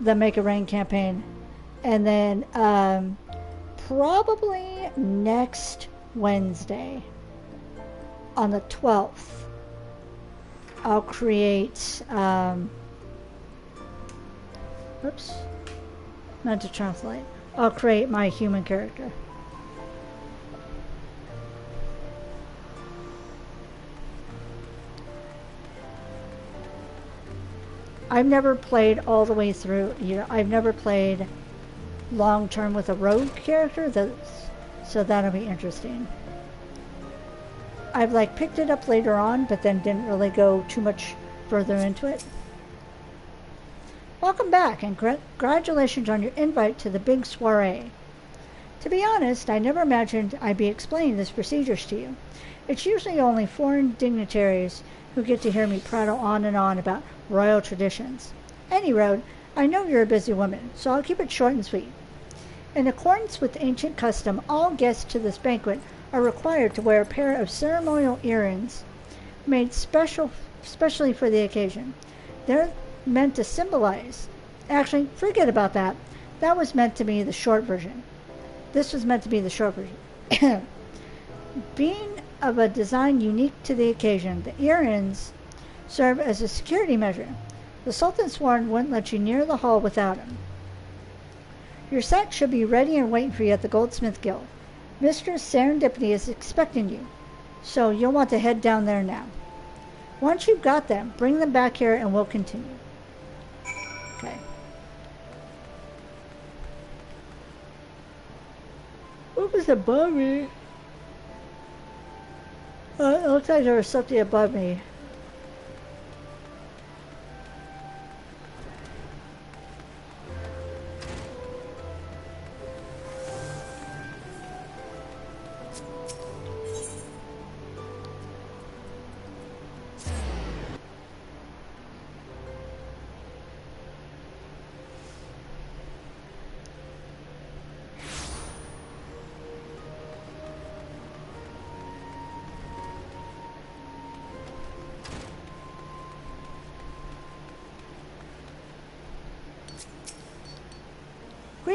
the Make It Rain campaign. And then probably next Wednesday, on the 12th, I'll create, oops, meant to translate. I'll create my human character. I've never played all the way through, you know, I've never played long term with a rogue character, so that'll be interesting. I've like picked it up later on, but then didn't really go too much further into it. Welcome back, and congratulations on your invite to the big soiree. To be honest, I never imagined I'd be explaining this procedures to you. It's usually only foreign dignitaries who get to hear me prattle on and on about royal traditions. Anyway, I know you're a busy woman, so I'll keep it short and sweet. In accordance with ancient custom, all guests to this banquet are required to wear a pair of ceremonial earrings made specially for the occasion. They're meant to symbolize. Actually, forget about that. That was meant to be the short version. This was meant to be the short version. Being of a design unique to the occasion, the earrings serve as a security measure. The Sultan Sworn wouldn't let you near the hall without them. Your set should be ready and waiting for you at the Goldsmith Guild. Mistress Serendipity is expecting you, so you'll want to head down there now. Once you've got them, bring them back here and we'll continue. Okay. What was above me? It looks like there was something above me.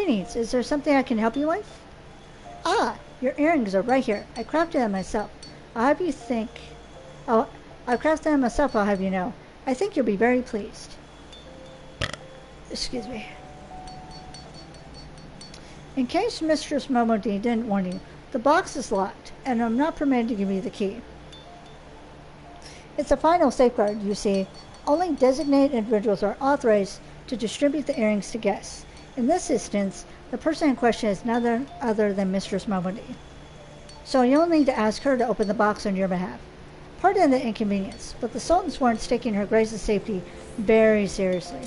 Greetings. Is there something I can help you with? Ah, your earrings are right here. I crafted them myself. I'll have you think... Oh, I've crafted them myself, I'll have you know. I think you'll be very pleased. Excuse me. In case Mistress Momodi didn't warn you, the box is locked, and I'm not permitted to give you the key. It's a final safeguard, you see. Only designated individuals are authorized to distribute the earrings to guests. In this instance, the person in question is none other than Mistress Momodi. So you'll need to ask her to open the box on your behalf. Pardon the inconvenience, but the Sultan's warrant's taking her Grace's safety very seriously.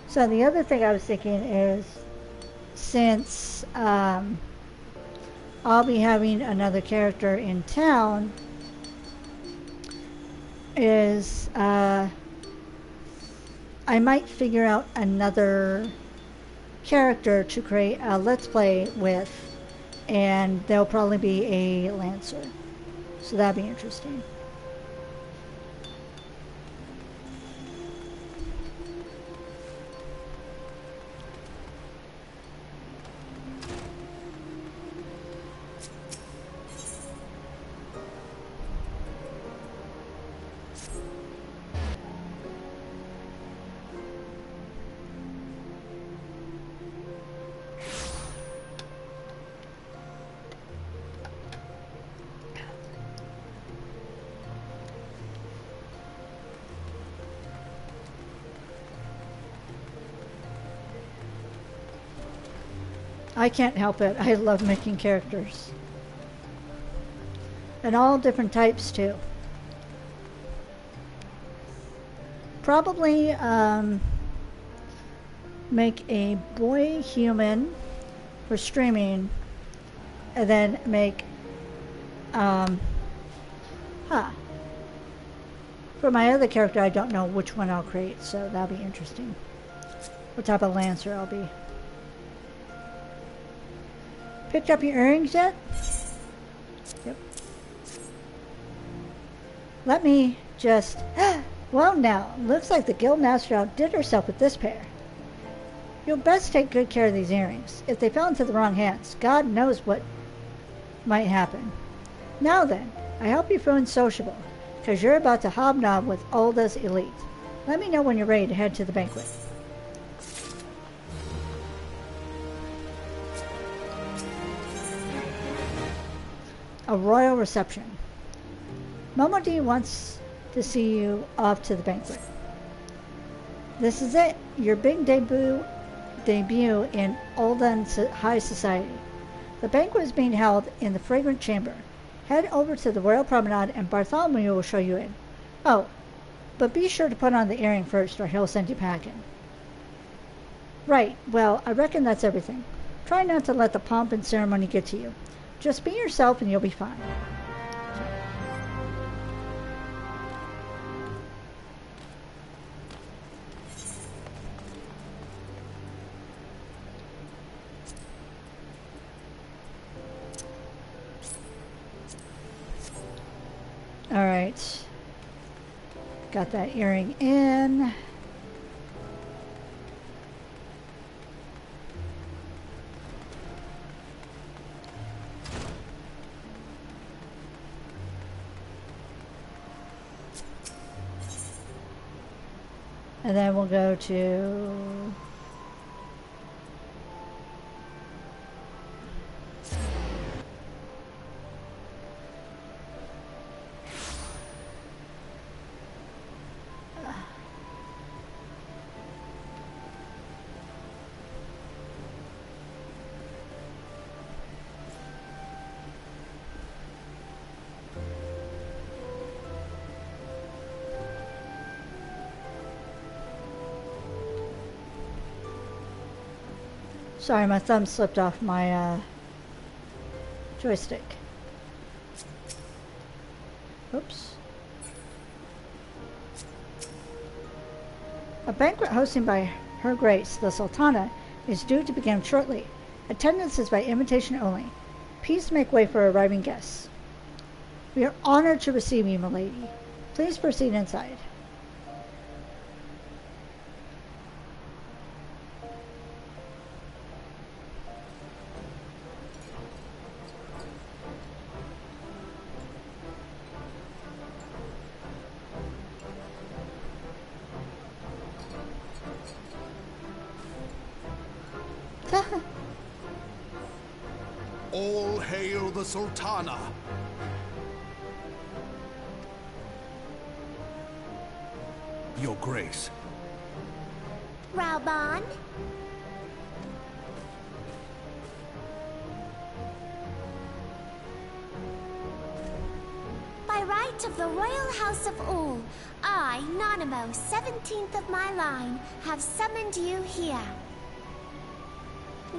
So the other thing I was thinking is, since I'll be having another character in town, is I might figure out another character to create a Let's Play with, and there'll probably be a Lancer. So that'd be interesting. I can't help it. I love making characters. And all different types too. Probably make a boy human for streaming, and then make for my other character I don't know which one I'll create, so that'll be interesting. What type of Lancer I'll be. Picked up your earrings yet? Yep. Let me just... Well now, looks like the Guildmaster outdid herself with this pair. You'll best take good care of these earrings. If they fell into the wrong hands, God knows what might happen. Now then, I hope you're feeling sociable, because you're about to hobnob with Ulda's elite. Let me know when you're ready to head to the banquet. A royal reception. Momodi wants to see you off to the banquet. This is it, your big debut in Uldan high society. The banquet is being held in the fragrant chamber. Head over to the royal promenade and Bartholomew will show you in. Oh, but be sure to put on the earring first or he'll send you packing. Right, well, I reckon that's everything. Try not to let the pomp and ceremony get to you. Just be yourself and you'll be fine. All right. Got that earring in. And then we'll go to sorry, my thumb slipped off my joystick. Oops. A banquet hosted by Her Grace, the Sultana, is due to begin shortly. Attendance is by invitation only. Please make way for arriving guests. We are honored to receive you, milady. Please proceed inside. All hail the Sultana! Your Grace. Raoban? By right of the Royal House of Ul, I, Nanamo, 17th of my line, have summoned you here.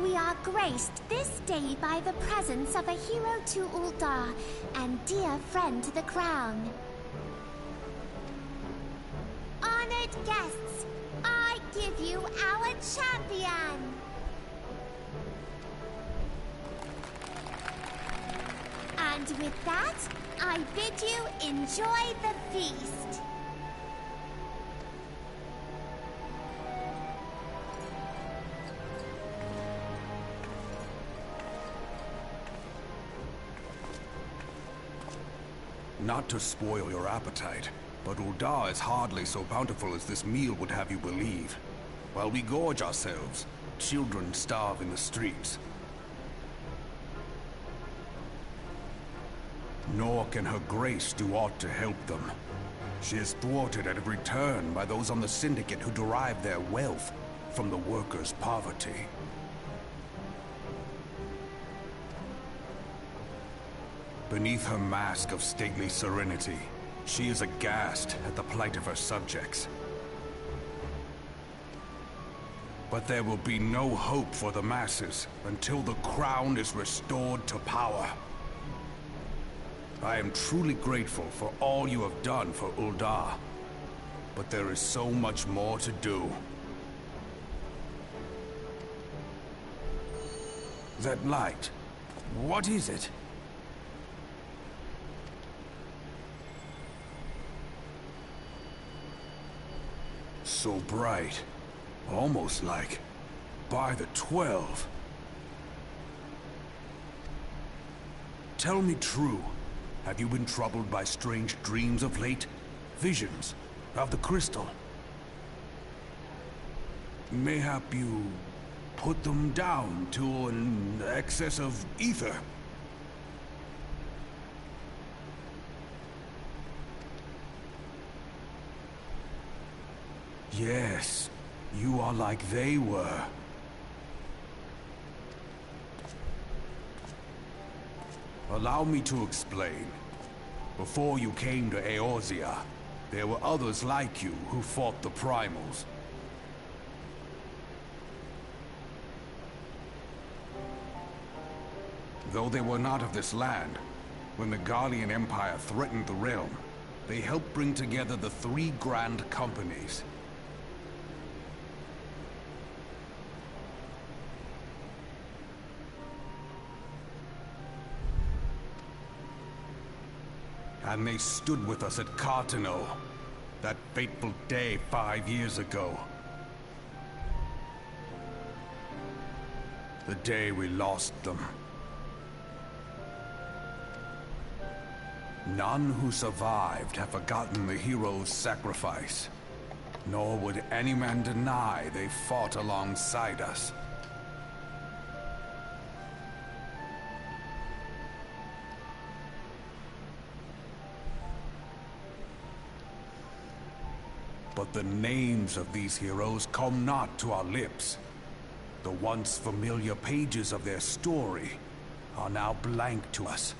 We are graced this day by the presence of a hero to Ul'dah and dear friend to the crown. Honored guests, I give you our champion! And with that, I bid you enjoy the feast. Not to spoil your appetite, but Ul'dah is hardly so bountiful as this meal would have you believe. While we gorge ourselves, children starve in the streets. Nor can her grace do aught to help them. She is thwarted at every turn by those on the Syndicate who derive their wealth from the workers' poverty. Beneath her mask of stately serenity, she is aghast at the plight of her subjects. But there will be no hope for the masses until the crown is restored to power. I am truly grateful for all you have done for Ul'dah, but there is so much more to do. That light, what is it? So bright, almost like by the 12. Tell me true, have you been troubled by strange dreams of late? Visions of the crystal? Mayhap you put them down to an excess of ether? Yes, you are like they were. Allow me to explain. Before you came to Eorzea, there were others like you who fought the Primals. Though they were not of this land, when the Guardian Empire threatened the realm, they helped bring together the three grand companies. And they stood with us at Kaatapoh, that fateful day 5 years ago. The day we lost them. None who survived have forgotten the hero's sacrifice, nor would any man deny they fought alongside us. But the names of these heroes come not to our lips. The once familiar pages of their story are now blank to us.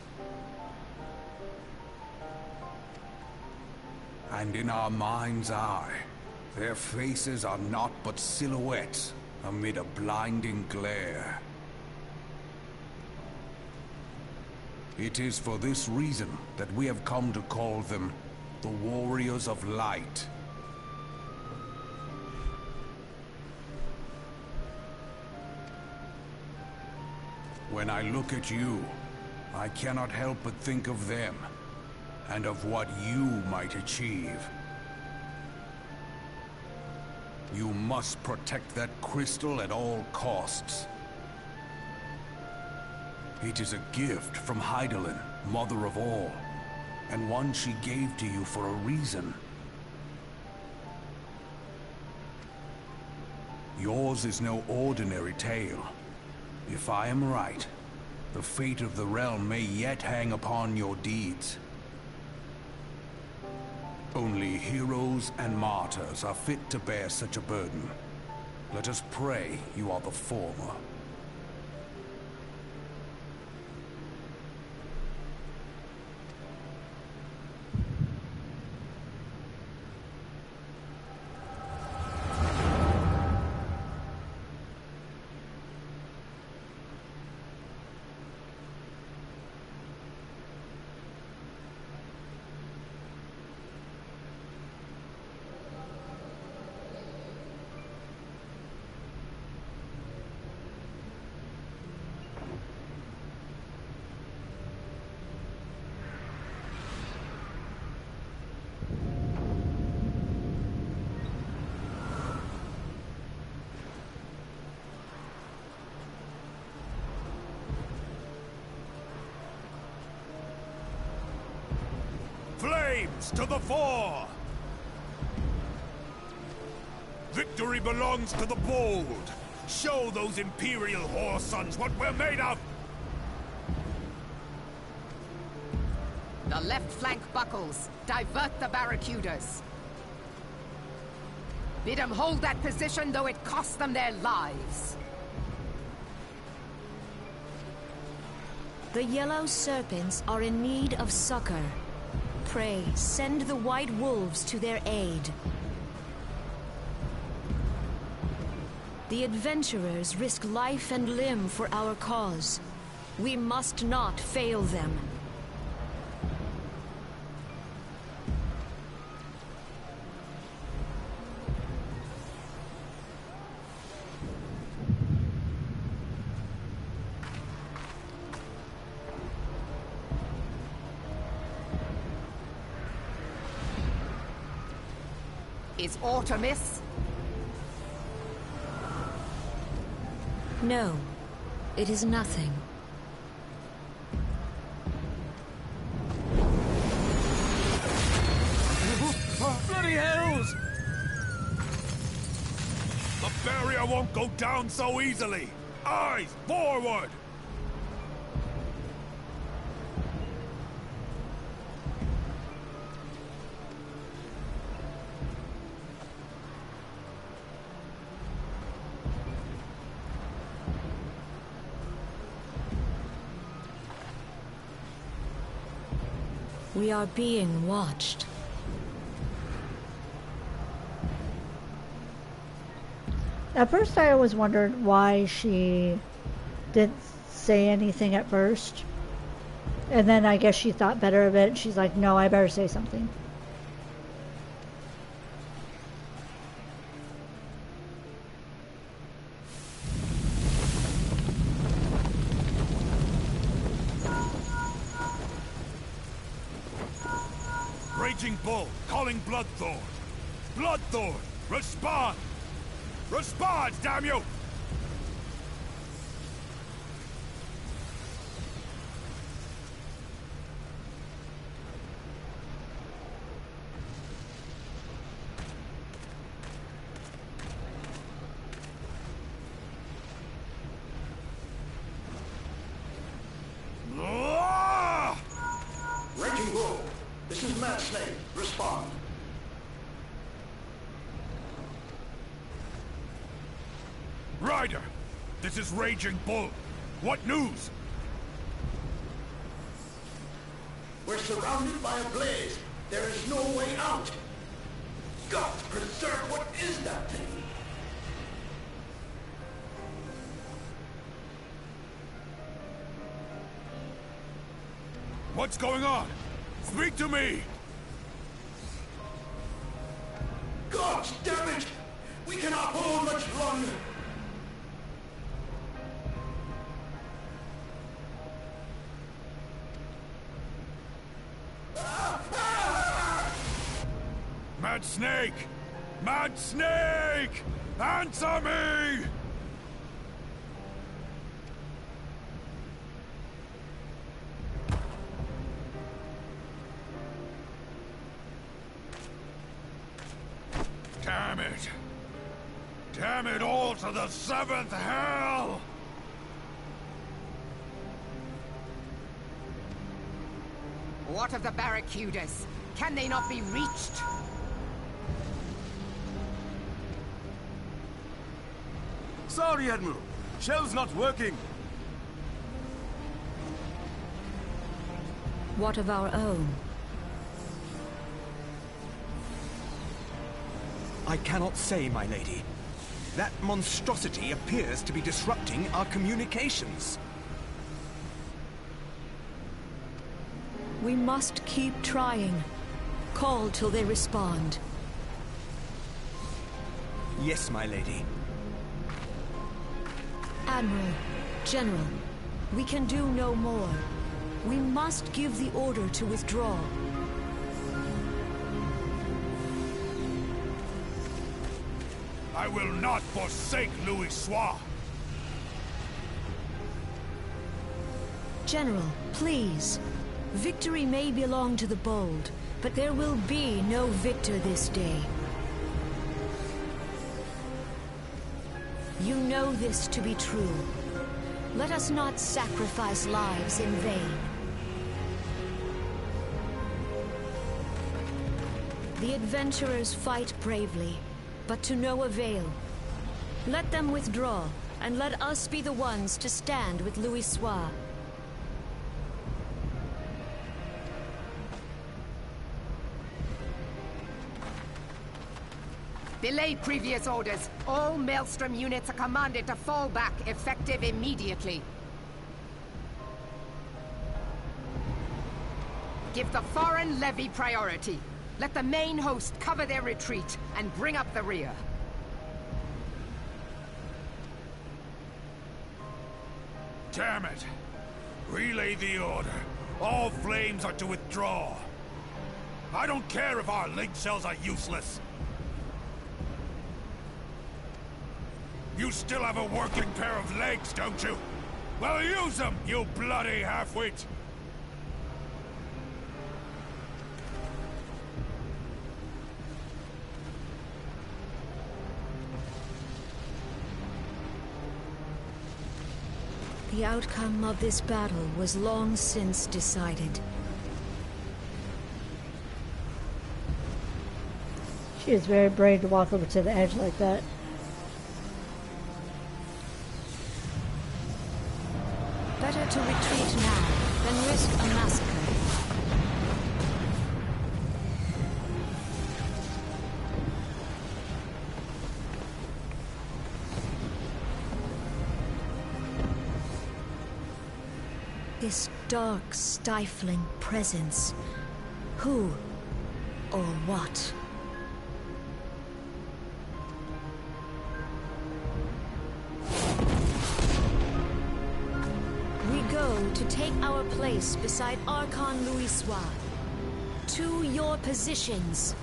And in our mind's eye, their faces are naught but silhouettes amid a blinding glare. It is for this reason that we have come to call them the Warriors of Light. When I look at you, I cannot help but think of them, and of what you might achieve. You must protect that crystal at all costs. It is a gift from Hydaelyn, Mother of All, and one she gave to you for a reason. Yours is no ordinary tale. If I am right, The fate of the realm may yet hang upon your deeds. Only heroes and martyrs are fit to bear such a burden. Let us pray you are the former. Flames to the fore! Victory belongs to the bold! Show those Imperial whore sons what we're made of! The left flank buckles. Divert the barracudas. Bid them hold that position, though it costs them their lives. The yellow serpents are in need of succor. Pray, send the white wolves to their aid. The adventurers risk life and limb for our cause. We must not fail them. Is aught amiss? No, it is nothing. Bloody hells! The barrier won't go down so easily! Eyes forward! We are being watched. At first I always wondered why she didn't say anything at first. And then I guess she thought better of it. She's like, no, I better say something. Raging Bull, calling Bloodthorn! Bloodthorn, respond! Respond, damn you! Raging Bull, this is Mad Snake. Respond. Ryder, this is Raging Bull. What news? We're surrounded by a blaze. There is no way out. God preserve, what is that thing? What's going on? Speak to me! God damn it! We cannot hold much longer. Mad Snake! Mad Snake! Answer me! Damn it! Damn it all to the seventh hell! What of the barracudas? Can they not be reached? Sorry, Admiral. Shell's not working. What of our own? I cannot say, my lady. That monstrosity appears to be disrupting our communications. We must keep trying. Call till they respond. Yes, my lady. Admiral, General, we can do no more. We must give the order to withdraw. I will not forsake Louis Soir. General, please. Victory may belong to the bold, but there will be no victor this day. You know this to be true. Let us not sacrifice lives in vain. The adventurers fight bravely, but to no avail. Let them withdraw, and let us be the ones to stand with Louis Soir. Belay previous orders. All Maelstrom units are commanded to fall back, effective immediately. Give the foreign levy priority. Let the main host cover their retreat and bring up the rear. Damn it! Relay the order. All flames are to withdraw. I don't care if our link shells are useless. You still have a working pair of legs, don't you? Well, use them, you bloody half-wit! The outcome of this battle was long since decided. She is very brave to walk over to the edge like that. Better to retreat now than risk a massacre. This dark, stifling presence. Who or what? We go to take our place beside Archon Louis Soir. To your positions.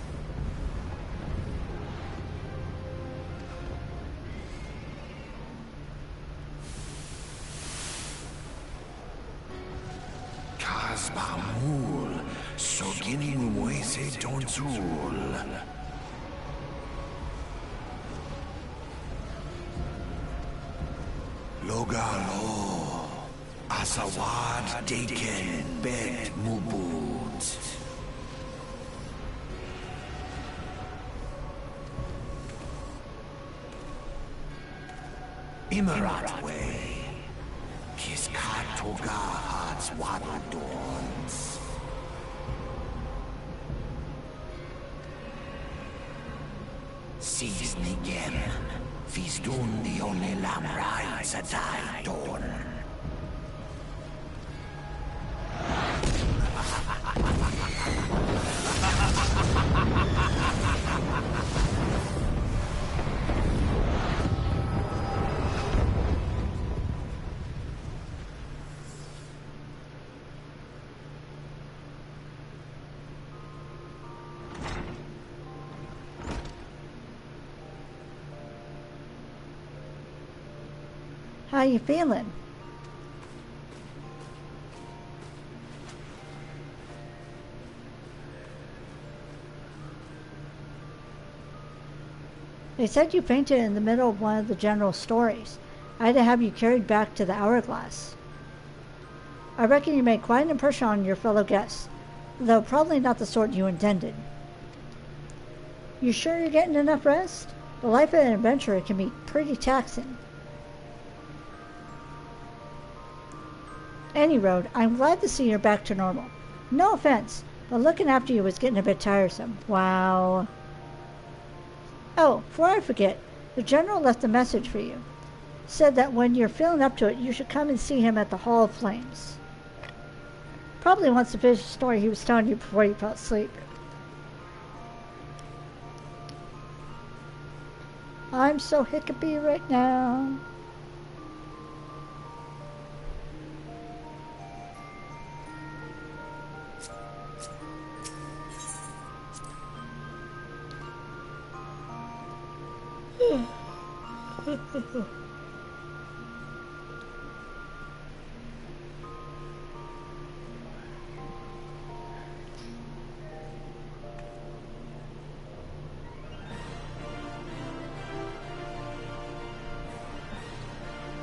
Kasbamul, Soginin Moise Donzul. Logalo, Asawad Deken Bet Mubut. Imarat Way. Kiskatoga Hearts Wadadons. Seize Nigem. Fizdun the only Lamrai Sadai Dawn. How you feeling? They said you fainted in the middle of one of the general's stories. I had to have you carried back to the Hourglass. I reckon you made quite an impression on your fellow guests. though probably not the sort you intended. You sure you're getting enough rest? The life of an adventurer can be pretty taxing. Any road, I'm glad to see you're back to normal. No offense, but looking after you was getting a bit tiresome. Wow. Oh, before I forget, the General left a message for you. Said that when you're feeling up to it, you should come and see him at the Hall of Flames. Probably wants to finish the story he was telling you before you fell asleep. I'm so hiccupy right now.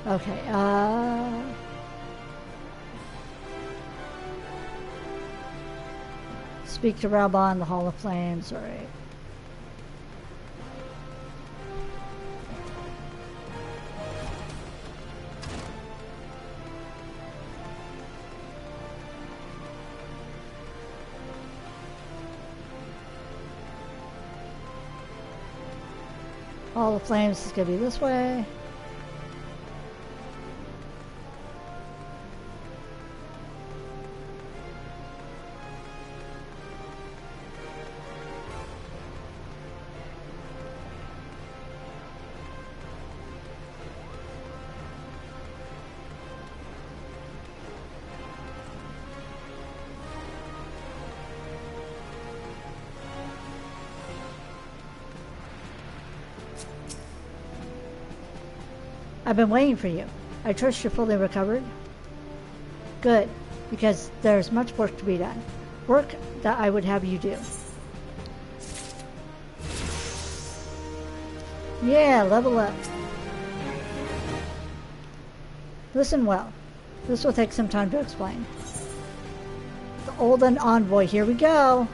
Okay, speak to Rabba in the Hall of Flames, alright. Hall of Flames is gonna be this way. I've been waiting for you. I trust you're fully recovered? Good, because there's much work to be done. Work that I would have you do. Yeah, level up. Listen well. This will take some time to explain. The Olden Envoy, here we go.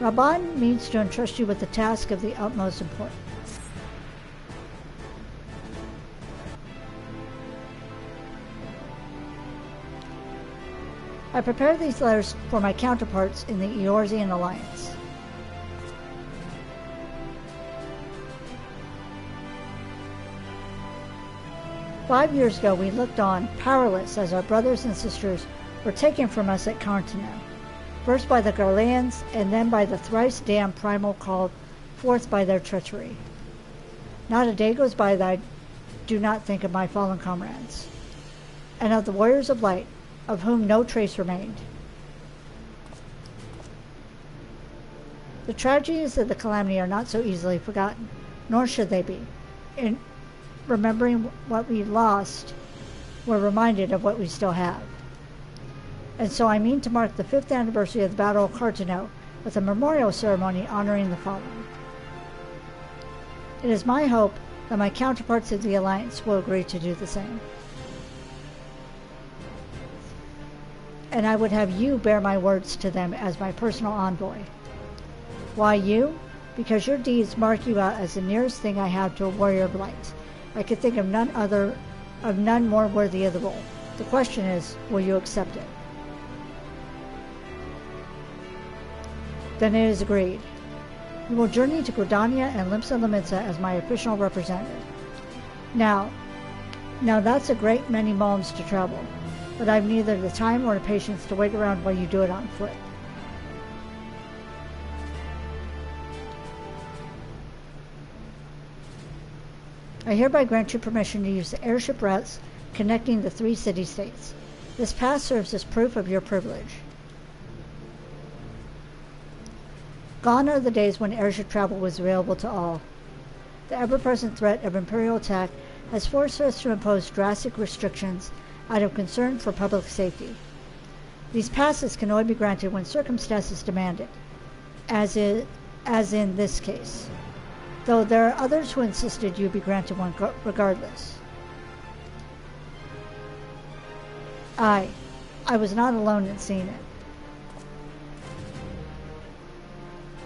Rabban means to entrust you with the task of the utmost importance. I prepared these letters for my counterparts in the Eorzean Alliance. "5 years ago, we looked on, powerless, as our brothers and sisters were taken from us at Carntano, first by the Garleans, and then by the thrice-damned Primal called forth by their treachery. Not a day goes by that I do not think of my fallen comrades, and of the Warriors of Light, of whom no trace remained. The tragedies of the Calamity are not so easily forgotten, nor should they be. In remembering what we lost, we're reminded of what we still have. And so I mean to mark the 5th anniversary of the Battle of Carntano with a memorial ceremony honoring the fallen. It is my hope that my counterparts of the Alliance will agree to do the same. And I would have you bear my words to them as my personal envoy. Why you? Because your deeds mark you out as the nearest thing I have to a warrior of light. I could think of none more worthy of the role. The question is, will you accept it? Then it is agreed. You will journey to Gridania and Limsa Lominsa as my official representative. Now that's a great many malms to travel, but I've neither the time or the patience to wait around while you do it on foot. I hereby grant you permission to use the airship routes connecting the 3 city-states. This pass serves as proof of your privilege. Gone are the days when airship travel was available to all. The ever-present threat of Imperial attack has forced us to impose drastic restrictions out of concern for public safety. These passes can only be granted when circumstances demand it, as in this case, though there are others who insisted you be granted one regardless. I was not alone in seeing it.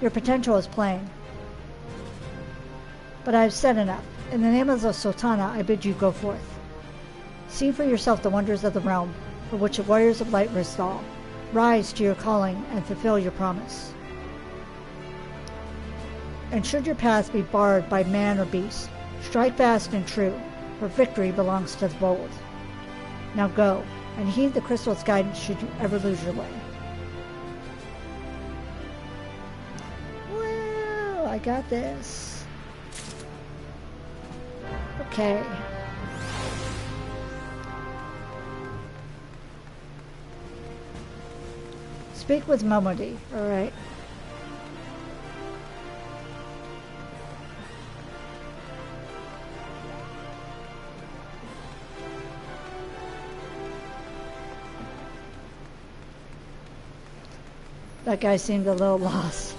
Your potential is plain. But I have said enough. In the name of the Sultana, I bid you go forth. See for yourself the wonders of the realm, for which the warriors of light risked all. Rise to your calling and fulfill your promise. And should your path be barred by man or beast, strike fast and true, for victory belongs to the bold. Now go, and heed the crystal's guidance should you ever lose your way. Well, I got this. Okay. Speak with Momodi, alright. That guy seemed a little lost.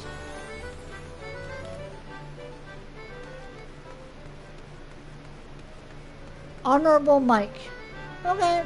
Honorable Mike. Okay.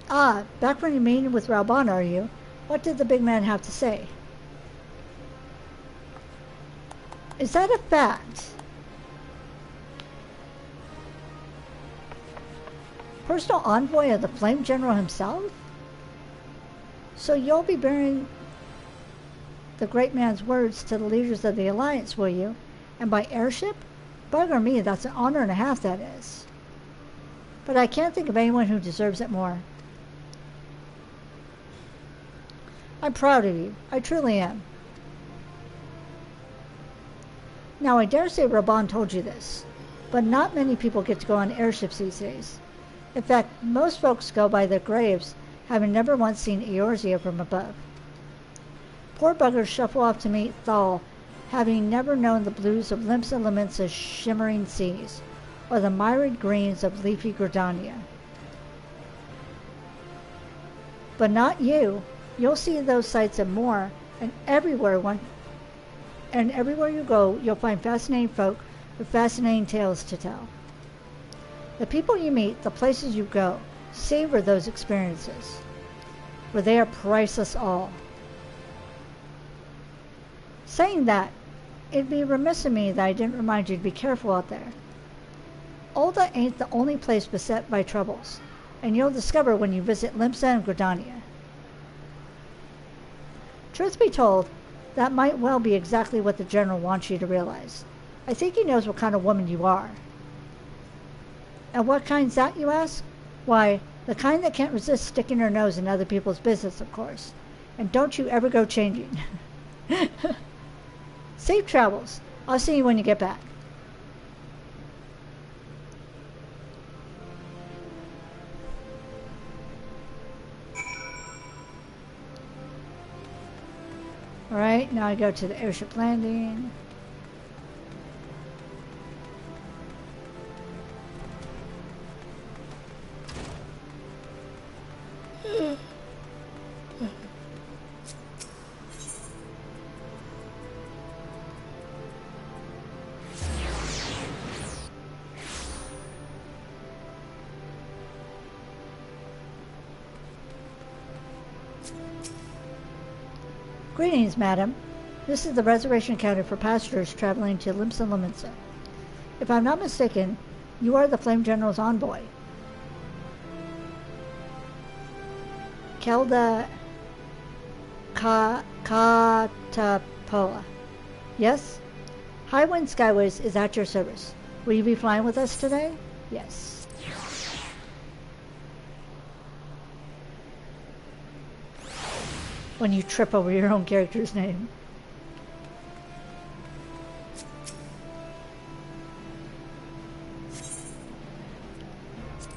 Ah, back when you meeting with Raubon, are you? What did the big man have to say? Is that a fact? Personal envoy of the Flame General himself? So you'll be bearing the great man's words to the leaders of the Alliance, will you? And by airship? Bugger me, that's an honor and a half, that is. But I can't think of anyone who deserves it more. I'm proud of you. I truly am. Now, I dare say Raubon told you this, but not many people get to go on airships these days. In fact, most folks go by their graves, having never once seen Eorzea from above. Poor buggers shuffle off to meet Thal, having never known the blues of Limsa Laminsa's shimmering seas, or the myriad greens of leafy Gridania. But not you. You'll see those sights and more, and everywhere you go, you'll find fascinating folk with fascinating tales to tell. The people you meet, the places you go, savor those experiences, for they are priceless all. Saying that, it'd be remiss of me that I didn't remind you to be careful out there. Ulda ain't the only place beset by troubles, and you'll discover when you visit Limsa and Gridania. Truth be told, that might well be exactly what the General wants you to realize. I think he knows what kind of woman you are. And what kind's that, you ask? Why, the kind that can't resist sticking her nose in other people's business, of course. And don't you ever go changing. Safe travels. I'll see you when you get back. Alright, now I go to the airship landing. Greetings, madam. This is the reservation counter for passengers traveling to Limsa Laminsa. If I'm not mistaken, you are the Flame General's envoy. Khelda Kaatapoh. Yes? Highwind Skyways is at your service. Will you be flying with us today? Yes. When you trip over your own character's name.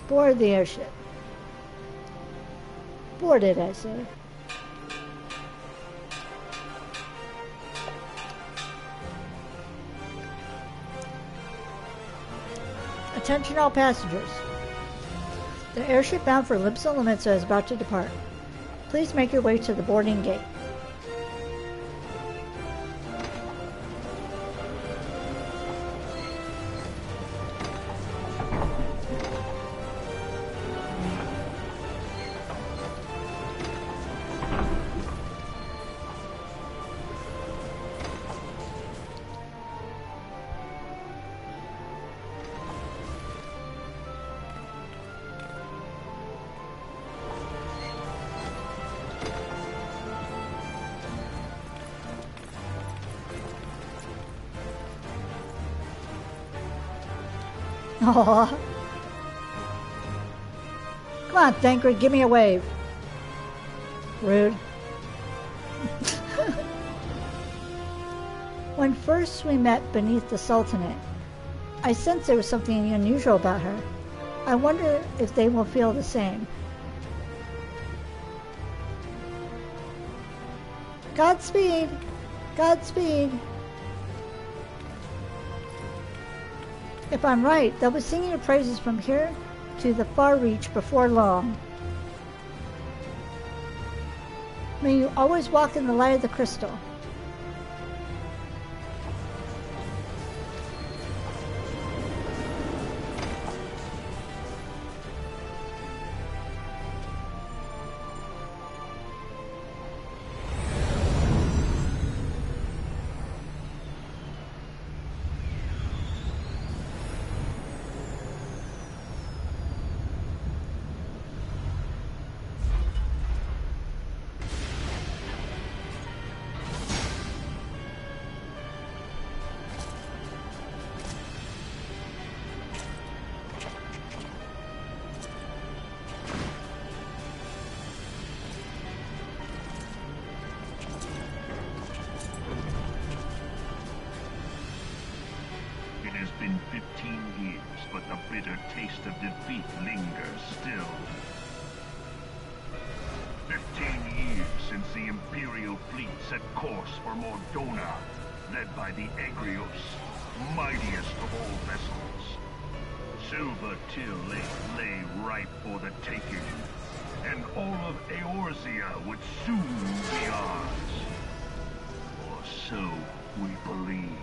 Board the airship. Board it, I say. Attention all passengers. The airship bound for Limsa Lomitsa is about to depart. Please make your way to the boarding gate. Aww. Come on, Thancred, give me a wave. Rude. When first we met beneath the Sultanate, I sensed there was something unusual about her. I wonder if they will feel the same. Godspeed! Godspeed! If I'm right, they'll be singing your praises from here to the far reach before long. May you always walk in the light of the crystal. been 15 years, but the bitter taste of defeat lingers still. 15 years since the Imperial fleet set course for Mordona, led by the Egrios, mightiest of all vessels. Silver Till Lake lay ripe for the taking, and all of Eorzea would soon be ours. Or so we believed.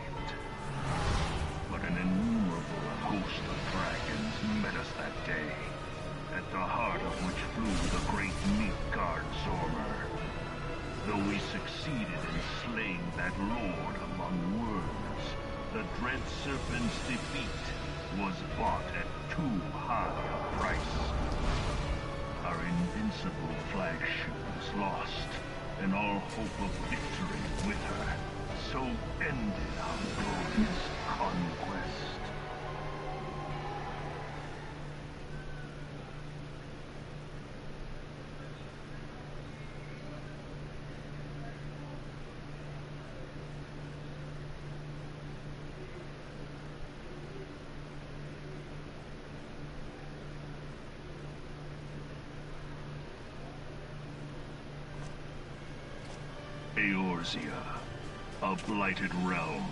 But an innumerable host of dragons met us that day, at the heart of which flew the great Midgard Zormer. Though we succeeded in slaying that lord among worms, the dread serpent's defeat was bought at too high a price. Our invincible flagship was lost, and all hope of victory with her. So ended our glorious conquest. Eorzea, a blighted realm,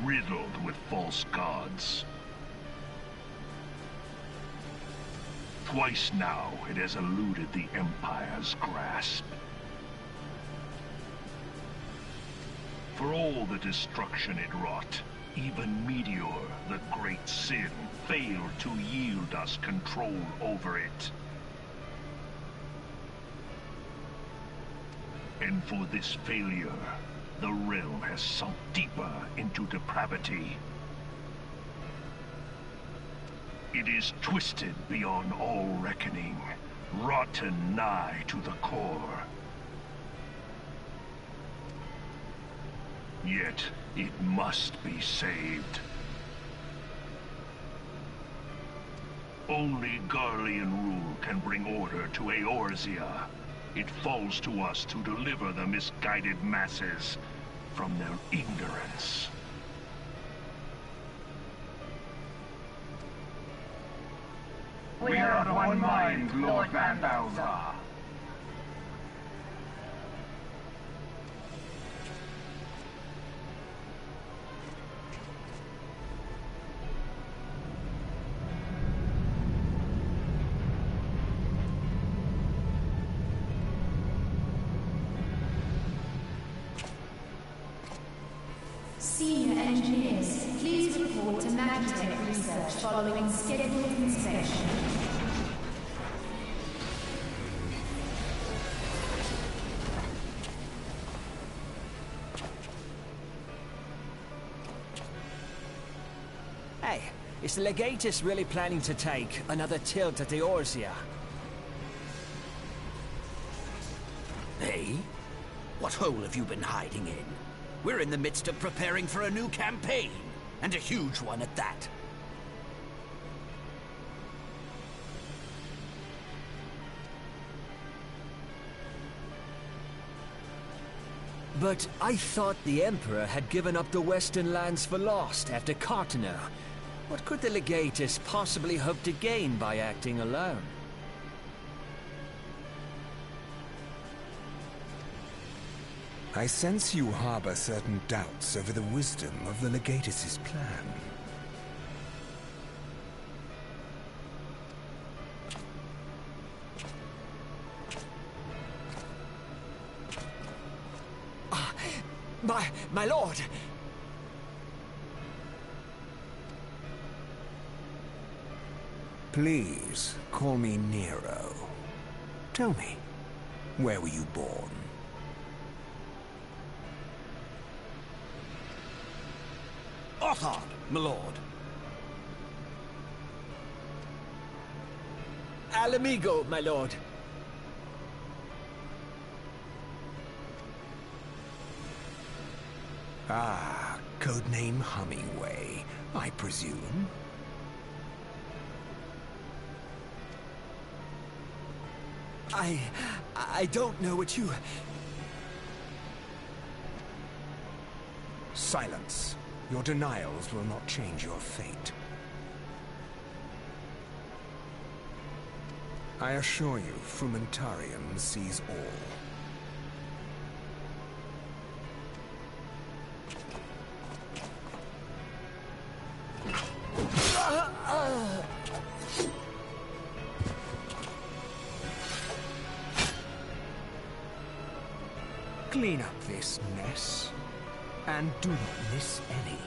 riddled with false gods. Twice now it has eluded the Empire's grasp. For all the destruction it wrought, even Meteor, the great sin, failed to yield us control over it. And for this failure, the realm has sunk deeper into depravity. It is twisted beyond all reckoning, rotten nigh to the core. Yet, it must be saved. Only Garlean rule can bring order to Eorzea. It falls to us to deliver the misguided masses from their ignorance. We are of one mind, Lord Van Balzar. engineers, please report to Magitech Research following scheduled inspection. Hey, is the Legatus really planning to take another tilt at the Eorzea? Hey? What hole have you been hiding in? We're in the midst of preparing for a new campaign, and a huge one at that. But I thought the Emperor had given up the Western lands for lost after Kaatapoh. What could the Legatus possibly hope to gain by acting alone? I sense you harbor certain doubts over the wisdom of the Legatus's plan. My lord! Please, call me Nero. Tell me, where were you born? Othard, my lord. Alamigo, my lord. Ah, codename Hummingway, I presume. I don't know what you... Silence. Your denials will not change your fate. I assure you, Frumentarian sees all. Clean up this mess, and do not miss any,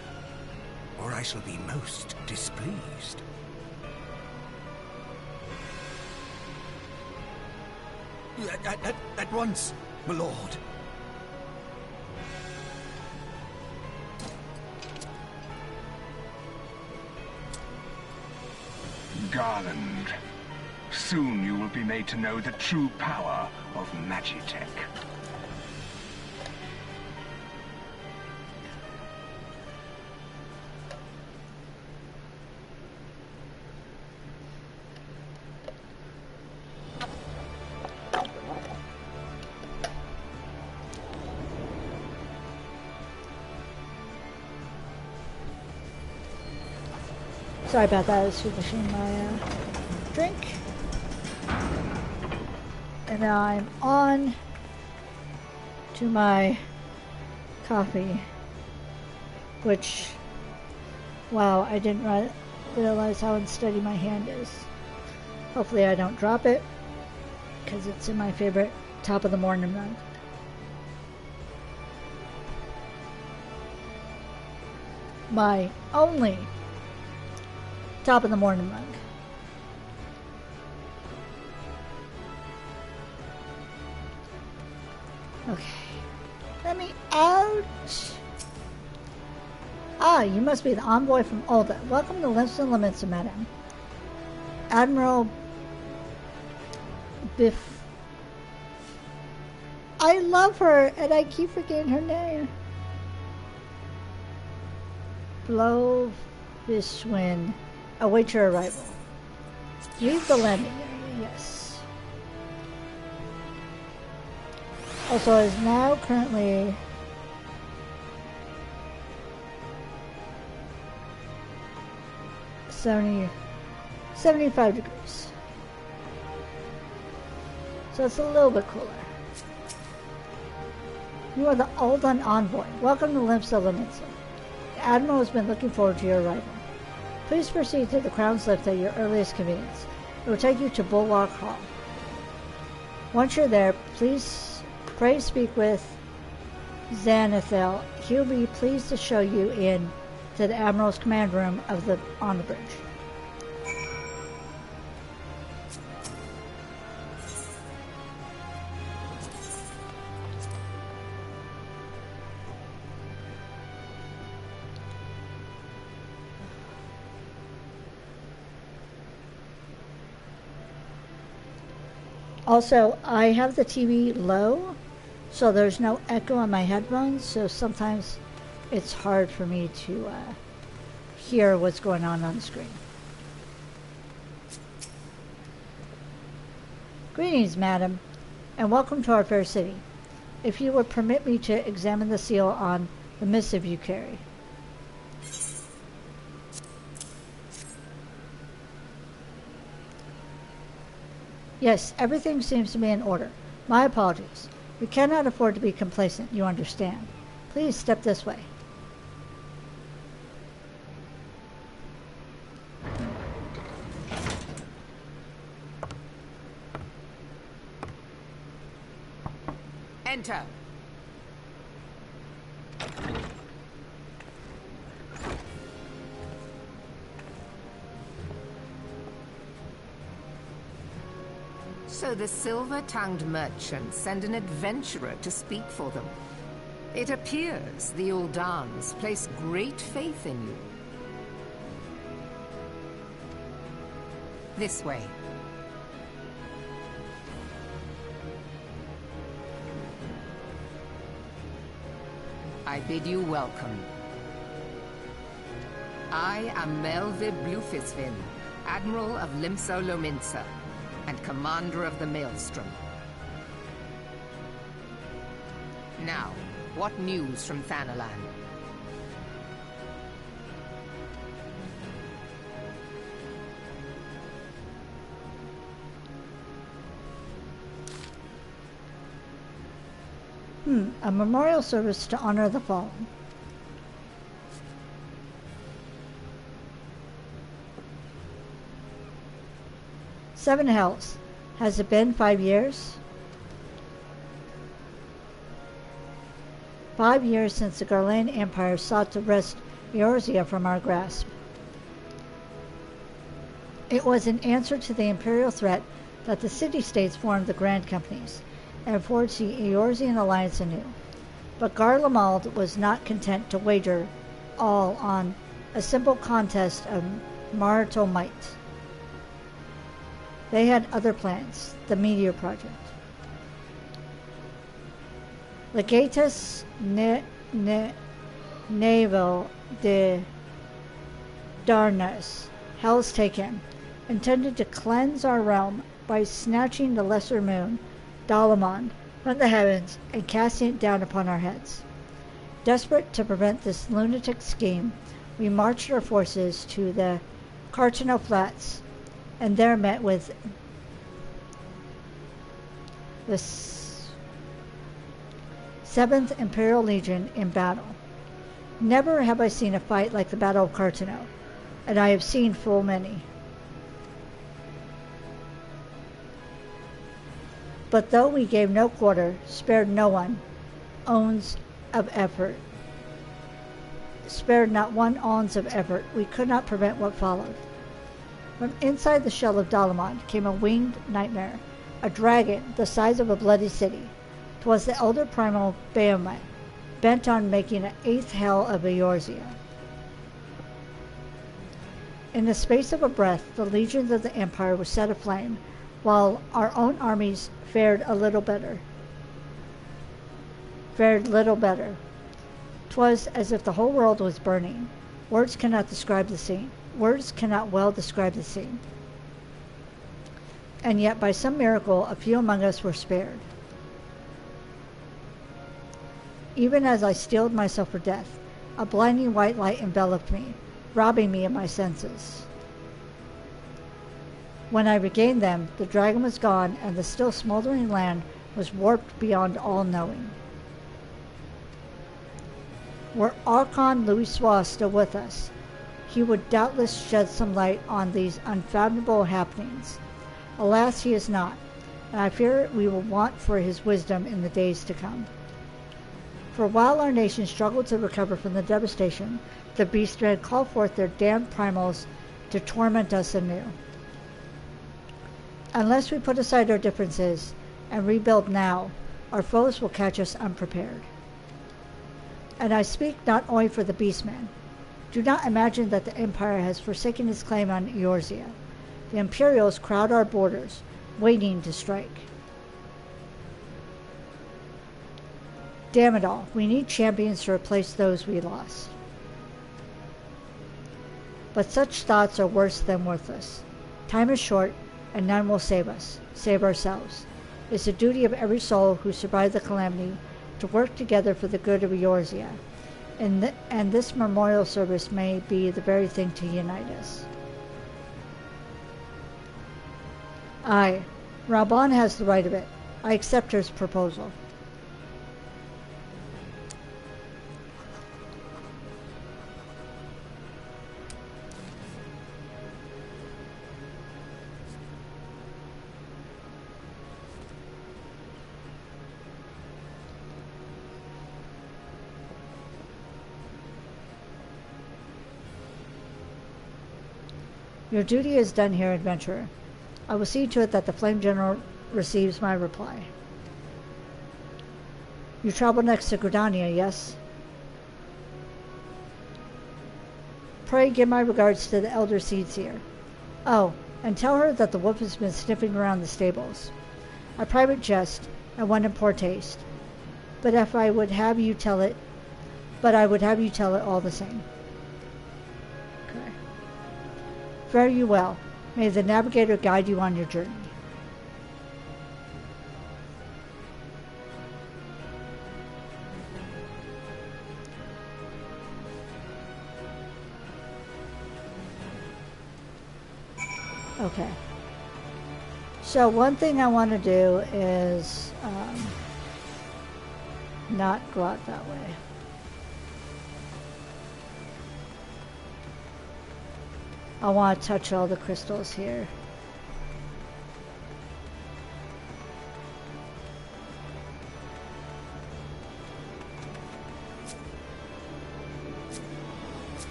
or I shall be most displeased. At once, my lord. Garland, soon you will be made to know the true power of Magitech. Sorry about that, I was finishing my drink. And now I'm on to my coffee, which, wow, I didn't realize how unsteady my hand is. Hopefully I don't drop it, because it's in my favorite top of the morning mug. My only top of the morning mug. Okay. Let me out. Ah, you must be the envoy from Ulda. Welcome to Limits and Limits, Madam. Admiral Biff. I love her, and I keep forgetting her name. Bloviswin. Await your arrival. Leave the landing area, yes. Also, it is now currently $75 degrees. So it's a little bit cooler. You are the Uldan envoy. Welcome to Limsa Limsa. The Admiral has been looking forward to your arrival. Please proceed to the Crown's lift at your earliest convenience. It will take you to Bulwark Hall. Once you're there, pray speak with Xanathel. He'll be pleased to show you in to the Admiral's command room on the bridge. Also, I have the TV low, so there's no echo on my headphones, so sometimes it's hard for me to hear what's going on the screen. Greetings, madam, and welcome to our fair city. If you would permit me to examine the seal on the missive you carry. Yes, everything seems to be in order. My apologies. We cannot afford to be complacent, you understand. Please step this way. Enter. So the silver-tongued merchants send an adventurer to speak for them. It appears the Uldans place great faith in you. This way. I bid you welcome. I am Melvib Blufisvin, Admiral of Limso Lominsa, and Commander of the Maelstrom. Now, what news from Thanalan? A memorial service to honor the fallen. Seven hells. Has it been 5 years? 5 years since the Garlean Empire sought to wrest Eorzea from our grasp. It was in answer to the imperial threat that the city-states formed the Grand Companies and forged the Eorzean alliance anew. But Garlemald was not content to wager all on a simple contest of marital might. They had other plans, the Meteor Project. Legatus Naval de Darnus, Hell's Taken, intended to cleanse our realm by snatching the lesser moon, Dalamon, from the heavens and casting it down upon our heads. Desperate to prevent this lunatic scheme, we marched our forces to the Cartano Flats and there met with the 7th Imperial Legion in battle. Never have I seen a fight like the Battle of Cartano, and I have seen full many. But though we gave no quarter, spared no one, ounce of effort, spared not one ounce of effort, we could not prevent what followed. From inside the shell of Dalamon came a winged nightmare, a dragon the size of a bloody city. 'Twas the elder primal Bahamut, bent on making an 8th hell of Eorzea. In the space of a breath, the legions of the Empire were set aflame, while our own armies fared little better. 'Twas as if the whole world was burning. Words cannot describe the scene. Words cannot well describe the scene. And yet, by some miracle, a few among us were spared. Even as I steeled myself for death, a blinding white light enveloped me, robbing me of my senses. When I regained them, the dragon was gone, and the still smoldering land was warped beyond all knowing. Were Archon Louisoix still with us, he would doubtless shed some light on these unfathomable happenings. Alas, he is not, and I fear we will want for his wisdom in the days to come. For while our nation struggled to recover from the devastation, the beastmen called forth their damned primals to torment us anew. Unless we put aside our differences and rebuild now, our foes will catch us unprepared. And I speak not only for the beastmen. Do not imagine that the Empire has forsaken its claim on Eorzea. The Imperials crowd our borders, waiting to strike. Damn it all, we need champions to replace those we lost. But such thoughts are worse than worthless. Time is short, and none will save us, save ourselves. It's the duty of every soul who survived the calamity to work together for the good of Eorzea, and this memorial service may be the very thing to unite us. Aye, Raban has the right of it. I accept his proposal. Your duty is done here, adventurer. I will see to it that the Flame General receives my reply. You travel next to Gridania, yes? Pray give my regards to the Elder Seedseer. Oh, and tell her that the wolf has been sniffing around the stables. A private jest, and one in poor taste. But I would have you tell it all the same. Fare you well. May the navigator guide you on your journey. Okay. So one thing I want to do is not go out that way. I want to touch all the crystals here.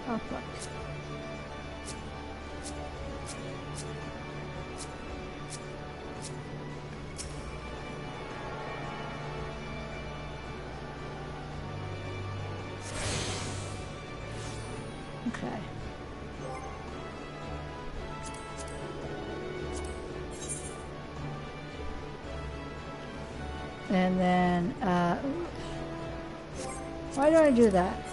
Oh, fuck. Okay. And then, why do I do that?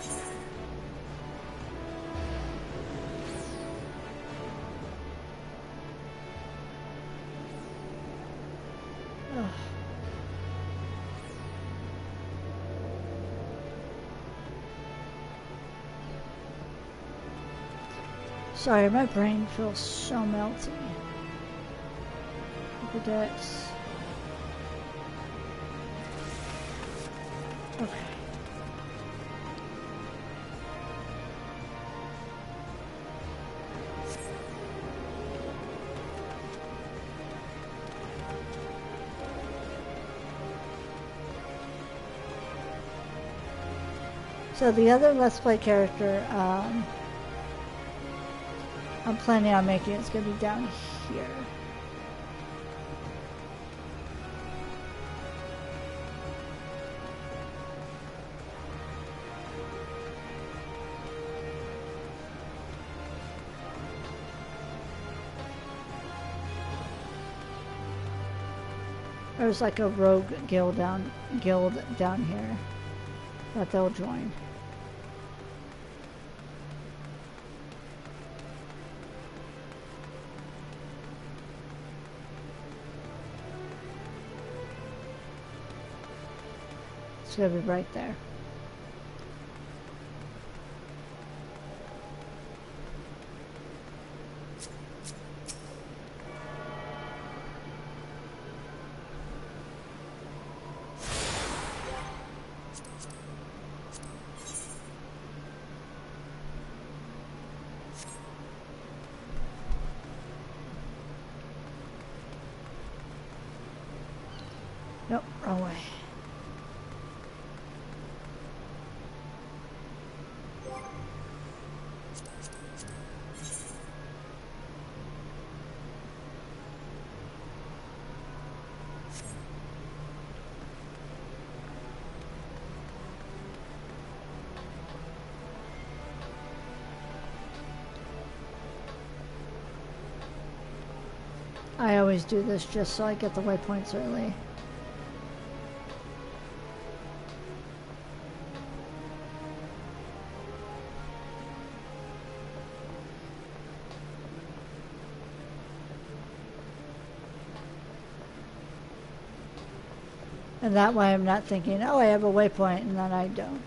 Ugh. Sorry, my brain feels so melty. The decks. Okay. So the other Let's Play character I'm planning on making it's going to be down here. There's like a rogue guild down here that they'll join. It's gonna be right there. Nope, wrong way. I always do this just so I get the waypoints early. And that way I'm not thinking, oh, I have a waypoint, and then I don't.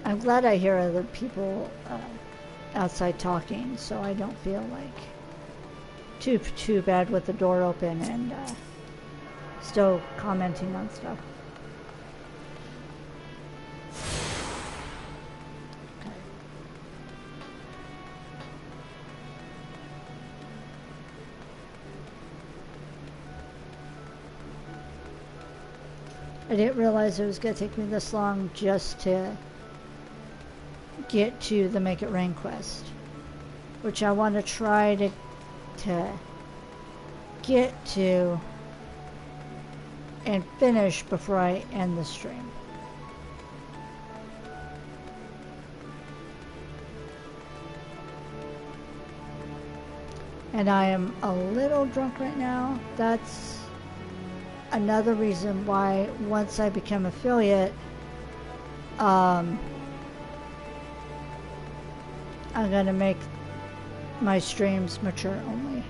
I'm glad I hear other people outside talking, so I don't feel like too bad with the door open and still commenting on stuff. Okay. I didn't realize it was going to take me this long just to get to the Make It Rain quest, which I want to try to get to and finish before I end the stream. And I am a little drunk right now. That's another reason why once I become affiliate, I'm gonna make my streams mature only.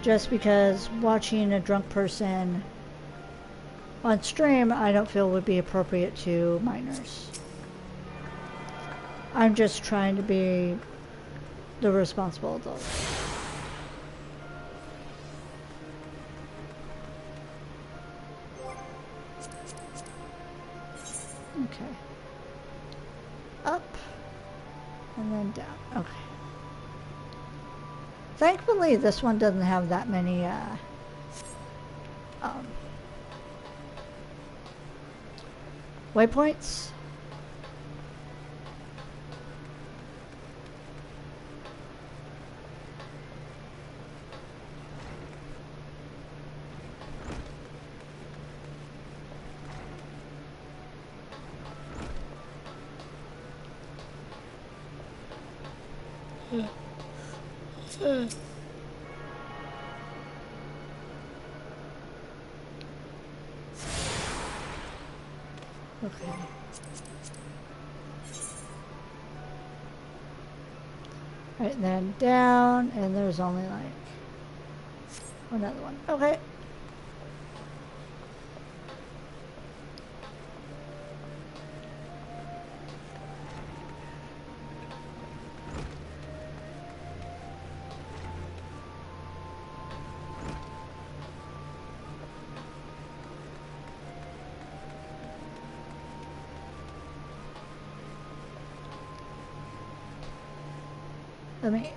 Just because watching a drunk person on stream, I don't feel would be appropriate to minors. I'm just trying to be the responsible adult. Okay. Up and then down. Okay. Thankfully, this one doesn't have that many waypoints. Okay. Right, and then down, and there's only like another one. Okay. Let me...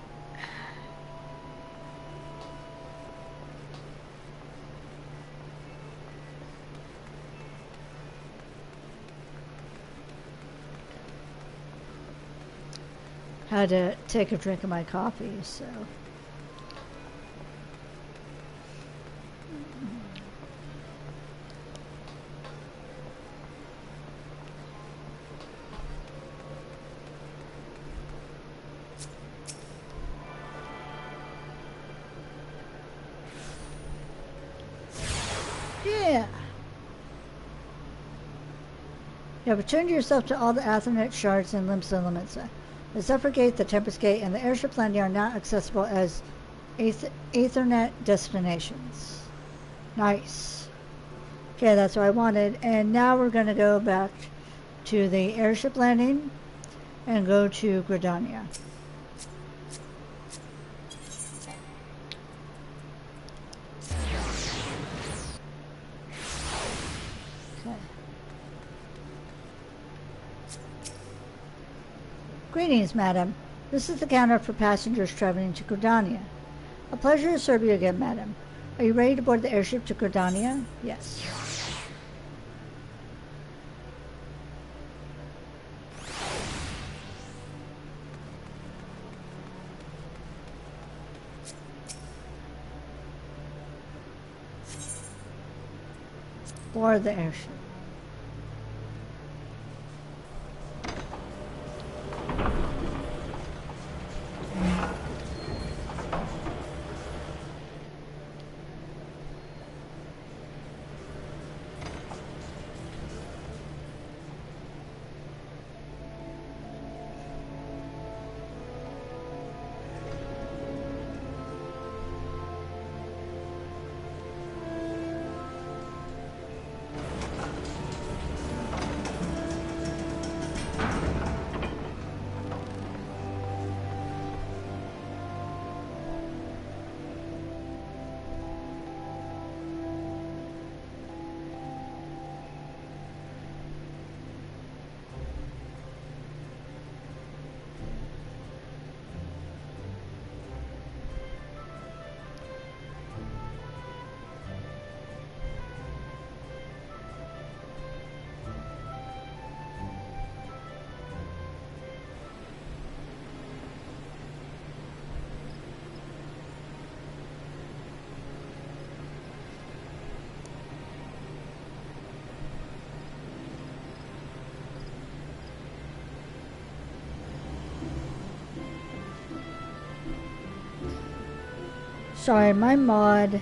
had to take a drink of my coffee, so... You have returned yourself to all the Aethernet shards and Limsa Limitsa. The Zephyr Gate, the Tempest Gate, and the airship landing are now accessible as Aethernet destinations. Nice. Okay, that's what I wanted. And now we're going to go back to the airship landing and go to Gridania. Greetings, madam. This is the counter for passengers traveling to Gridania. A pleasure to serve you again, madam. Are you ready to board the airship to Gridania? Yes. Board the airship. Sorry, my mod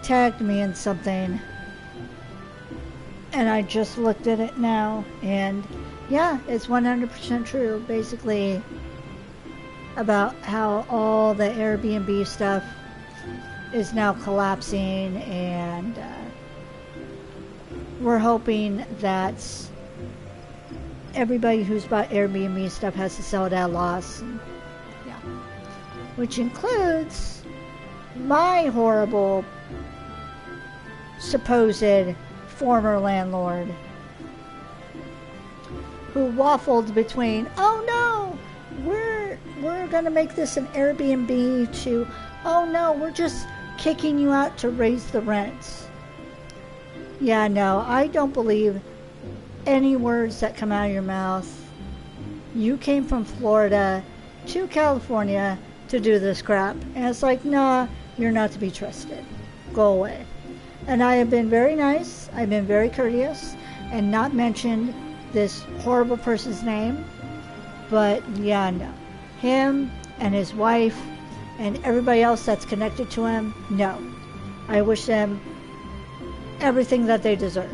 tagged me in something, and I just looked at it now, and yeah, it's 100% true. Basically, about how all the Airbnb stuff is now collapsing, and we're hoping that everybody who's bought Airbnb stuff has to sell it at a loss. And, which includes my horrible supposed former landlord, who waffled between, oh no, we're gonna make this an Airbnb, to, oh no, we're just kicking you out to raise the rents. Yeah, no, I don't believe any words that come out of your mouth. You came from Florida to California to do this crap, and it's like, nah, you're not to be trusted. Go away. And I have been very nice, I've been very courteous, and not mentioned this horrible person's name, but yeah, no. Him and his wife and everybody else that's connected to him, no. I wish them everything that they deserve.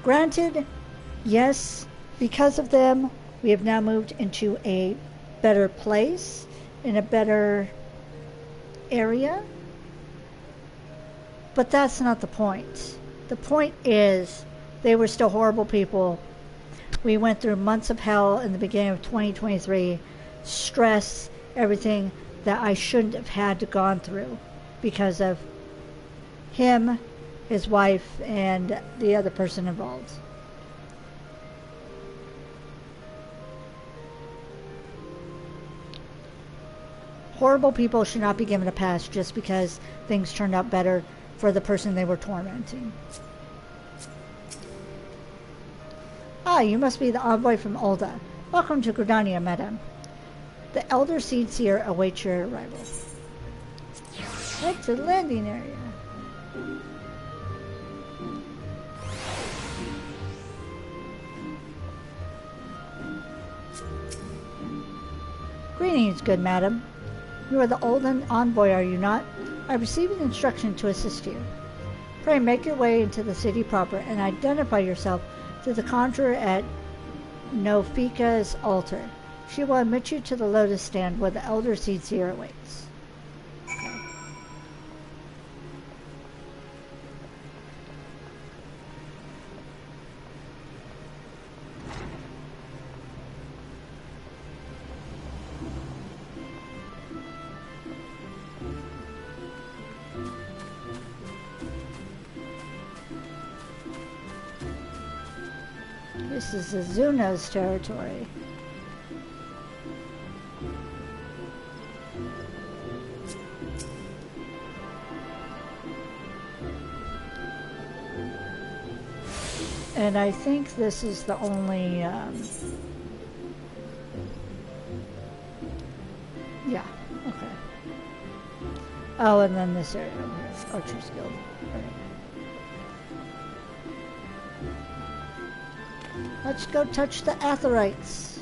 Granted, yes, because of them, we have now moved into a better place, in a better area. But that's not the point. The point is, they were still horrible people. We went through months of hell in the beginning of 2023, stress, everything that I shouldn't have had to gone through because of him, his wife, and the other person involved. Horrible people should not be given a pass just because things turned out better for the person they were tormenting. Ah, you must be the envoy from Ulda. Welcome to Gridania, madam. The Elder Seed Seer awaits your arrival. Head to the landing area. Greetings, good madam. You are the Uldan envoy, are you not? I received an instruction to assist you. Pray make your way into the city proper and identify yourself to the conjurer at Nofika's altar. She will admit you to the lotus stand where the Elder Seed Seer awaits. This is Azuna's territory. And I think this is the only, yeah, okay. Oh, and then this area over here, Archer's Guild. All right. Let's go touch the Aetherites.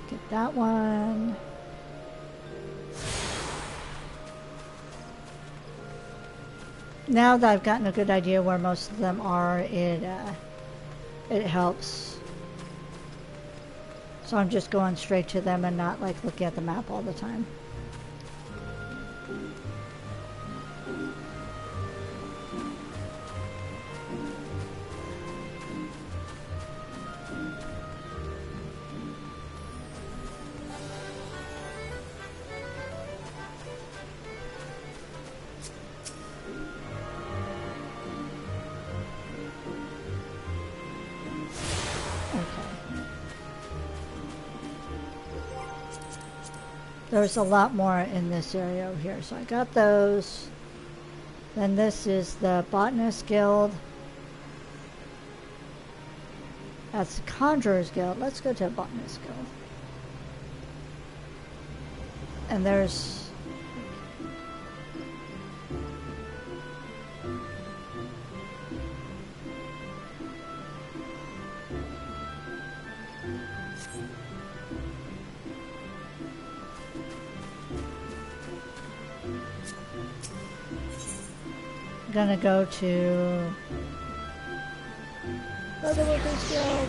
Get that one. Now that I've gotten a good idea where most of them are, it helps. So I'm just going straight to them and not like looking at the map all the time. There's a lot more in this area over here. So I got those. Then this is the Botanist Guild. That's the Conjurer's Guild. Let's go to Botanist Guild. And there's... gonna go to Other Workers Guild.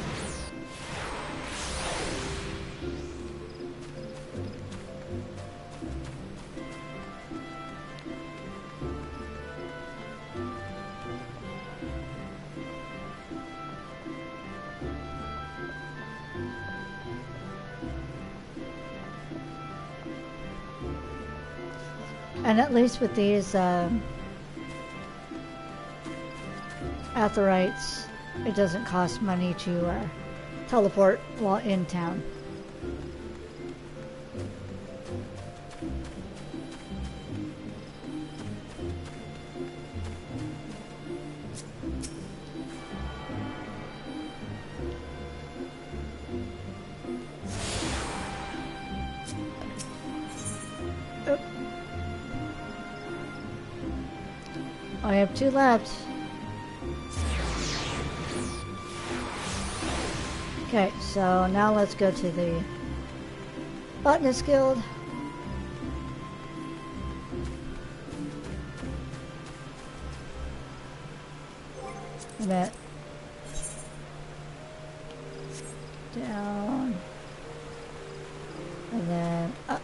And at least with these Aetherites, it doesn't cost money to teleport while in town. Oh. I have 2 left. Okay, so now let's go to the Botanist Guild. And that down and then up.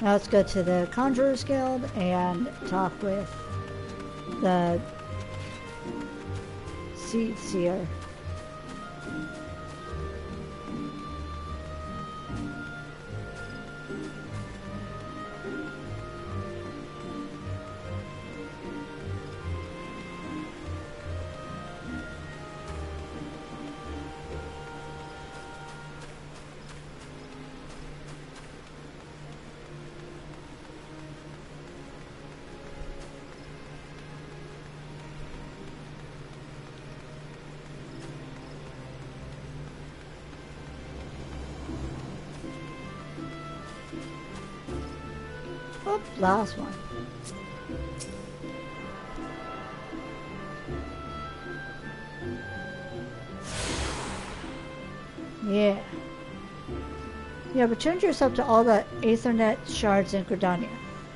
Now let's go to the Conjurer's Guild and talk with the Seed Seer. Oh, last one. Yeah. You have returned yourself to all the Aethernet shards in Gridania.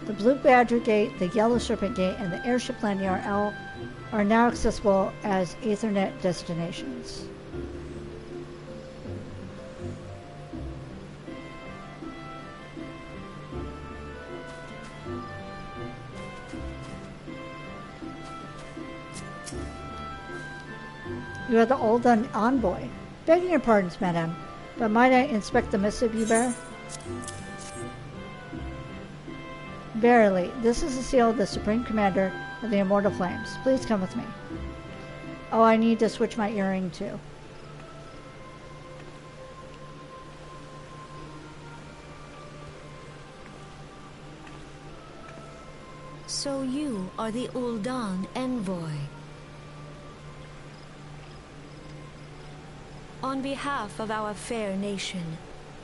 The Blue Badger Gate, the Yellow Serpent Gate, and the Airship Landing are now accessible as Aethernet destinations. You are the Uldan envoy. Begging your pardons, madame, but might I inspect the missive you bear? Verily, this is the seal of the Supreme Commander of the Immortal Flames. Please come with me. Oh, I need to switch my earring too. So you are the Uldan envoy. On behalf of our fair nation,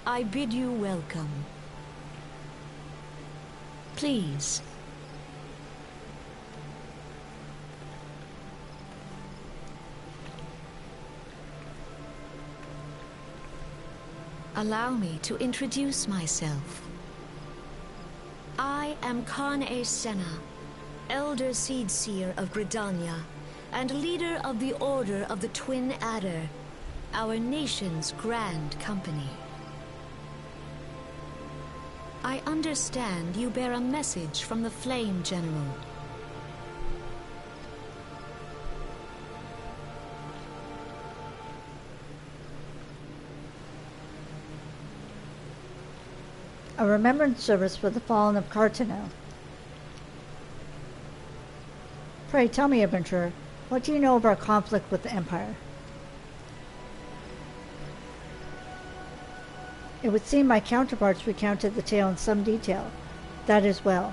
I bid you welcome. Please. Allow me to introduce myself. I am Khan-e Senna, Elder Seed Seer of Gridania, and leader of the Order of the Twin Adder, our nation's grand company. I understand you bear a message from the Flame General. A remembrance service for the fallen of Kaatapoh. Pray tell me, adventurer, what do you know of our conflict with the Empire? It would seem my counterparts recounted the tale in some detail. That is well.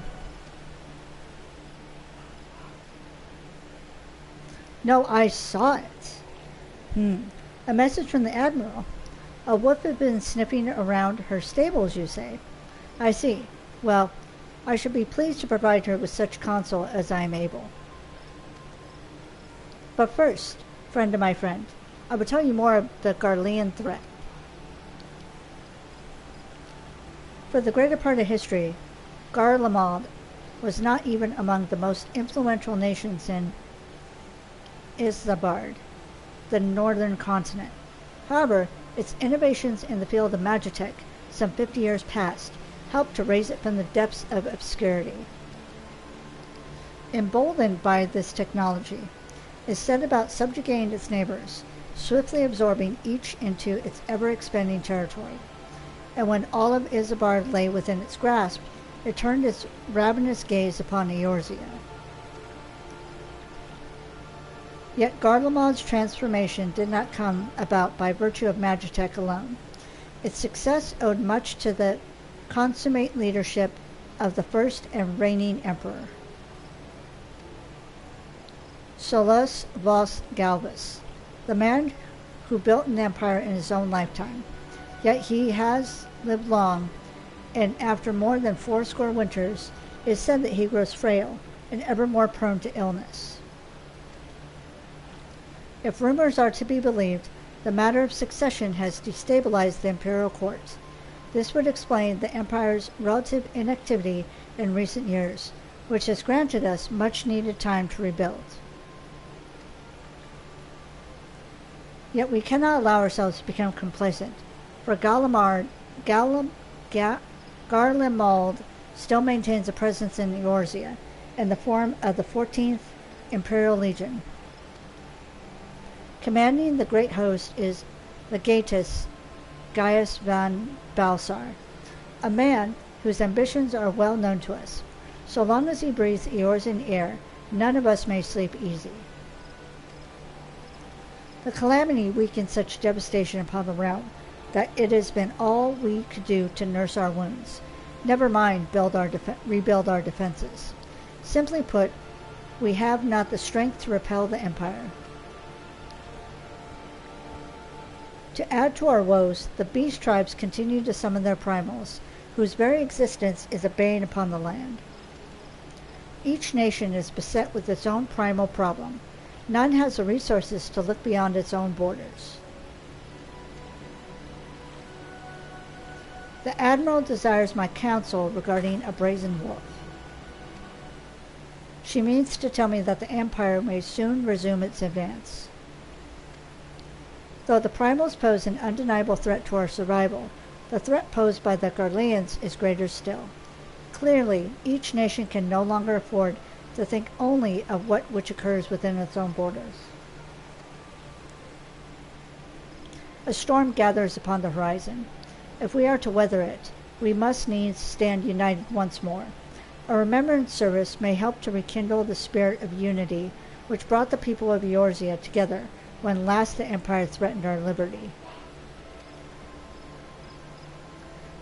No, I saw it. A message from the Admiral. A wolf had been sniffing around her stables, you say? I see. Well, I shall be pleased to provide her with such counsel as I am able. But first, friend of my friend, I will tell you more of the Garlean threat. For the greater part of history, Garlemald was not even among the most influential nations in Isambard, the northern continent. However, its innovations in the field of magitech, some 50 years past, helped to raise it from the depths of obscurity. Emboldened by this technology, it set about subjugating its neighbors, swiftly absorbing each into its ever-expanding territory. And when all of Isambard lay within its grasp, it turned its ravenous gaze upon Eorzea. Yet Garlemald's transformation did not come about by virtue of magitech alone. Its success owed much to the consummate leadership of the first and reigning emperor, Solus Vos Galvus, the man who built an empire in his own lifetime. Yet he has lived long, and after more than 80 winters, it is said that he grows frail and ever more prone to illness. If rumors are to be believed, the matter of succession has destabilized the imperial court. This would explain the empire's relative inactivity in recent years, which has granted us much-needed time to rebuild. Yet we cannot allow ourselves to become complacent, for Garlemald still maintains a presence in Eorzea in the form of the 14th Imperial Legion. Commanding the great host is Legatus Gaius van Balsar, a man whose ambitions are well known to us. So long as he breathes Eorzean air, none of us may sleep easy. The calamity weakened such devastation upon the realm that it has been all we could do to nurse our wounds. Never mind rebuild our defenses. Simply put, we have not the strength to repel the Empire. To add to our woes, the beast tribes continue to summon their primals, whose very existence is a bane upon the land. Each nation is beset with its own primal problem. None has the resources to look beyond its own borders. The Admiral desires my counsel regarding a brazen wolf. She means to tell me that the Empire may soon resume its advance. Though the primals pose an undeniable threat to our survival, the threat posed by the Garleans is greater still. Clearly, each nation can no longer afford to think only of which occurs within its own borders. A storm gathers upon the horizon. If we are to weather it, we must needs stand united once more. A remembrance service may help to rekindle the spirit of unity which brought the people of Eorzea together when last the Empire threatened our liberty.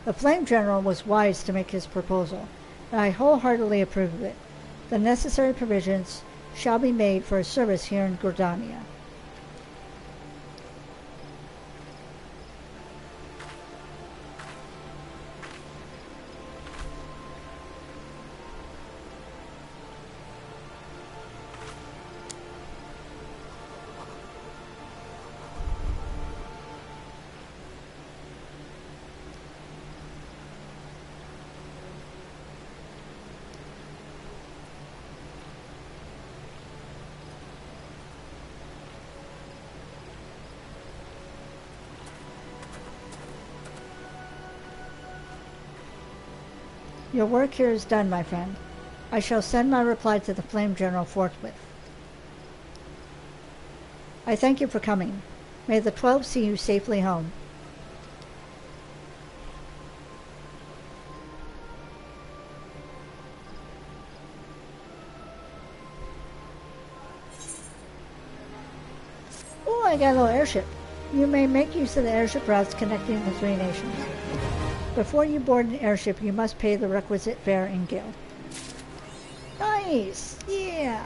The Flame General was wise to make his proposal, and I wholeheartedly approve of it. The necessary provisions shall be made for a service here in Gridania. Your work here is done, my friend. I shall send my reply to the Flame General forthwith. I thank you for coming. May the 12 see you safely home. Oh, I got a little airship. You may make use of the airship routes connecting the three nations. Before you board an airship, you must pay the requisite fare in Gil. Nice! Yeah!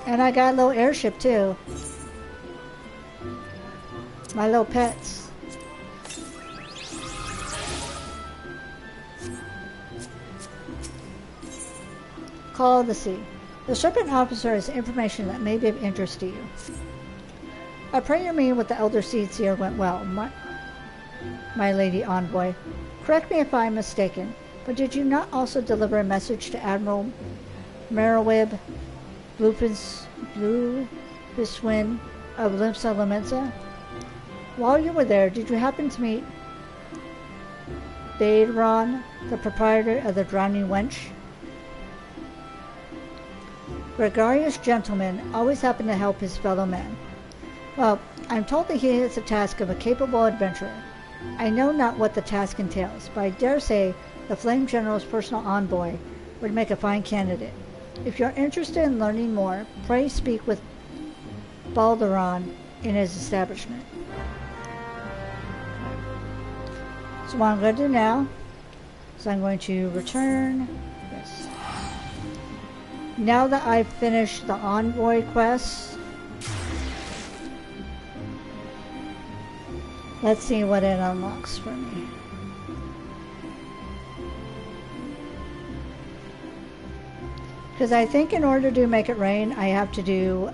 And I got a little airship too. My little pets. Call of the Sea. The Serpent Officer has information that may be of interest to you. I pray your meeting with the Elder Seedseer went well, my Lady Envoy. Correct me if I am mistaken, but did you not also deliver a message to Admiral Merowib Bluefiswin of Limsa Lamensa? While you were there, did you happen to meet Baedron, the proprietor of the Drowning Wench? Gregarious gentleman always happened to help his fellow men. Well, I'm told that he has the task of a capable adventurer. I know not what the task entails, but I dare say the Flame General's personal envoy would make a fine candidate. If you're interested in learning more, pray speak with Balderon in his establishment. So what I'm going to do now is I'm going to return. Yes. Now that I've finished the envoy quest, let's see what it unlocks for me. Because I think in order to make it rain, I have to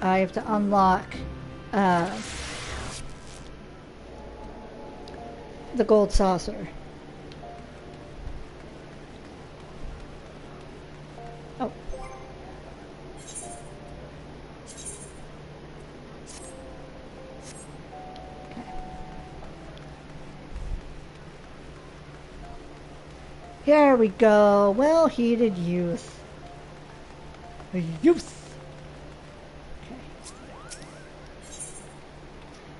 unlock the gold saucer. Oh. Here we go. Well-heated youth. Youth. Okay.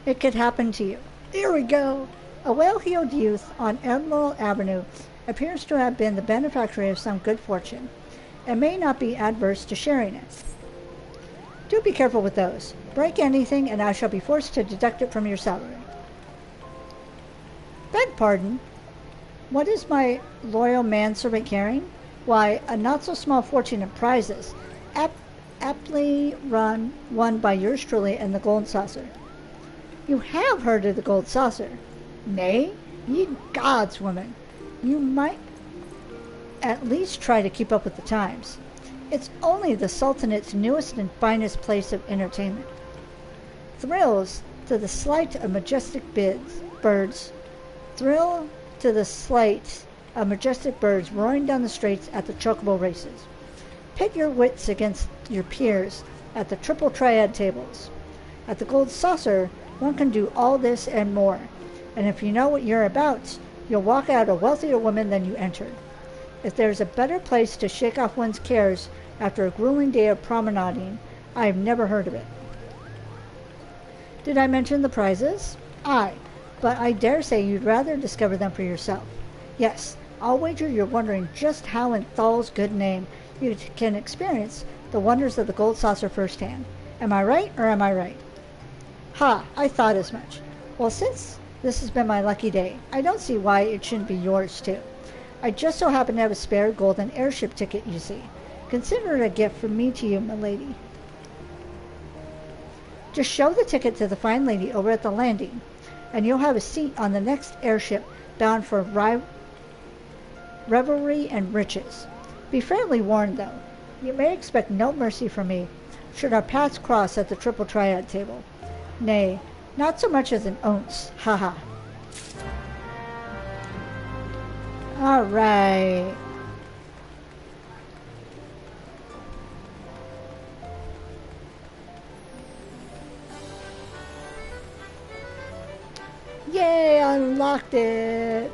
It could happen to you. Here we go. A well-heeled youth on Emerald Avenue appears to have been the beneficiary of some good fortune, and may not be adverse to sharing it. Do be careful with those. Break anything, and I shall be forced to deduct it from your salary. Beg pardon? What is my loyal manservant carrying? Why, a not-so-small fortune in prizes, aptly won by yours truly and the Gold Saucer. You have heard of the Gold Saucer? Nay, ye gods, woman, you might at least try to keep up with the times. It's only the Sultanate's newest and finest place of entertainment. Thrills to the sleight of majestic birds. Thrill to the sleight of majestic birds roaring down the straights at the chocobo races. Pit your wits against your peers at the triple triad tables. At the Gold Saucer, one can do all this and more, and if you know what you're about, you'll walk out a wealthier woman than you entered. If there's a better place to shake off one's cares after a grueling day of promenading, I have never heard of it. Did I mention the prizes? Aye, but I dare say you'd rather discover them for yourself. Yes, I'll wager you're wondering just how in Thal's good name you can experience the wonders of the Gold Saucer firsthand. Am I right, or am I right? Ha, I thought as much. Well, since this has been my lucky day, I don't see why it shouldn't be yours, too. I just so happen to have a spare golden airship ticket, you see. Consider it a gift from me to you, milady. Just show the ticket to the fine lady over at the landing, and you'll have a seat on the next airship bound for revelry and riches. Be fairly warned, though. You may expect no mercy from me should our paths cross at the triple triad table. Nay, not so much as an ounce. Ha ha. All right. Yay, I unlocked it.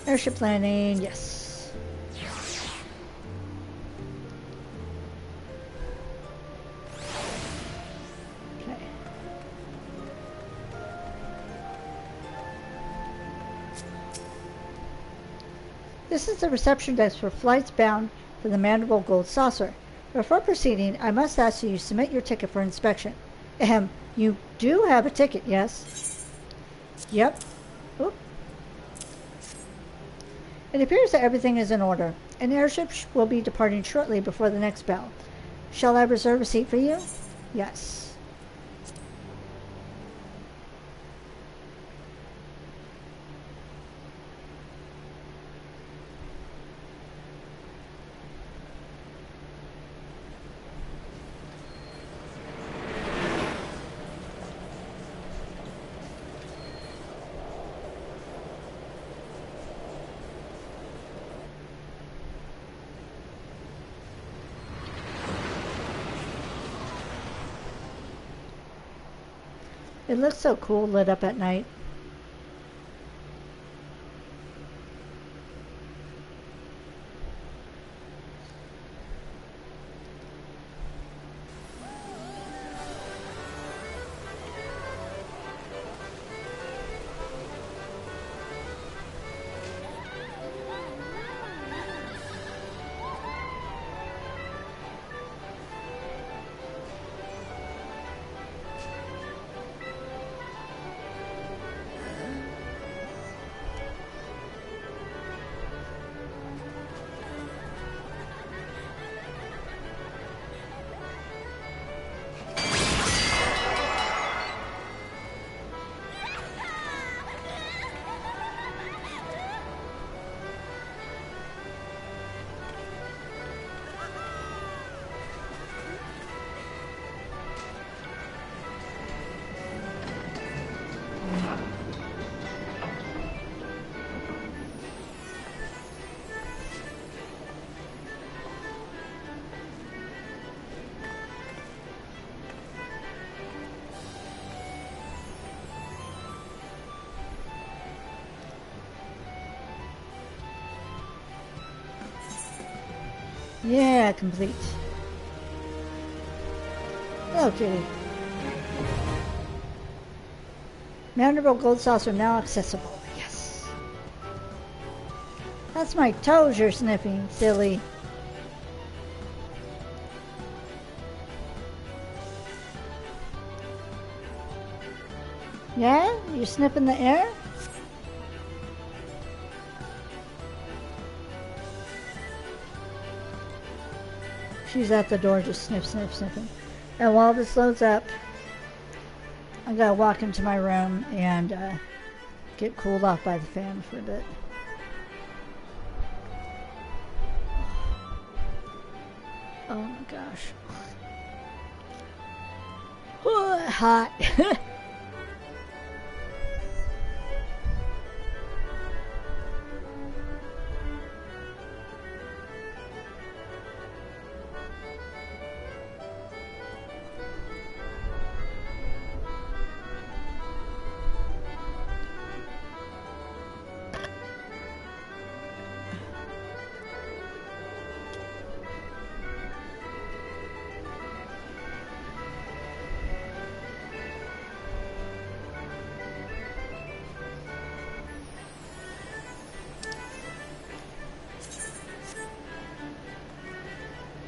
Airship landing, yes. Okay. This is the reception desk for flights bound for the Mandible Gold Saucer. Before proceeding, I must ask you to submit your ticket for inspection. You do have a ticket, yes? Yep. Oop. It appears that everything is in order. An airship will be departing shortly before the next bell. Shall I reserve a seat for you? Yes. It looks so cool lit up at night. Yeah, complete. Hello, kitty. Mandible gold saucer now accessible. Yes. That's my toes you're sniffing, silly. Yeah? You sniffing the air? She's at the door just sniffing. And while this loads up, I gotta walk into my room and get cooled off by the fan for a bit. Oh my gosh. Hot.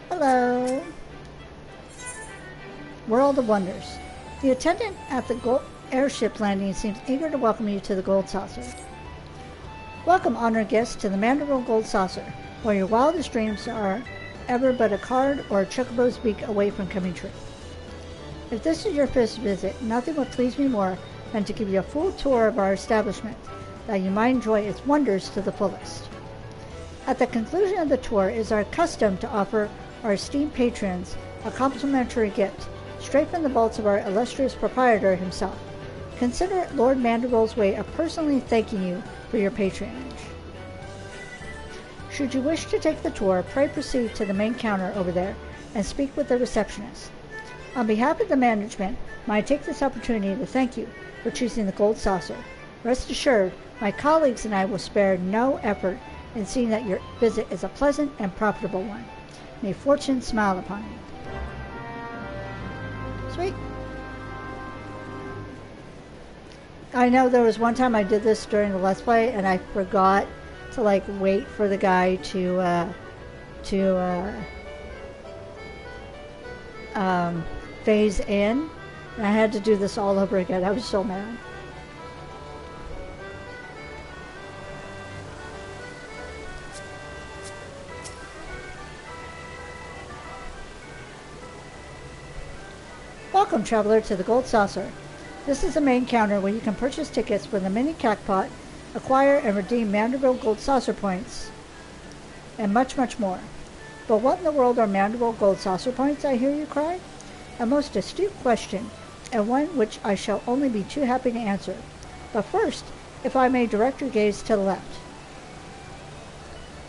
Hello. World of Wonders. The attendant at the airship landing seems eager to welcome you to the Gold Saucer. Welcome, honored guests, to the Mandible Gold Saucer, where your wildest dreams are ever but a card or a chocobo's beak away from coming true. If this is your first visit, nothing would please me more than to give you a full tour of our establishment, that you might enjoy its wonders to the fullest. At the conclusion of the tour, it is our custom to offer our esteemed patrons a complimentary gift, straight from the vaults of our illustrious proprietor himself. Consider it Lord Mandible's way of personally thanking you for your patronage. Should you wish to take the tour, pray proceed to the main counter over there and speak with the receptionist. On behalf of the management, I take this opportunity to thank you for choosing the Gold Saucer. Rest assured, my colleagues and I will spare no effort in seeing that your visit is a pleasant and profitable one. May fortune smile upon you. Sweet. I know there was one time I did this during the Let's Play and I forgot to wait for the guy to phase in, and I had to do this all over again. I was so mad. Welcome, traveler, to the Gold Saucer. This is the main counter where you can purchase tickets for the mini jackpot, acquire and redeem Mandible Gold Saucer points, and much, much more. But what in the world are Mandible Gold Saucer points, I hear you cry? A most astute question, and one which I shall only be too happy to answer. But first, if I may direct your gaze to the left.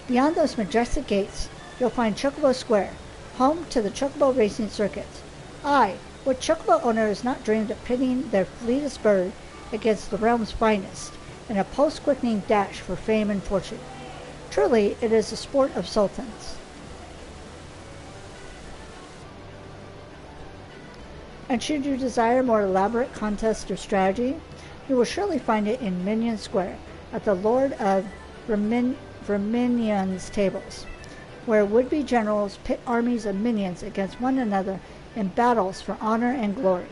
Beyond those majestic gates, you'll find Chocobo Square, home to the Chocobo Racing Circuit. Aye, what Chocobo owner has not dreamed of pitting their fleetest bird against the realm's finest in a post-quickening dash for fame and fortune? Truly, it is the sport of sultans. And should you desire more elaborate contest or strategy, you will surely find it in Minion Square at the Lord of Verminion's tables, where would-be generals pit armies of minions against one another in battles for honor and glory.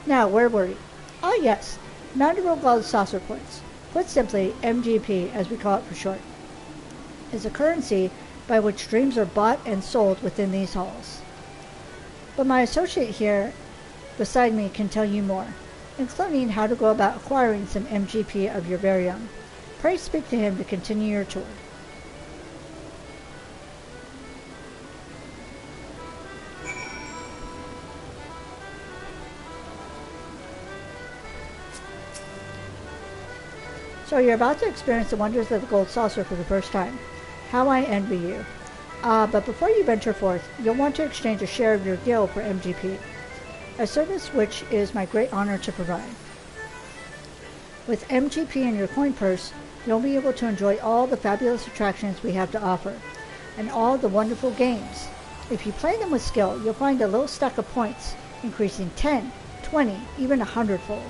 Now, where were we? Ah, yes, Mandible Gold Saucer Points, put simply MGP as we call it for short, is a currency by which dreams are bought and sold within these halls. But my associate here beside me can tell you more, including how to go about acquiring some MGP of your very own. Pray speak to him to continue your tour. So you're about to experience the wonders of the Gold Saucer for the first time. How I envy you. But before you venture forth, you'll want to exchange a share of your guild for MGP, a service which is my great honor to provide. With MGP in your coin purse, you'll be able to enjoy all the fabulous attractions we have to offer, and all the wonderful games. If you play them with skill, you'll find a little stack of points increasing 10, 20, even 100-fold.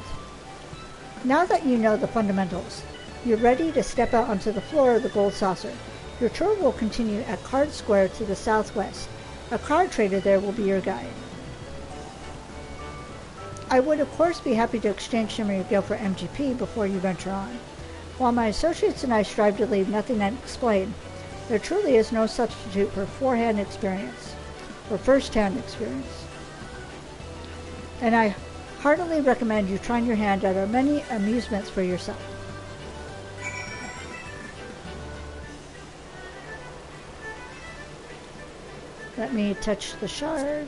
Now that you know the fundamentals, you're ready to step out onto the floor of the gold saucer. Your tour will continue at Card Square to the southwest. A card trader there will be your guide. I would of course be happy to exchange some of your gil for MGP before you venture on. While my associates and I strive to leave nothing unexplained, there truly is no substitute for first-hand experience. And I heartily recommend you trying your hand at our many amusements for yourself. Let me touch the shard.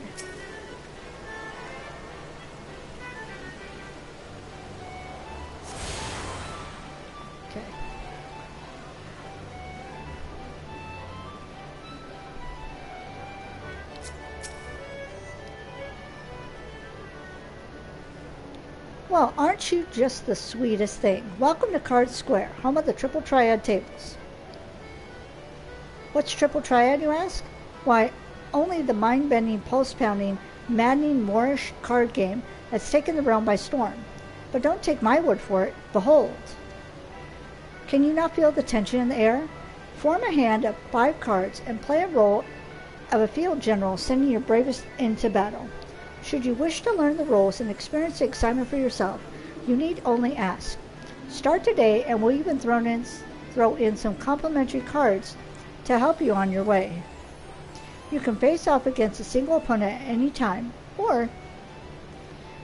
Okay. Well, aren't you just the sweetest thing? Welcome to Card Square, home of the Triple Triad tables. What's Triple Triad, you ask? Why, only the mind-bending, pulse-pounding, maddening Moorish card game that's taken the realm by storm. But don't take my word for it. Behold. Can you not feel the tension in the air? Form a hand of 5 cards and play a role of a field general sending your bravest into battle. Should you wish to learn the rules and experience the excitement for yourself, you need only ask. Start today and we'll even throw in some complimentary cards to help you on your way. You can face off against a single opponent at any time, or,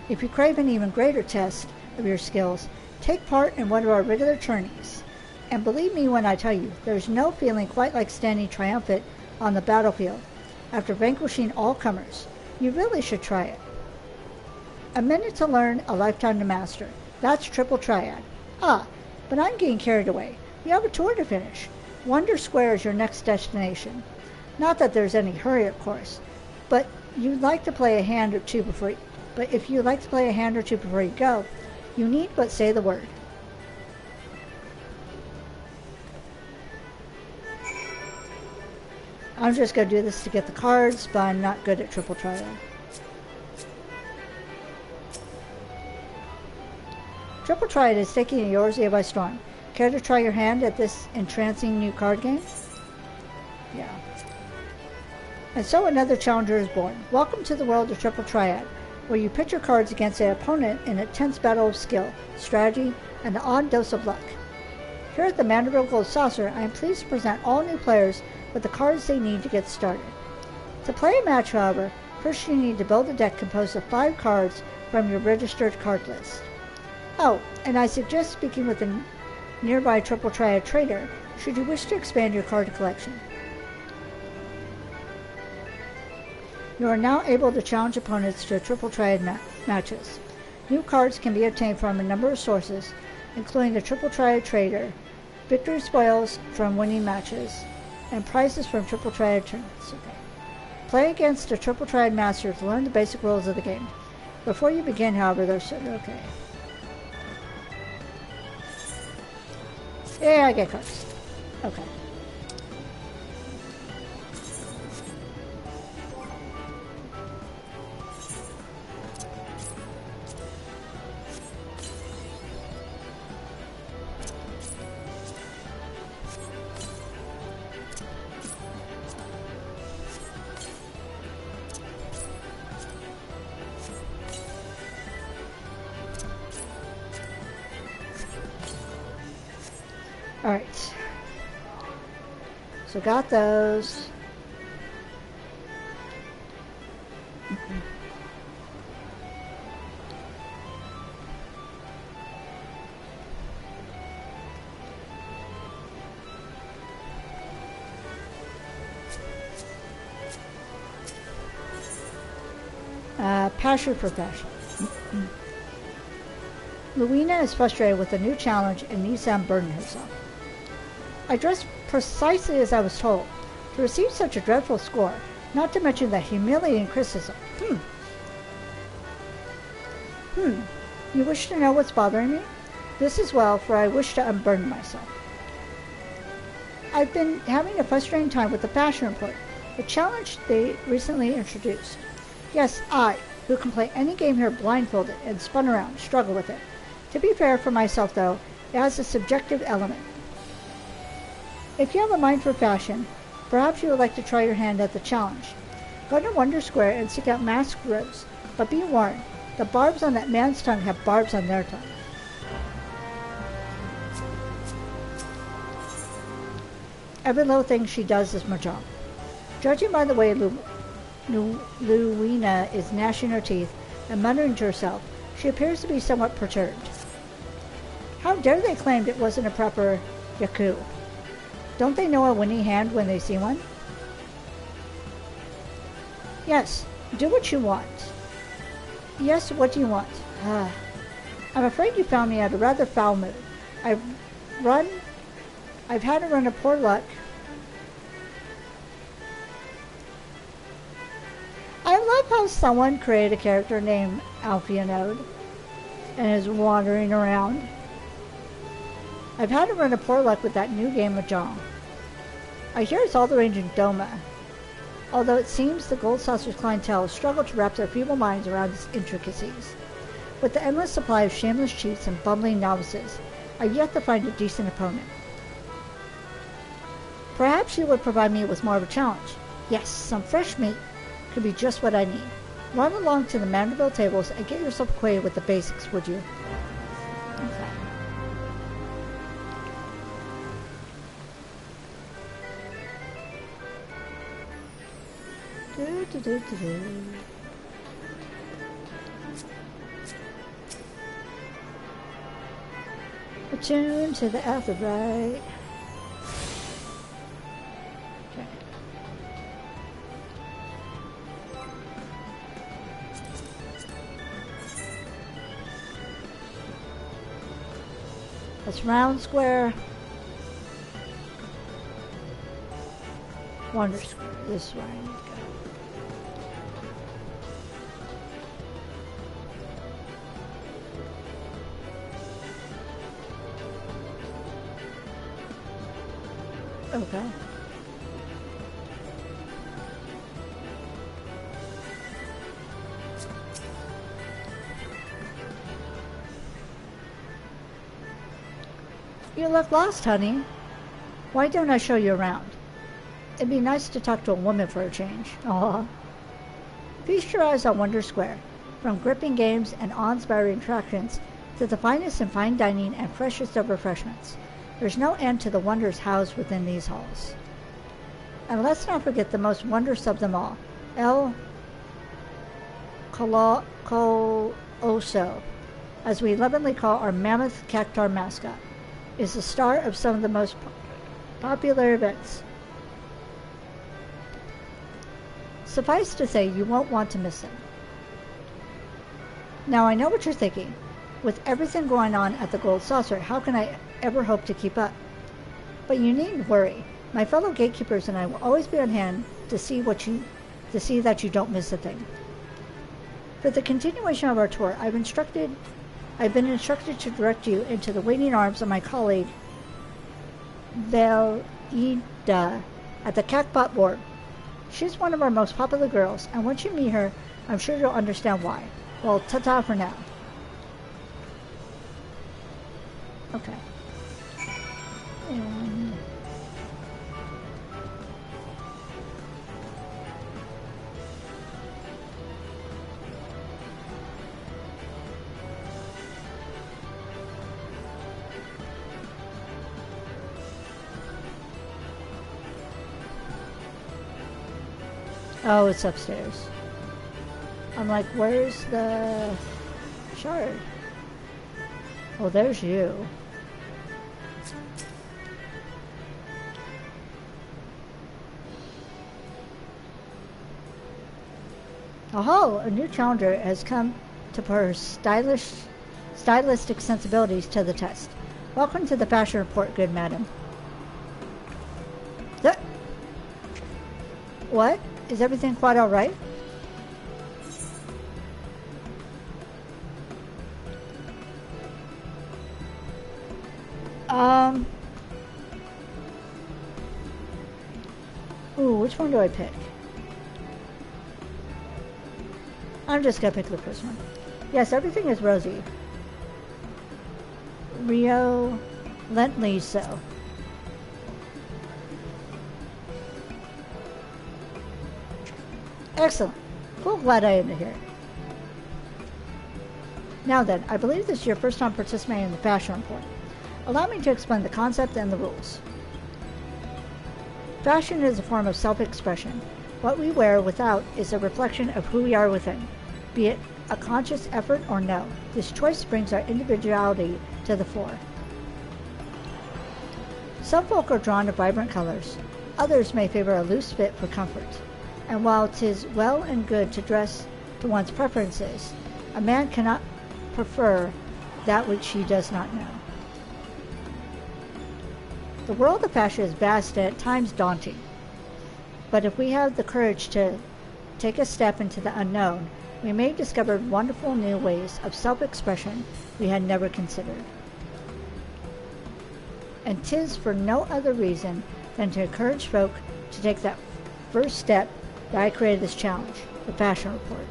if you crave an even greater test of your skills, take part in one of our regular tourneys. And believe me when I tell you, there's no feeling quite like standing triumphant on the battlefield after vanquishing all comers. You really should try it. A minute to learn, a lifetime to master. That's Triple Triad. Ah, but I'm getting carried away. You have a tour to finish. Wonder Square is your next destination. Not that there's any hurry, of course, but if you'd like to play a hand or two before you go, you need but say the word. I'm just going to do this to get the cards, but I'm not good at Triple Triad. Triple Triad is taking Eorzea by storm. Care to try your hand at this entrancing new card game? Yeah. And so another challenger is born. Welcome to the world of Triple Triad, where you pit your cards against an opponent in a tense battle of skill, strategy, and an odd dose of luck. Here at the Manderville Gold Saucer, I am pleased to present all new players with the cards they need to get started. To play a match, however, first you need to build a deck composed of 5 cards from your registered card list. Oh, and I suggest speaking with a nearby Triple Triad trader should you wish to expand your card collection. You are now able to challenge opponents to Triple Triad matches. New cards can be obtained from a number of sources, including the Triple Triad Trader, victory spoils from winning matches, and prizes from Triple Triad tournaments. Okay. Play against a Triple Triad master to learn the basic rules of the game. Before you begin, however, there's... Okay. Yeah, I get cards. Okay. Alright. So got those. Passion for passion. Luina is frustrated with the new challenge and needs to unburden herself. I dressed precisely as I was told. To receive such a dreadful score, not to mention the humiliating criticism. You wish to know what's bothering me? This as well, for I wish to unburden myself. I've been having a frustrating time with the fashion report, a challenge they recently introduced. Yes, I, who can play any game here blindfolded and spun around, struggle with it. To be fair for myself, though, it has a subjective element. If you have a mind for fashion, perhaps you would like to try your hand at the challenge. Go to Wonder Square and seek out masked rows, but be warned, the barbs on that man's tongue have barbs on their tongue. Every little thing she does is mahjong. Judging by the way Luina is gnashing her teeth and muttering to herself, she appears to be somewhat perturbed. How dare they claim it wasn't a proper yaku? Don't they know a winning hand when they see one? Yes, do what you want. Yes, what do you want? I'm afraid you found me at a rather foul mood. I've had a run of poor luck. I love how someone created a character named Alpheanode and is wandering around. I've had a run of poor luck with that new game of Mahjong. I hear it's all the rage in Doma, although it seems the Gold Saucer's clientele struggle to wrap their feeble minds around its intricacies. With the endless supply of shameless cheats and bumbling novices, I've yet to find a decent opponent. Perhaps you would provide me with more of a challenge. Yes, some fresh meat could be just what I need. Run along to the Manderville tables and get yourself acquainted with the basics, would you? Okay. Attune to the afterbright. Okay. That's round square. Wonder square. This is where I need to go. Okay. You look lost, honey. Why don't I show you around? It'd be nice to talk to a woman for a change. Aw. Feast your eyes on Wonder Square, from gripping games and awe-inspiring attractions to the finest in fine dining and freshest of refreshments. There's no end to the wonders housed within these halls. And let's not forget the most wondrous of them all, El Coloso, as we lovingly call our mammoth cactar mascot, is the star of some of the most popular events. Suffice to say, you won't want to miss them. Now I know what you're thinking. With everything going on at the Gold Saucer, how can I ever hope to keep up? But you needn't worry. My fellow gatekeepers and I will always be on hand to see that you don't miss a thing. For the continuation of our tour, I've been instructed to direct you into the waiting arms of my colleague, Velida, at the Cacpot board. She's one of our most popular girls, and once you meet her, I'm sure you'll understand why. Well, ta-ta for now. Okay. And oh, it's upstairs. I'm like, where's the shard? Oh, there's you. Oh, a new challenger has come to put her stylistic sensibilities to the test. Welcome to the fashion report, good madam. What? Is everything quite all right? Ooh, which one do I pick? I'm just gonna pick the first one. Yes, everything is rosy. Violently so. Excellent. Cool, glad I am here. Now then, I believe this is your first time participating in the fashion report. Allow me to explain the concept and the rules. Fashion is a form of self-expression. What we wear without is a reflection of who we are within, be it a conscious effort or no. This choice brings our individuality to the fore. Some folk are drawn to vibrant colors. Others may favor a loose fit for comfort. And while 'tis well and good to dress to one's preferences, a man cannot prefer that which he does not know. The world of fashion is vast and at times daunting. But if we have the courage to take a step into the unknown, we may discover wonderful new ways of self-expression we had never considered. And 'tis for no other reason than to encourage folk to take that first step that I created this challenge, the fashion report.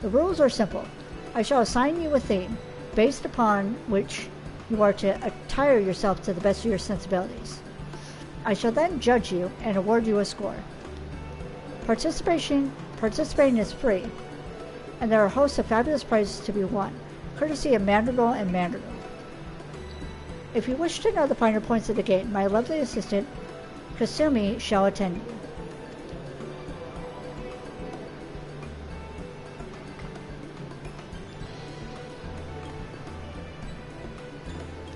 The rules are simple. I shall assign you a theme, based upon which you are to attire yourself to the best of your sensibilities. I shall then judge you and award you a score. Participating is free, and there are hosts of fabulous prizes to be won, courtesy of Mandrill and Mandrill. If you wish to know the finer points of the game, my lovely assistant, Kasumi, shall attend you.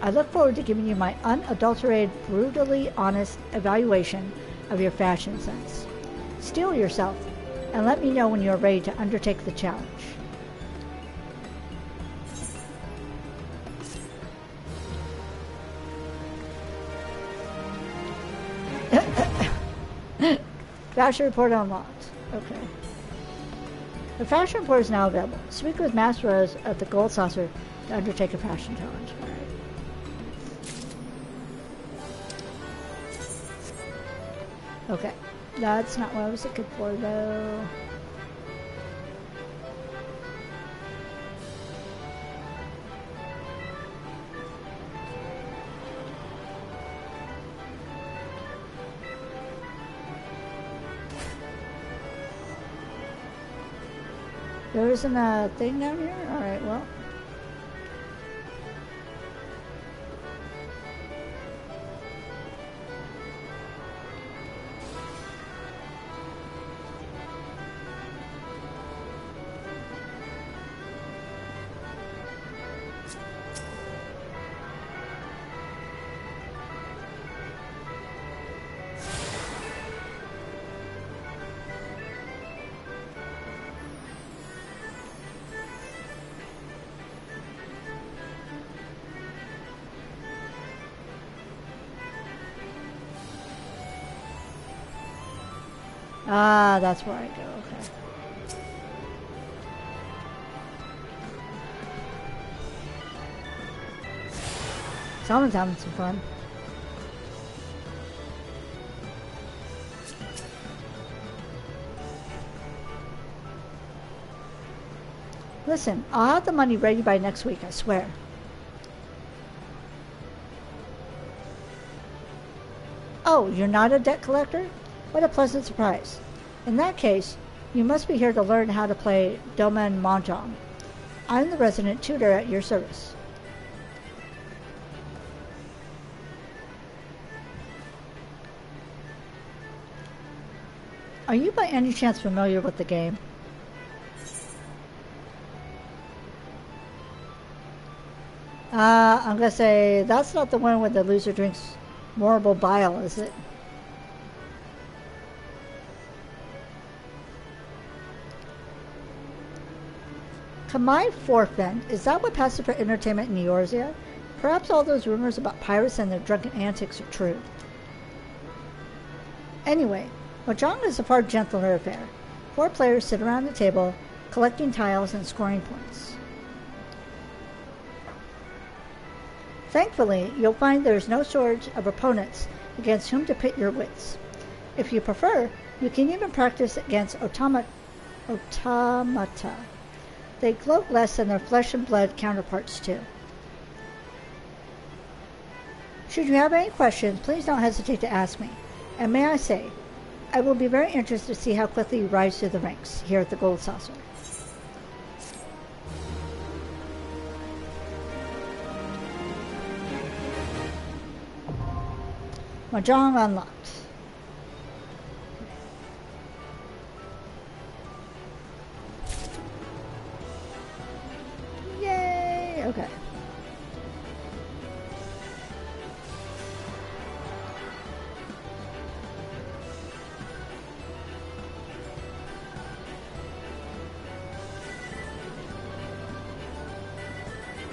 I look forward to giving you my unadulterated, brutally honest evaluation of your fashion sense. Steel yourself, and let me know when you are ready to undertake the challenge. Fashion report unlocked. Okay. The fashion report is now available. Speak with Master Rose of the Gold Saucer to undertake a fashion challenge. All right. Okay, that's not what I was looking for, though. There isn't a thing down here? Alright, well. Ah, that's where I go, okay. Someone's having some fun. Listen, I'll have the money ready by next week, I swear. Oh, you're not a debt collector? What a pleasant surprise. In that case, you must be here to learn how to play Domain Mahjong. I'm the resident tutor at your service. Are you by any chance familiar with the game? I'm gonna say that's not the one where the loser drinks horrible bile, is it? Kamai Forfen, is that what passes for entertainment in Eorzea? Perhaps all those rumors about pirates and their drunken antics are true. Anyway, Mahjong is a far gentler affair. 4 players sit around the table, collecting tiles and scoring points. Thankfully, you'll find there's no shortage of opponents against whom to pit your wits. If you prefer, you can even practice against automata. They gloat less than their flesh and blood counterparts too. Should you have any questions, please don't hesitate to ask me. And may I say, I will be very interested to see how quickly you rise through the ranks here at the Gold Saucer. Mahjong unlocked. Yay! Okay.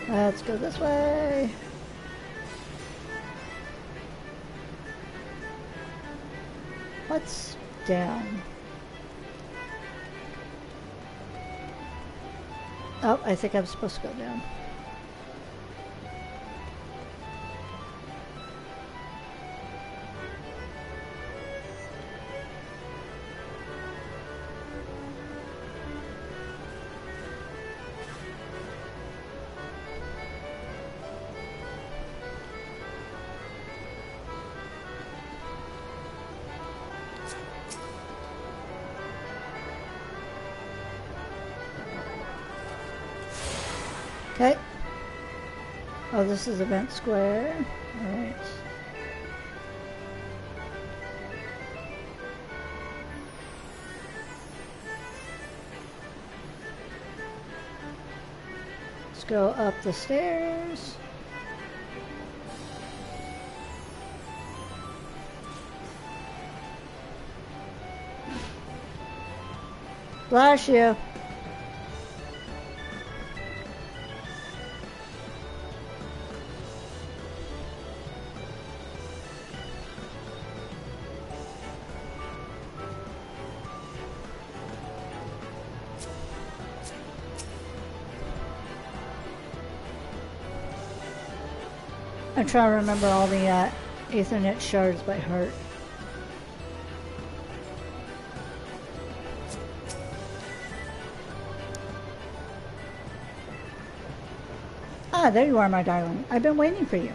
Let's go this way. What's down? Oh, I think I'm supposed to go down. Okay. Oh, this is Event Square. Alright. Let's go up the stairs. Bless you. I'm trying to remember all the Ethernet shards by heart. Ah, there you are, my darling. I've been waiting for you.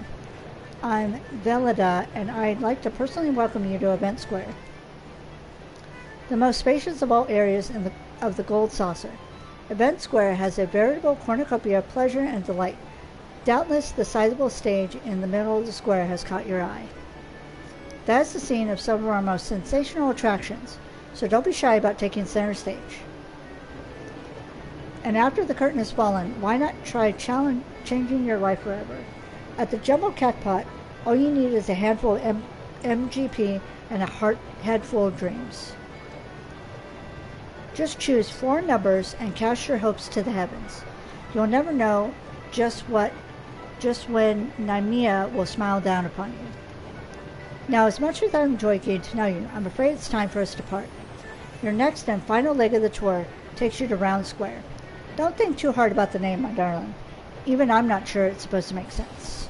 I'm Khelda, and I'd like to personally welcome you to Event Square, the most spacious of all areas of the Gold Saucer. Event Square has a veritable cornucopia of pleasure and delight. Doubtless, the sizable stage in the middle of the square has caught your eye. That is the scene of some of our most sensational attractions, so don't be shy about taking center stage. And after the curtain has fallen, why not try changing your life forever? At the Jumbo Kaatapoh, all you need is a handful of MGP and a head full of dreams. Just choose 4 numbers and cast your hopes to the heavens. You'll never know just when Naimia will smile down upon you. Now, as much as I enjoy getting to know you, I'm afraid it's time for us to part. Your next and final leg of the tour takes you to Round Square. Don't think too hard about the name, my darling. Even I'm not sure it's supposed to make sense.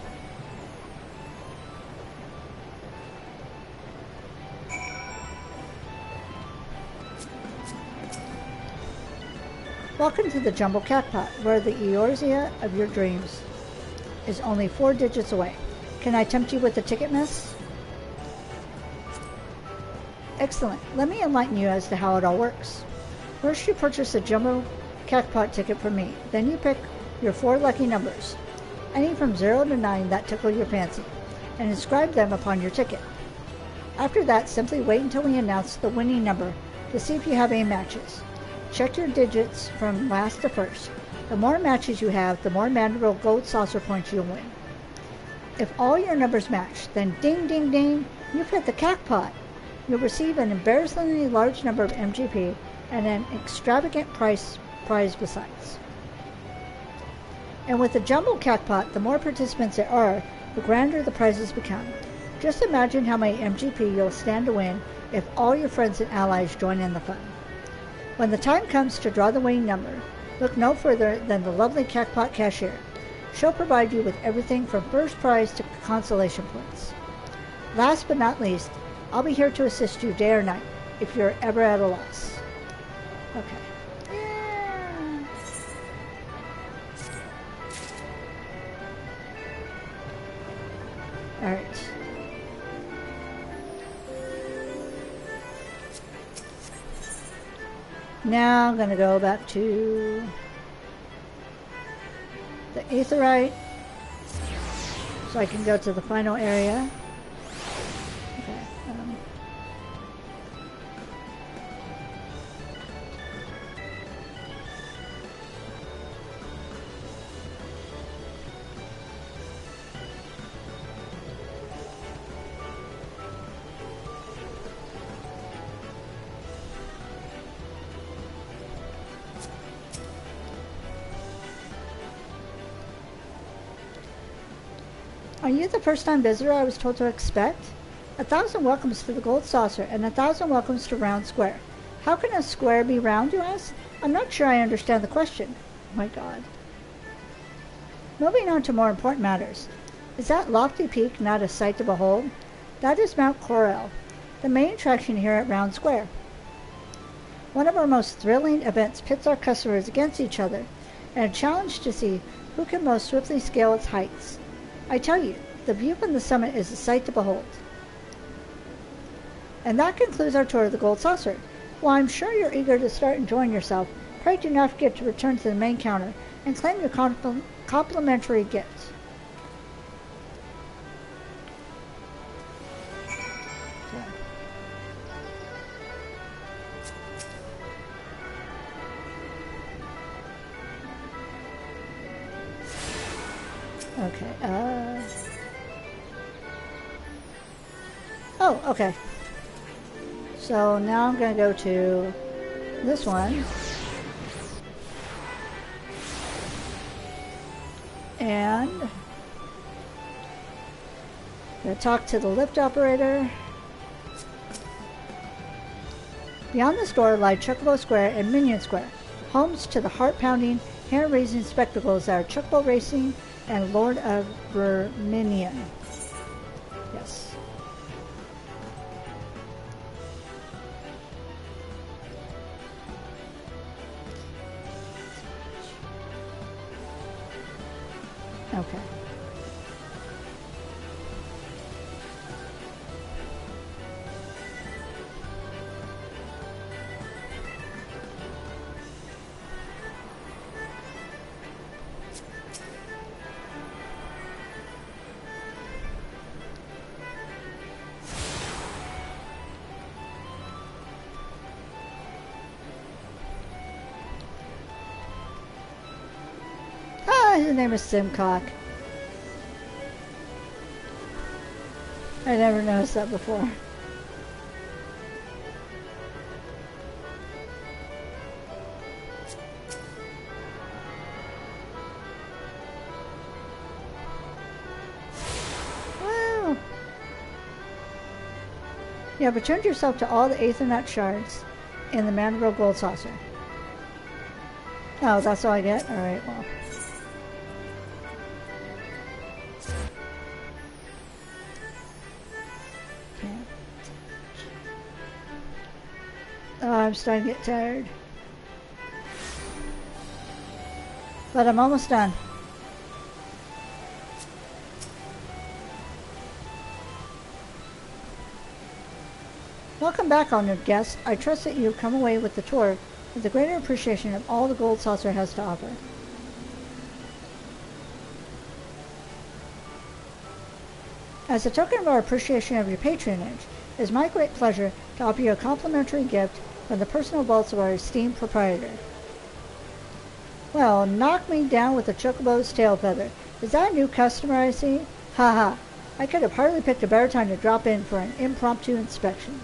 Welcome to the Jumbo Kaatapoh, where the Eorzea of your dreams is only 4 digits away. Can I tempt you with a ticket, miss? Excellent. Let me enlighten you as to how it all works. First, you purchase a Jumbo Kaatapoh ticket from me. Then you pick your 4 lucky numbers, any from 0 to 9 that tickle your fancy, and inscribe them upon your ticket. After that, simply wait until we announce the winning number to see if you have any matches. Check your digits from last to first. The more matches you have, the more mandatory gold saucer points you'll win. If all your numbers match, then ding ding ding, you've hit the Kaatapoh. You'll receive an embarrassingly large number of MGP and an extravagant prize besides. And with the Jumbo Kaatapoh, the more participants there are, the grander the prizes become. Just imagine how many MGP you'll stand to win if all your friends and allies join in the fun. When the time comes to draw the winning number, look no further than the lovely Kaatapoh cashier. She'll provide you with everything from first prize to consolation points. Last but not least, I'll be here to assist you day or night, if you're ever at a loss. Okay. Yeah. Alright. Now I'm going to go back to the Aetherite so I can go to the final area. Okay. Are you the first-time visitor I was told to expect? 1,000 welcomes to the Gold Saucer and 1,000 welcomes to Round Square. How can a square be round, you ask? I'm not sure I understand the question. Oh my god. Moving on to more important matters. Is that lofty peak not a sight to behold? That is Mount Corel, the main attraction here at Round Square. One of our most thrilling events pits our customers against each other, and a challenge to see who can most swiftly scale its heights. I tell you, the view from the summit is a sight to behold. And that concludes our tour of the Gold Saucer. While I'm sure you're eager to start enjoying yourself, pray do not forget to return to the main counter and claim your complimentary gift. Okay, oh, okay. So now I'm going to go to this one. And I'm going to talk to the lift operator. Beyond this door lie Chocobo Square and Minion Square, homes to the heart-pounding, hair-raising spectacles that are Chocobo Racing and Lord of Verminion. Yes. Okay. His name is Simcock. I never noticed that before. Wow. You have returned yourself to all the Aethernet shards in the Mandrill Gold Saucer. Oh, that's all I get? Alright, well. Oh, I'm starting to get tired. But I'm almost done. Welcome back, honored guest. I trust that you have come away with the tour with a greater appreciation of all the Gold Saucer has to offer. As a token of our appreciation of your patronage, it is my great pleasure to offer you a complimentary gift from the personal vaults of our esteemed proprietor. Well, knock me down with a chocobo's tail feather. Is that a new customer I see? Ha ha. I could have hardly picked a better time to drop in for an impromptu inspection.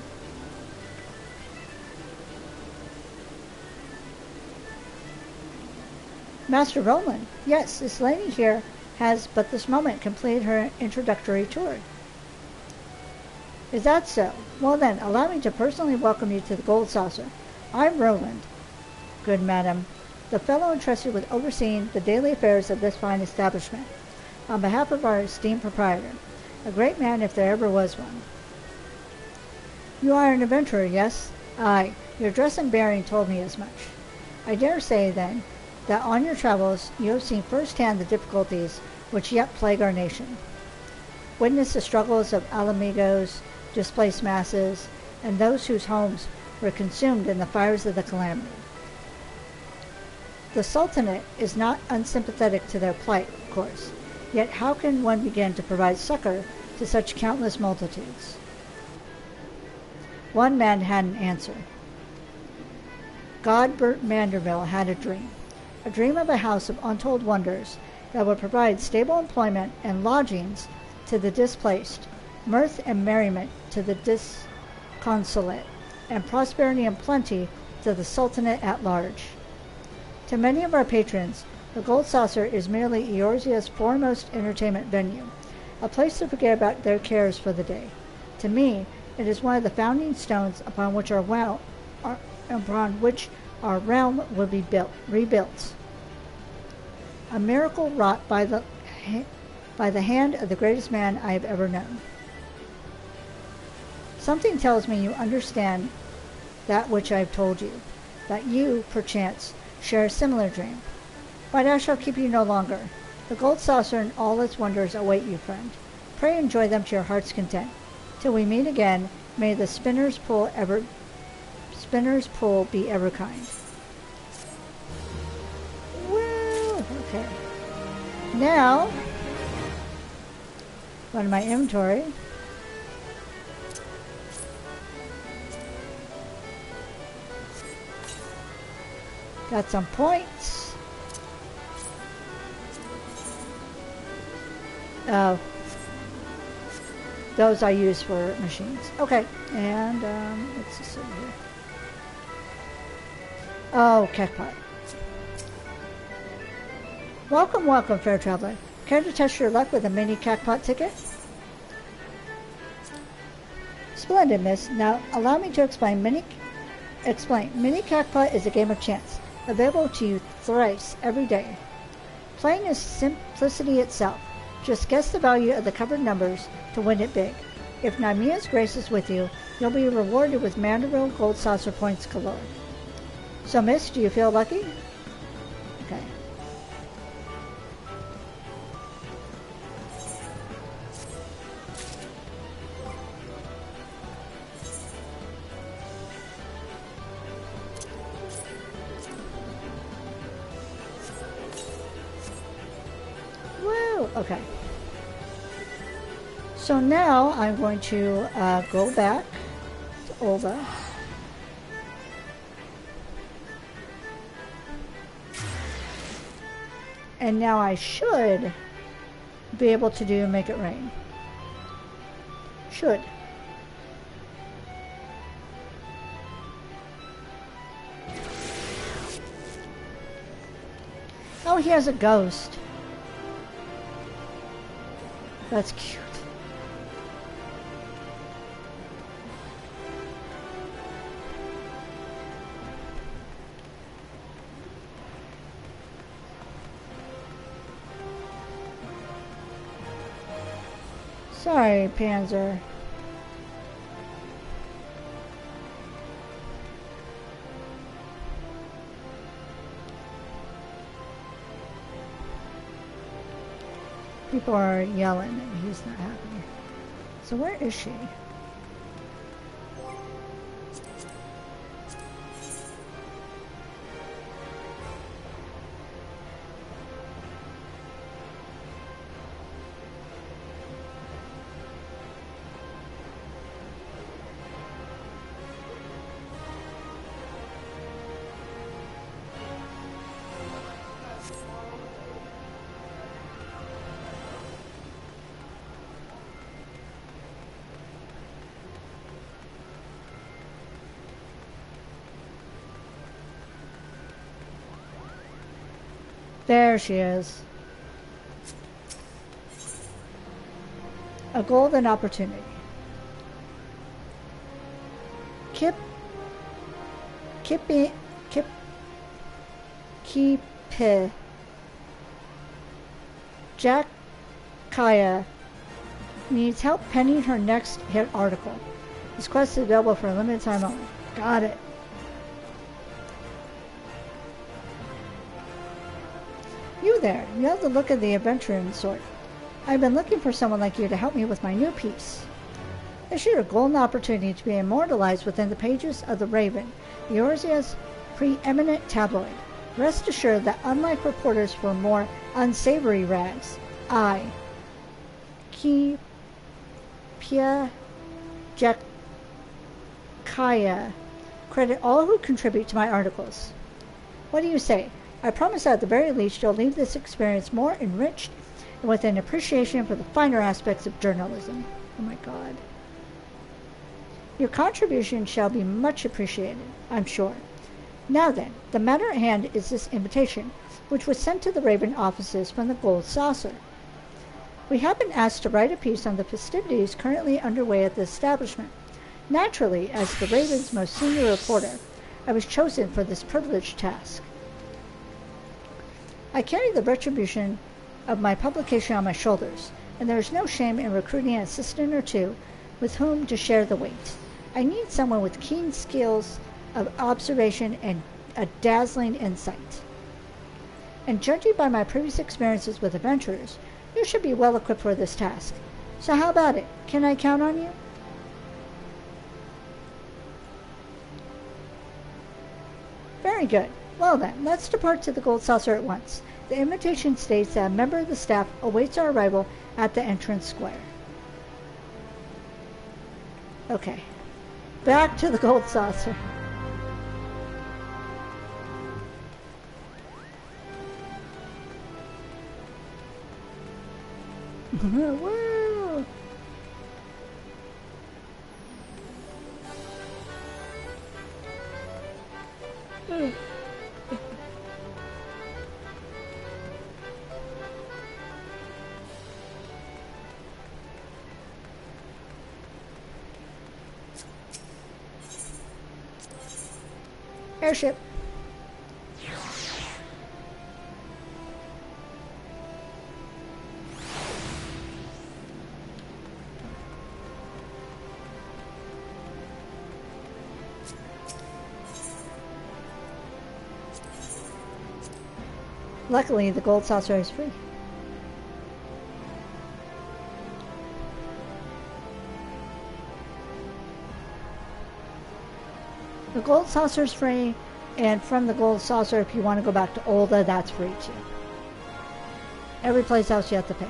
Master Roland, yes, this lady here has but this moment completed her introductory tour. Is that so? Well then, allow me to personally welcome you to the Gold Saucer. I'm Roland. Good madam, the fellow entrusted with overseeing the daily affairs of this fine establishment. On behalf of our esteemed proprietor, a great man if there ever was one. You are an adventurer, yes? Aye, your dress and bearing told me as much. I dare say, then, that on your travels you have seen firsthand the difficulties which yet plague our nation. Witness the struggles of Alamigos, displaced masses, and those whose homes were consumed in the fires of the calamity. The Sultanate is not unsympathetic to their plight, of course, yet how can one begin to provide succor to such countless multitudes? One man had an answer. Godbert Manderville had a dream of a house of untold wonders that would provide stable employment and lodgings to the displaced, mirth and merriment to the disconsolate, and prosperity and plenty to the Sultanate at large. To many of our patrons, the Gold Saucer is merely Eorzea's foremost entertainment venue, a place to forget about their cares for the day. To me, it is one of the founding stones upon which our realm will be rebuilt. A miracle wrought by the hand of the greatest man I have ever known. Something tells me you understand that which I have told you, that you, perchance, share a similar dream. But I shall keep you no longer. The Gold Saucer and all its wonders await you, friend. Pray enjoy them to your heart's content. Till we meet again, may the spinner's pool be ever kind. Woo! Okay. Now, go to my inventory. Got some points. Oh. Those I use for machines. Okay, and let's see here. Oh, Kaatapoh. Welcome, welcome, fair traveler. Care to test your luck with a mini Kaatapoh ticket? Splendid, miss. Now, allow me to explain. Mini Kaatapoh is a game of chance, available to you thrice every day. Playing is simplicity itself. Just guess the value of the covered numbers to win it big. If Namia's grace is with you, you'll be rewarded with Manderville Gold Saucer points galore. So, miss, do you feel lucky? Okay. Woo! Okay. So now I'm going to go back to Olva. And now I should be able to do Make It Rain. Should. Oh, he has a ghost. That's cute. Sorry, Panzer. People are yelling and he's not happy. So where is she? There she is. A golden opportunity. Keep Jack Kaya needs help penning her next hit article. This quest is available for a limited time only. Got it. You there. You have the look of the adventurer sort. I've been looking for someone like you to help me with my new piece. This is your golden opportunity to be immortalized within the pages of The Raven, Eorzea's preeminent tabloid. Rest assured that unlike reporters for more unsavory rags, I, Pia Jakaya, credit all who contribute to my articles. What do you say? I promise that at the very least you'll leave this experience more enriched and with an appreciation for the finer aspects of journalism. Oh my God. Your contribution shall be much appreciated, I'm sure. Now then, the matter at hand is this invitation, which was sent to the Raven offices from the Gold Saucer. We have been asked to write a piece on the festivities currently underway at the establishment. Naturally, as the Raven's most senior reporter, I was chosen for this privileged task. I carry the retribution of my publication on my shoulders, and there is no shame in recruiting an assistant or two with whom to share the weight. I need someone with keen skills of observation and a dazzling insight. And judging by my previous experiences with adventurers, you should be well equipped for this task. So how about it? Can I count on you? Very good. Well then, let's depart to the Gold Saucer at once. The invitation states that a member of the staff awaits our arrival at the entrance square. Okay. Back to the Gold Saucer. Woo! Airship. Luckily, the Gold Saucer is free. The Gold Saucer is free, and from the Gold Saucer, if you want to go back to Olda, that's free too. Every place else you have to pay.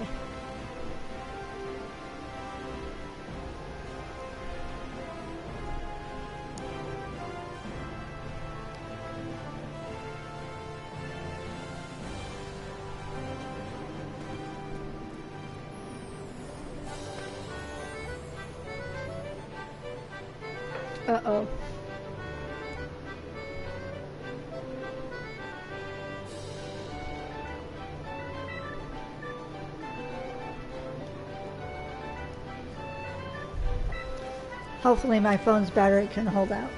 Uh-oh. Hopefully my phone's battery can hold out.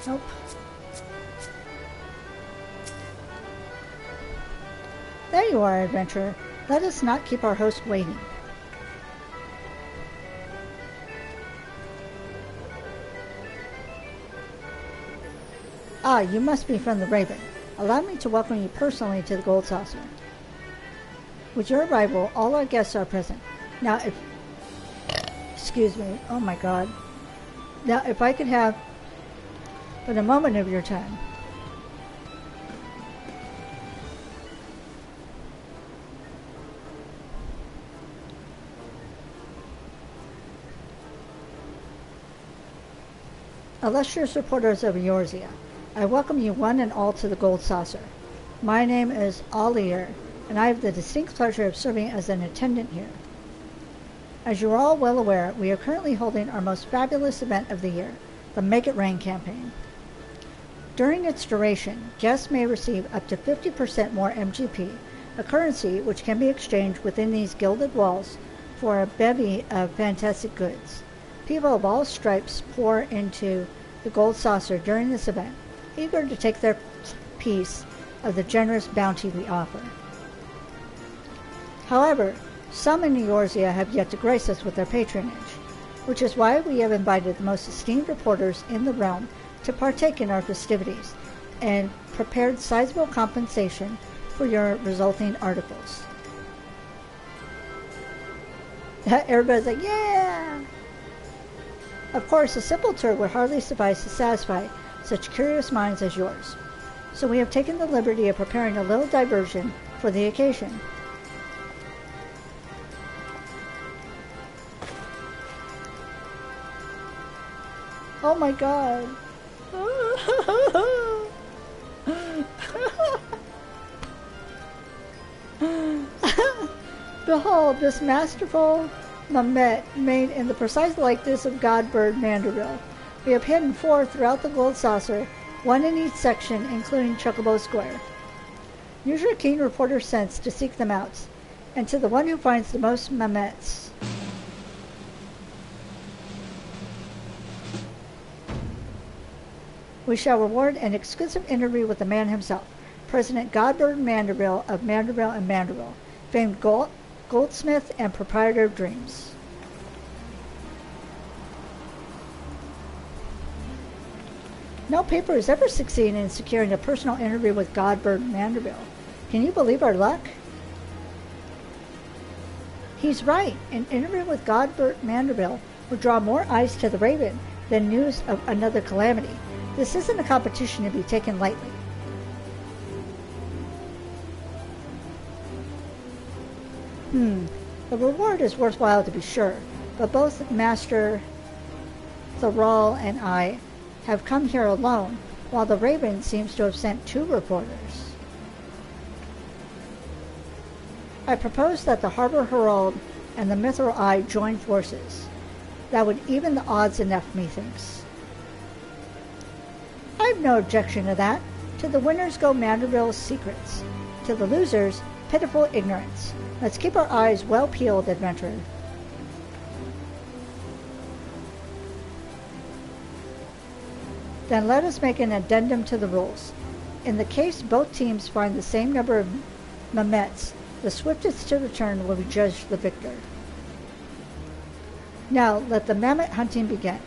Nope. There you are, adventurer. Let us not keep our host waiting. Ah, you must be from the Raven. Allow me to welcome you personally to the Gold Saucer. With your arrival, all our guests are present. Now, if... Excuse me. Oh my God. Now, if I could have but a moment of your time. Illustrious reporters of Eorzea, I welcome you one and all to the Gold Saucer. My name is Alier, and I have the distinct pleasure of serving as an attendant here. As you are all well aware, we are currently holding our most fabulous event of the year, the Make It Rain campaign. During its duration, guests may receive up to 50% more MGP, a currency which can be exchanged within these gilded walls for a bevy of fantastic goods. People of all stripes pour into the gold saucer during this event, eager to take their piece of the generous bounty we offer. However, some in Eorzea have yet to grace us with their patronage, which is why we have invited the most esteemed reporters in the realm to partake in our festivities and prepared sizable compensation for your resulting articles. Everybody's like, yeah! Of course, a simple tour would hardly suffice to satisfy such curious minds as yours, so we have taken the liberty of preparing a little diversion for the occasion. Oh my god. Behold, this masterful Mamet made in the precise likeness of Godbird Mandrill. We have hidden 4 throughout the gold saucer, 1 in each section, including Chocobo Square. Use your keen reporter sense to seek them out, and to the one who finds the most Mamets. We shall reward an exclusive interview with the man himself, President Godbird Mandrill of Mandrill and Mandrill, famed goldsmith and proprietor of dreams. No paper has ever succeeded in securing a personal interview with Godbird Mandrill. Can you believe our luck? He's right. An interview with Godbird Mandrill would draw more eyes to the Raven than news of another calamity. This isn't a competition to be taken lightly. The reward is worthwhile to be sure, but both Master Thrall and I have come here alone, while the Raven seems to have sent 2 reporters. I propose that the Harbor Herald and the Mithril Eye join forces. That would even the odds enough, methinks. I've no objection to that. To the winners go Mandrill's secrets. To the losers, pitiful ignorance. Let's keep our eyes well peeled, adventurer. Then let us make an addendum to the rules. In the case both teams find the same number of Mamets, the swiftest to return will be judged the victor. Now let the Mammoth hunting begin.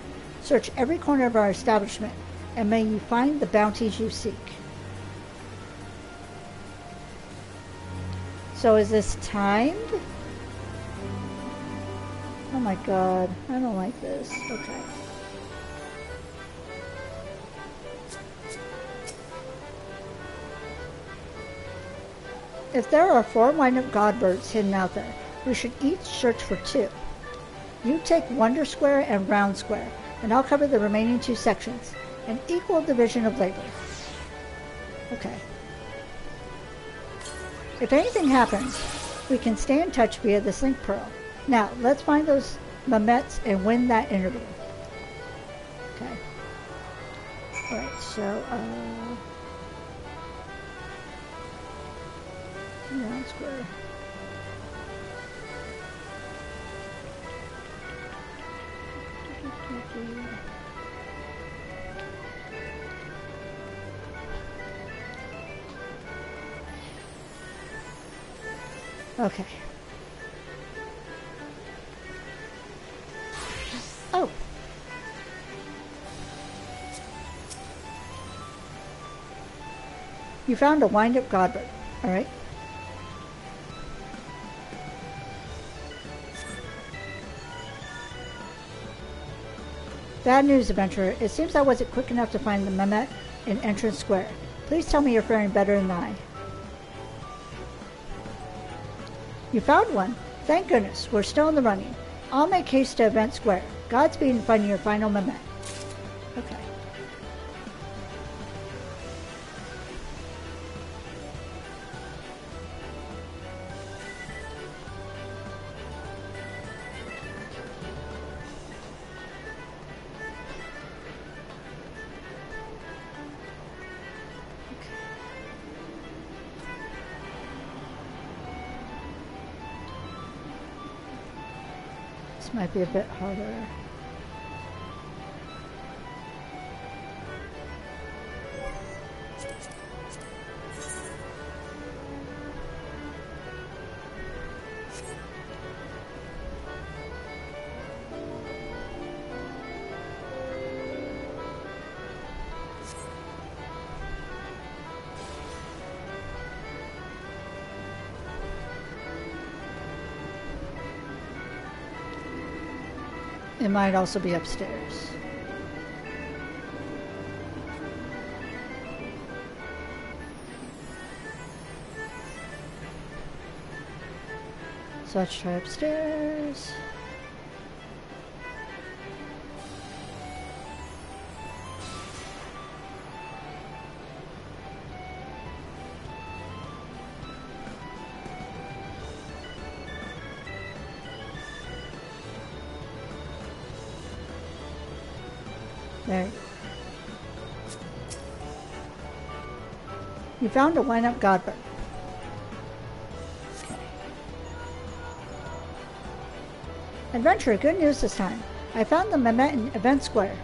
Search every corner of our establishment, and may you find the bounties you seek. So is this timed? Oh my god, I don't like this. Okay. If there are 4 wind-up godbirds hidden out there, we should each search for 2. You take Wonder Square and Round Square, and I'll cover the remaining 2 sections. An equal division of labor. Okay. If anything happens, we can stay in touch via the Sync Pearl. Now, let's find those Mamets and win that interview. Okay. Alright, so, Round Square. Okay. Oh. You found a wind-up godbird. All right. Bad news, adventurer. It seems I wasn't quick enough to find the Mamet in Entrance Square. Please tell me you're faring better than I. You found one. Thank goodness. We're still in the running. I'll make haste to Event Square. Godspeed in finding your final Mamet. Okay. Might be a bit harder. It might also be upstairs. So let's try upstairs. There. You found a wind-up godbird. Okay. Adventurer, good news this time. I found the Mehmet in Event Square.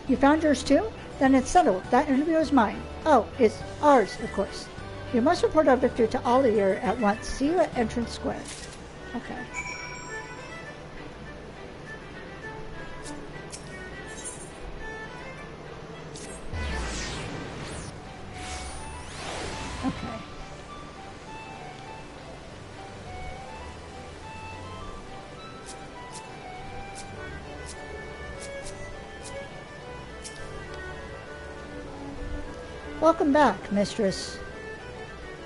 You found yours too? Then it's settled. That interview is mine. Oh, it's ours, of course. You must report our victory to Oliver at once. See you at Entrance Square. Okay. Okay. Welcome back, Mistress.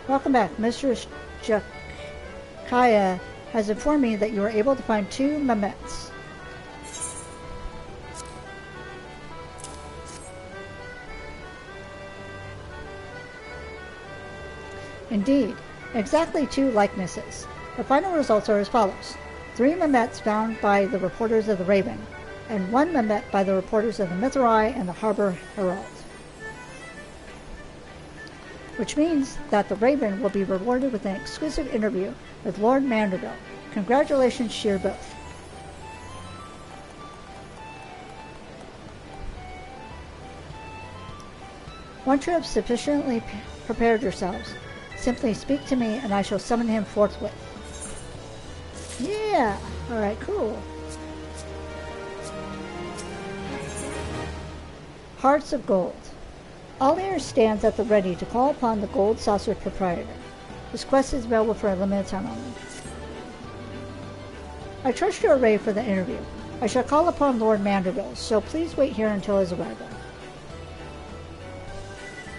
Welcome back. Mistress Jakaya has informed me that you were able to find 2 Mehmets. Indeed, exactly 2 likenesses. The final results are as follows. 3 Mehmets found by the reporters of the Raven, and 1 Mehmet by the reporters of the Mithrai and the Harbor Herald. Which means that the Raven will be rewarded with an exclusive interview with Lord Manderville. Congratulations to you both. Once you have sufficiently prepared yourselves, simply speak to me and I shall summon him forthwith. Yeah! Alright, cool. Hearts of Gold. Oliver stands at the ready to call upon the Gold Saucer proprietor. This quest is available for a limited time only. I trust you are ready for the interview. I shall call upon Lord Manderville, so please wait here until his arrival.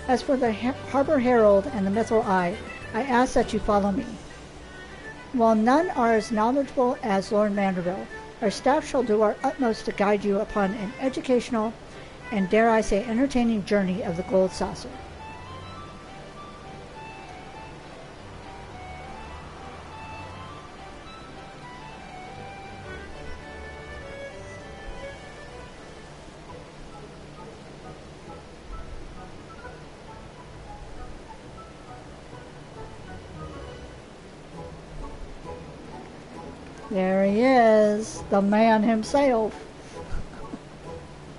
As for the Harbor Herald and the Mithril Eye, I ask that you follow me. While none are as knowledgeable as Lord Manderville, our staff shall do our utmost to guide you upon an educational and, dare I say, entertaining journey of the Gold Saucer. There he is, the man himself.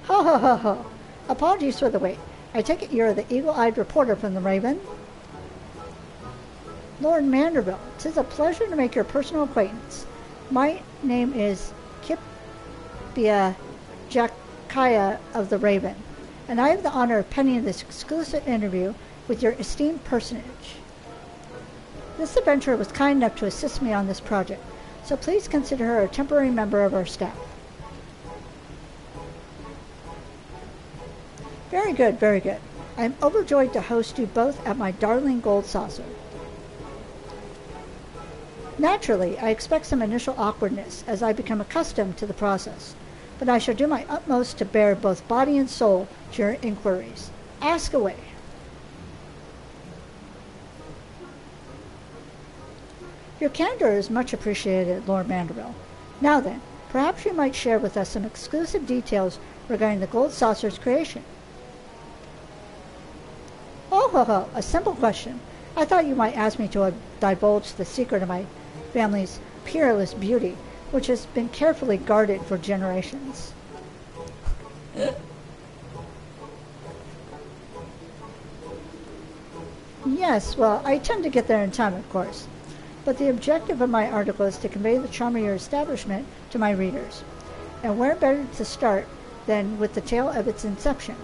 Ha ha ha ha. Apologies for the wait. I take it you're the eagle-eyed reporter from the Raven? Lord Manderville, 'tis a pleasure to make your personal acquaintance. My name is Kipia Jakaya of the Raven, and I have the honor of penning this exclusive interview with your esteemed personage. This adventurer was kind enough to assist me on this project, so please consider her a temporary member of our staff. Very good, very good. I am overjoyed to host you both at my darling Gold Saucer. Naturally, I expect some initial awkwardness as I become accustomed to the process, but I shall do my utmost to bear both body and soul to your inquiries. Ask away. Your candor is much appreciated, Lord Manderville. Now then, perhaps you might share with us some exclusive details regarding the Gold Saucer's creation. Oh ho ho, a simple question. I thought you might ask me to divulge the secret of my family's peerless beauty, which has been carefully guarded for generations. Yes, well, I tend to get there in time, of course. But the objective of my article is to convey the charm of your establishment to my readers. And where better to start than with the tale of its inception?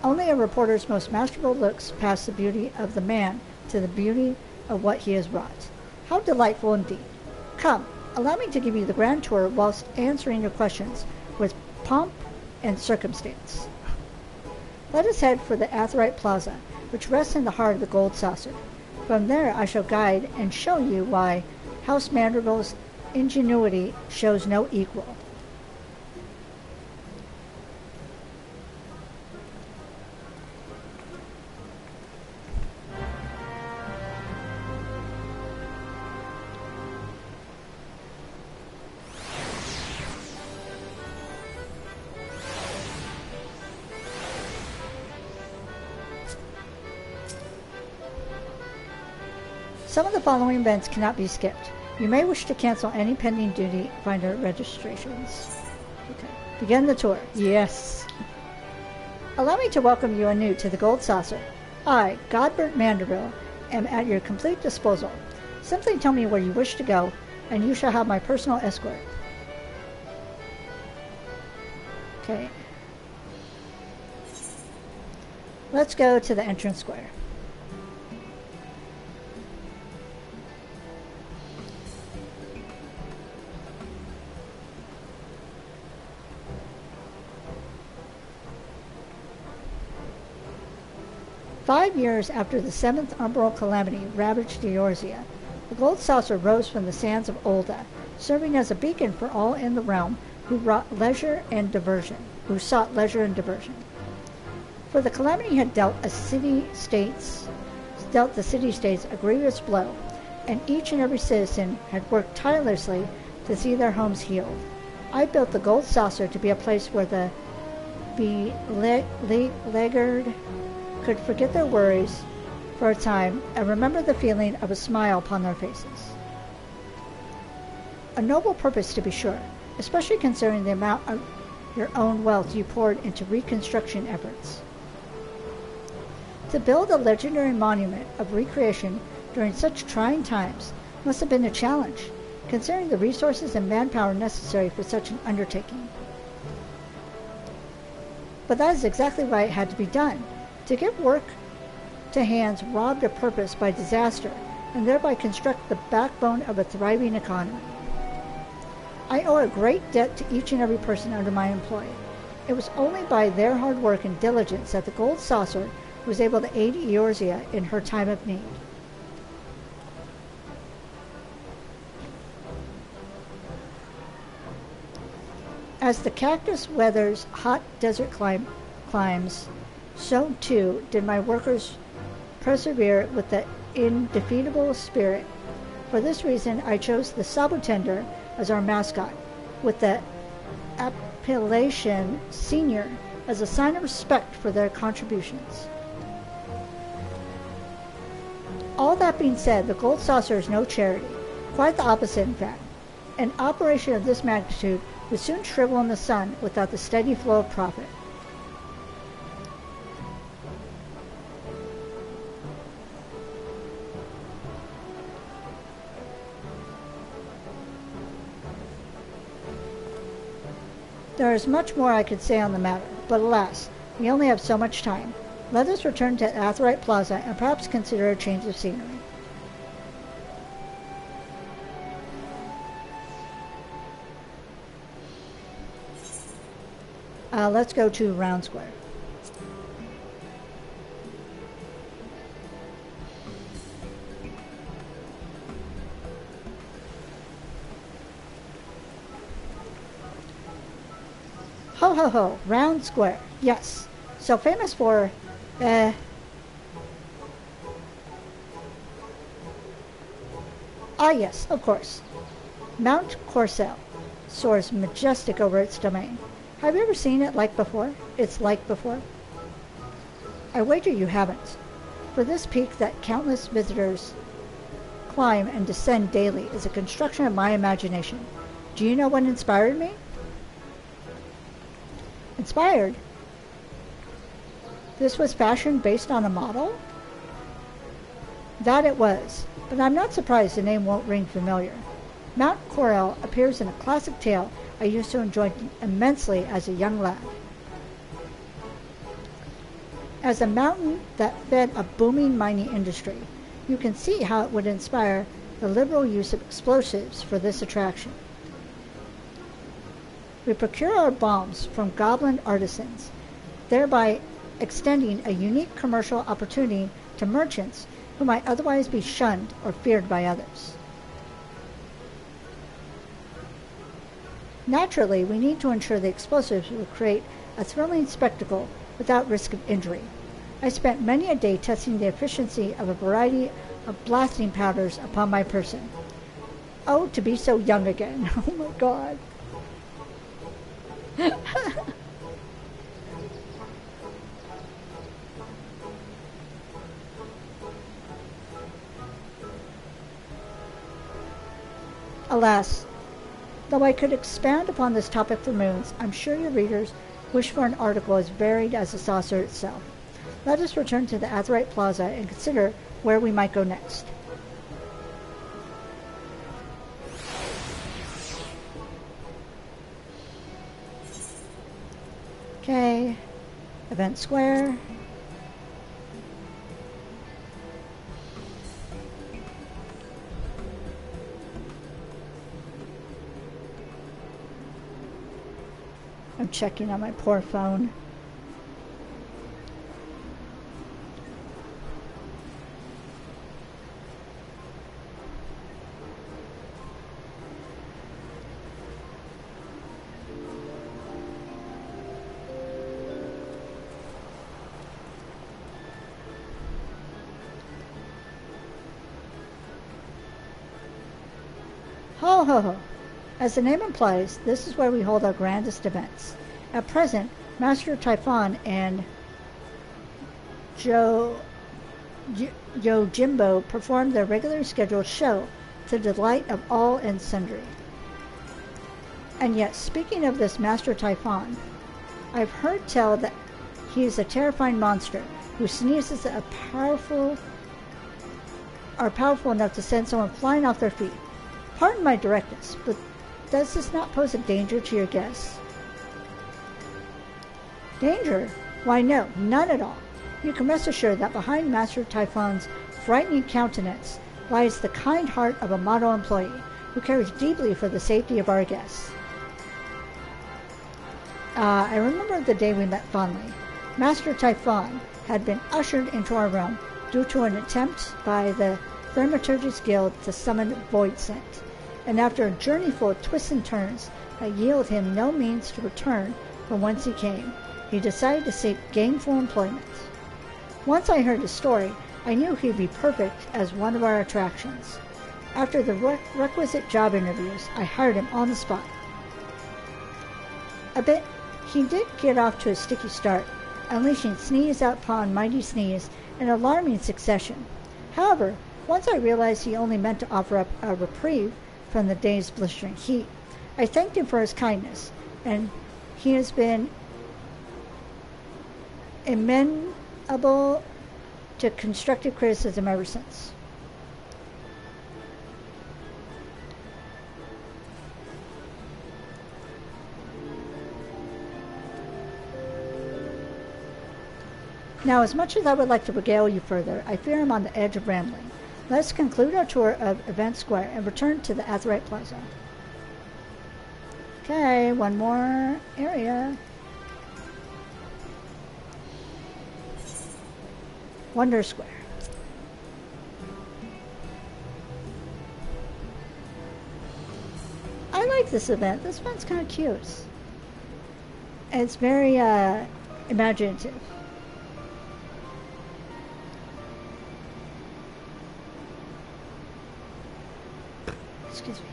Only a reporter's most masterful looks past the beauty of the man to the beauty of what he has wrought. How delightful indeed. Come, allow me to give you the grand tour whilst answering your questions with pomp and circumstance. Let us head for the Aetheryte Plaza, which rests in the heart of the Gold Saucer. From there I shall guide and show you why House Mandrivel's ingenuity shows no equal. Some of the following events cannot be skipped. You may wish to cancel any pending duty finder registrations. Okay. Begin the tour. Yes. Allow me to welcome you anew to the Gold Saucer. I, Godbert Mandeville, am at your complete disposal. Simply tell me where you wish to go, and you shall have my personal escort. Okay. Let's go to the entrance square. 5 years after the 7th Umbral Calamity ravaged Eorzea, the Gold Saucer rose from the sands of Ul'dah, serving as a beacon for all in the realm who sought leisure and diversion. For the Calamity had dealt the city-states a grievous blow, and each and every citizen had worked tirelessly to see their homes healed. I built the Gold Saucer to be a place where the beleaguered could forget their worries for a time and remember the feeling of a smile upon their faces. A noble purpose, to be sure, especially considering the amount of your own wealth you poured into reconstruction efforts. To build a legendary monument of recreation during such trying times must have been a challenge, considering the resources and manpower necessary for such an undertaking. But that is exactly why it had to be done, to get work to hands robbed of purpose by disaster and thereby construct the backbone of a thriving economy. I owe a great debt to each and every person under my employ. It was only by their hard work and diligence that the Gold Saucer was able to aid Eorzea in her time of need. As the cactus weathers hot desert climbs, so too did my workers persevere with the indefeatable spirit. For this reason, I chose the Sabutender as our mascot, with the appellation Senior as a sign of respect for their contributions. All that being said, the Gold Saucer is no charity. Quite the opposite, in fact. An operation of this magnitude would soon shrivel in the sun without the steady flow of profit. There is much more I could say on the matter, but alas, we only have so much time. Let us return to Aetheryte Plaza and perhaps consider a change of scenery. Let's go to Round Square. Ho ho ho, Round Square, yes. So famous for, yes, of course. Mount Corcel soars majestic over its domain. Have you ever seen it like before? It's like before? I wager you haven't. For this peak that countless visitors climb and descend daily is a construction of my imagination. Do you know what inspired me? Inspired? This was fashioned based on a model? That it was, but I'm not surprised the name won't ring familiar. Mount Corel appears in a classic tale I used to enjoy immensely as a young lad. As a mountain that fed a booming mining industry, you can see how it would inspire the liberal use of explosives for this attraction. We procure our bombs from goblin artisans, thereby extending a unique commercial opportunity to merchants who might otherwise be shunned or feared by others. Naturally, we need to ensure the explosives will create a thrilling spectacle without risk of injury. I spent many a day testing the efficiency of a variety of blasting powders upon my person. Oh, to be so young again. Oh my god. Alas, though I could expand upon this topic for moons, I'm sure your readers wish for an article as varied as the saucer itself. Let us return to the Azurite Plaza and consider where we might go next. Okay, Event Square. I'm checking on my poor phone. Ho ho ho! As the name implies, this is where we hold our grandest events. At present, Master Typhon and Yojimbo perform their regularly scheduled show to the delight of all and sundry. And yet, speaking of this Master Typhon, I've heard tell that he is a terrifying monster who sneezes are powerful enough to send someone flying off their feet. Pardon my directness, but does this not pose a danger to your guests? Danger? Why no, none at all. You can rest assured that behind Master Typhon's frightening countenance lies the kind heart of a model employee who cares deeply for the safety of our guests. I remember the day we met fondly. Master Typhon had been ushered into our realm due to an attempt by the Thaumaturgist Guild to summon Void Scent, and after a journey full of twists and turns that yielded him no means to return from whence he came, he decided to seek gainful employment. Once I heard his story, I knew he'd be perfect as one of our attractions. After the requisite job interviews, I hired him on the spot. He did get off to a sticky start, unleashing sneeze upon mighty sneeze in alarming succession. However, once I realized he only meant to offer up a reprieve from the day's blistering heat, I thanked him for his kindness, and he has been amenable to constructive criticism ever since. Now, as much as I would like to regale you further, I fear I'm on the edge of rambling. Let's conclude our tour of Event Square and return to the Azurite Plaza. Okay, one more area. Wonder Square. I like this event. This event's kind of cute. It's very imaginative. Excuse me.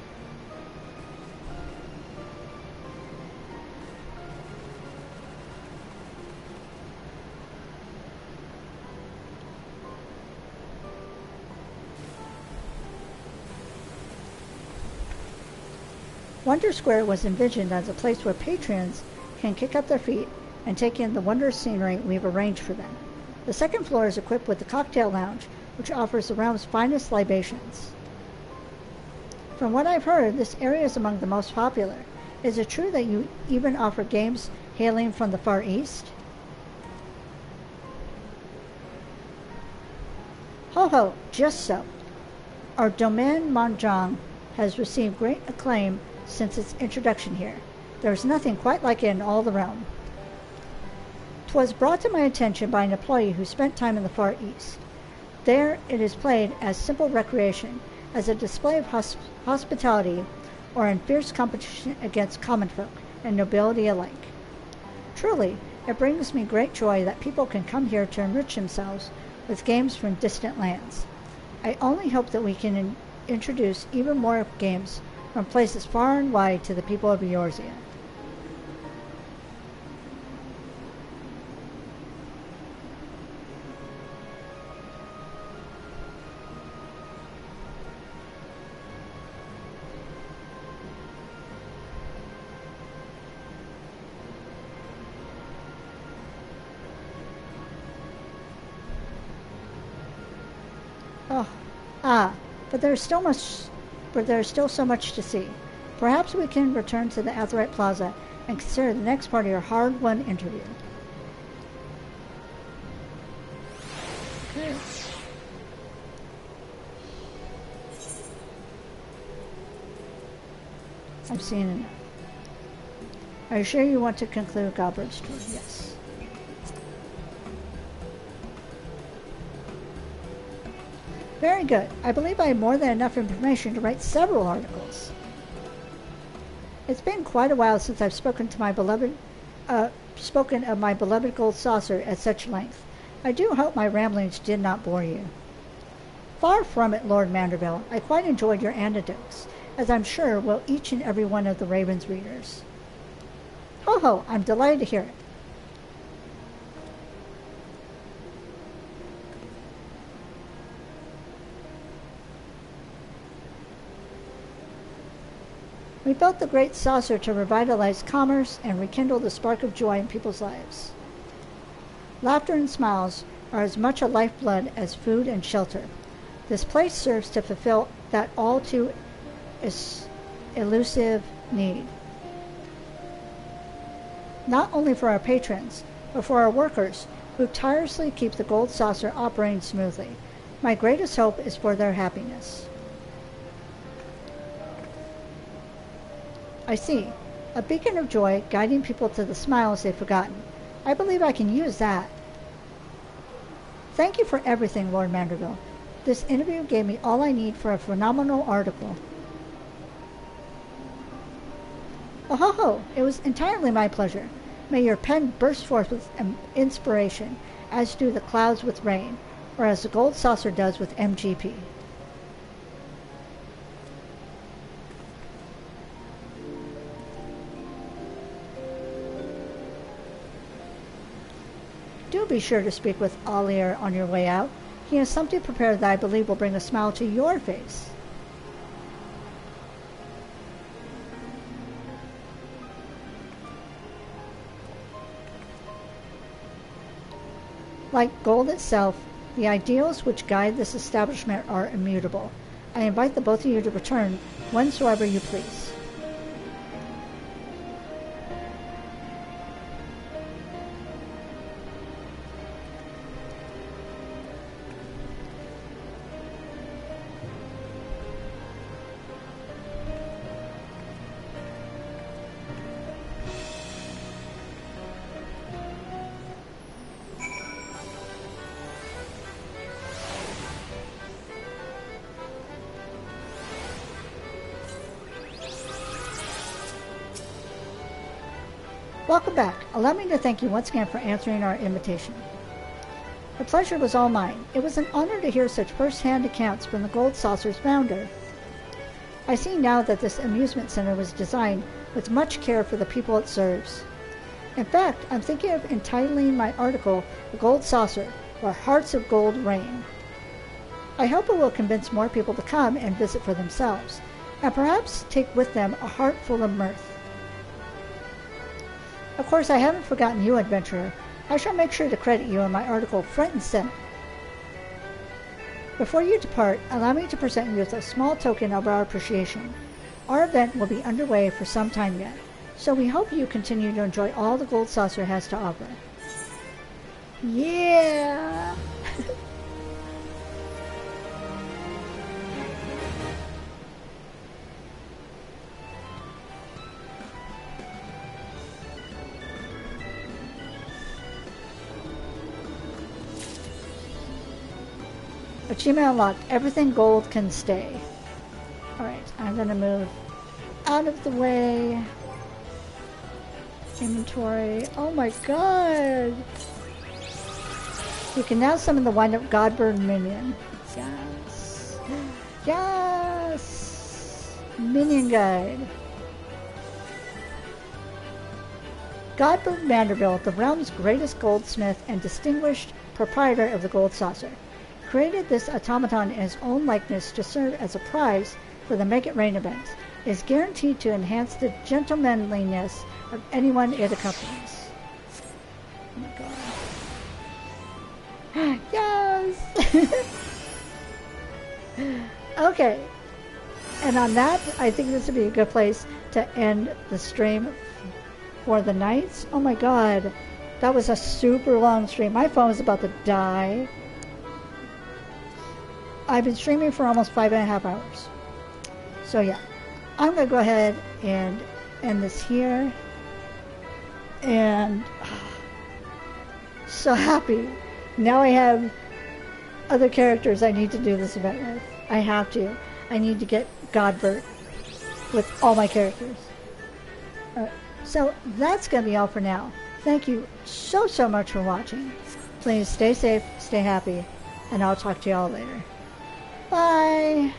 Wonder Square was envisioned as a place where patrons can kick up their feet and take in the wondrous scenery we've arranged for them. The second floor is equipped with the cocktail lounge, which offers the realm's finest libations. From what I've heard, this area is among the most popular. Is it true that you even offer games hailing from the Far East? Ho ho, just so. Our domain Manjang has received great acclaim since its introduction here. There is nothing quite like it in all the realm. 'Twas brought to my attention by an employee who spent time in the Far East. There it is played as simple recreation, as a display of hospitality, or in fierce competition against common folk and nobility alike. Truly, it brings me great joy that people can come here to enrich themselves with games from distant lands. I only hope that we can introduce even more games from places far and wide to the people of Eorzea. But there's still so much to see. Perhaps we can return to the Aetheryte Plaza and consider the next part of your hard-won interview. Okay. I've seen enough. Are you sure you want to conclude Galbraith's tour? Yes. Very good. I believe I have more than enough information to write several articles. It's been quite a while since I've spoken of my beloved gold saucer at such length. I do hope my ramblings did not bore you. Far from it, Lord Manderville. I quite enjoyed your anecdotes, as I'm sure will each and every one of the Raven's readers. Ho ho, I'm delighted to hear it. We built the great saucer to revitalize commerce and rekindle the spark of joy in people's lives. Laughter and smiles are as much a lifeblood as food and shelter. This place serves to fulfill that all too elusive need. Not only for our patrons, but for our workers who tirelessly keep the gold saucer operating smoothly. My greatest hope is for their happiness. I see. A beacon of joy guiding people to the smiles they've forgotten. I believe I can use that. Thank you for everything, Lord Manderville. This interview gave me all I need for a phenomenal article. Oh ho ho! It was entirely my pleasure. May your pen burst forth with inspiration, as do the clouds with rain, or as the gold saucer does with MGP. Do be sure to speak with Alier on your way out. He has something prepared that I believe will bring a smile to your face. Like gold itself, the ideals which guide this establishment are immutable. I invite the both of you to return whensoever you please. Welcome back. Allow me to thank you once again for answering our invitation. The pleasure was all mine. It was an honor to hear such first-hand accounts from the Gold Saucer's founder. I see now that this amusement center was designed with much care for the people it serves. In fact, I'm thinking of entitling my article The Gold Saucer, Where Hearts of Gold Reign. I hope it will convince more people to come and visit for themselves, and perhaps take with them a heart full of mirth. Of course, I haven't forgotten you, adventurer. I shall make sure to credit you in my article front and center. Before you depart, allow me to present you with a small token of our appreciation. Our event will be underway for some time yet, so we hope you continue to enjoy all the Gold Saucer has to offer. Yeah! Achievement unlocked. Everything gold can stay. Alright, I'm gonna move out of the way. Inventory. Oh my god! You can now summon the wind-up Godbird minion. Yes! Yes! Minion guide. Godbird Vanderbilt, the realm's greatest goldsmith and distinguished proprietor of the gold saucer, created this automaton in his own likeness to serve as a prize for the Make It Rain event. It is guaranteed to enhance the gentlemanliness of anyone it accompanies. Oh my god. Yes! Okay. And on that, I think this would be a good place to end the stream for the night. Oh my god. That was a super long stream. My phone is about to die. I've been streaming for almost 5.5 hours. So yeah. I'm going to go ahead and end this here. And so happy. Now I have other characters I need to do this event with. I have to. I need to get Godbert with all my characters. Alright, so that's going to be all for now. Thank you so much for watching. Please stay safe, stay happy, and I'll talk to you all later. Bye!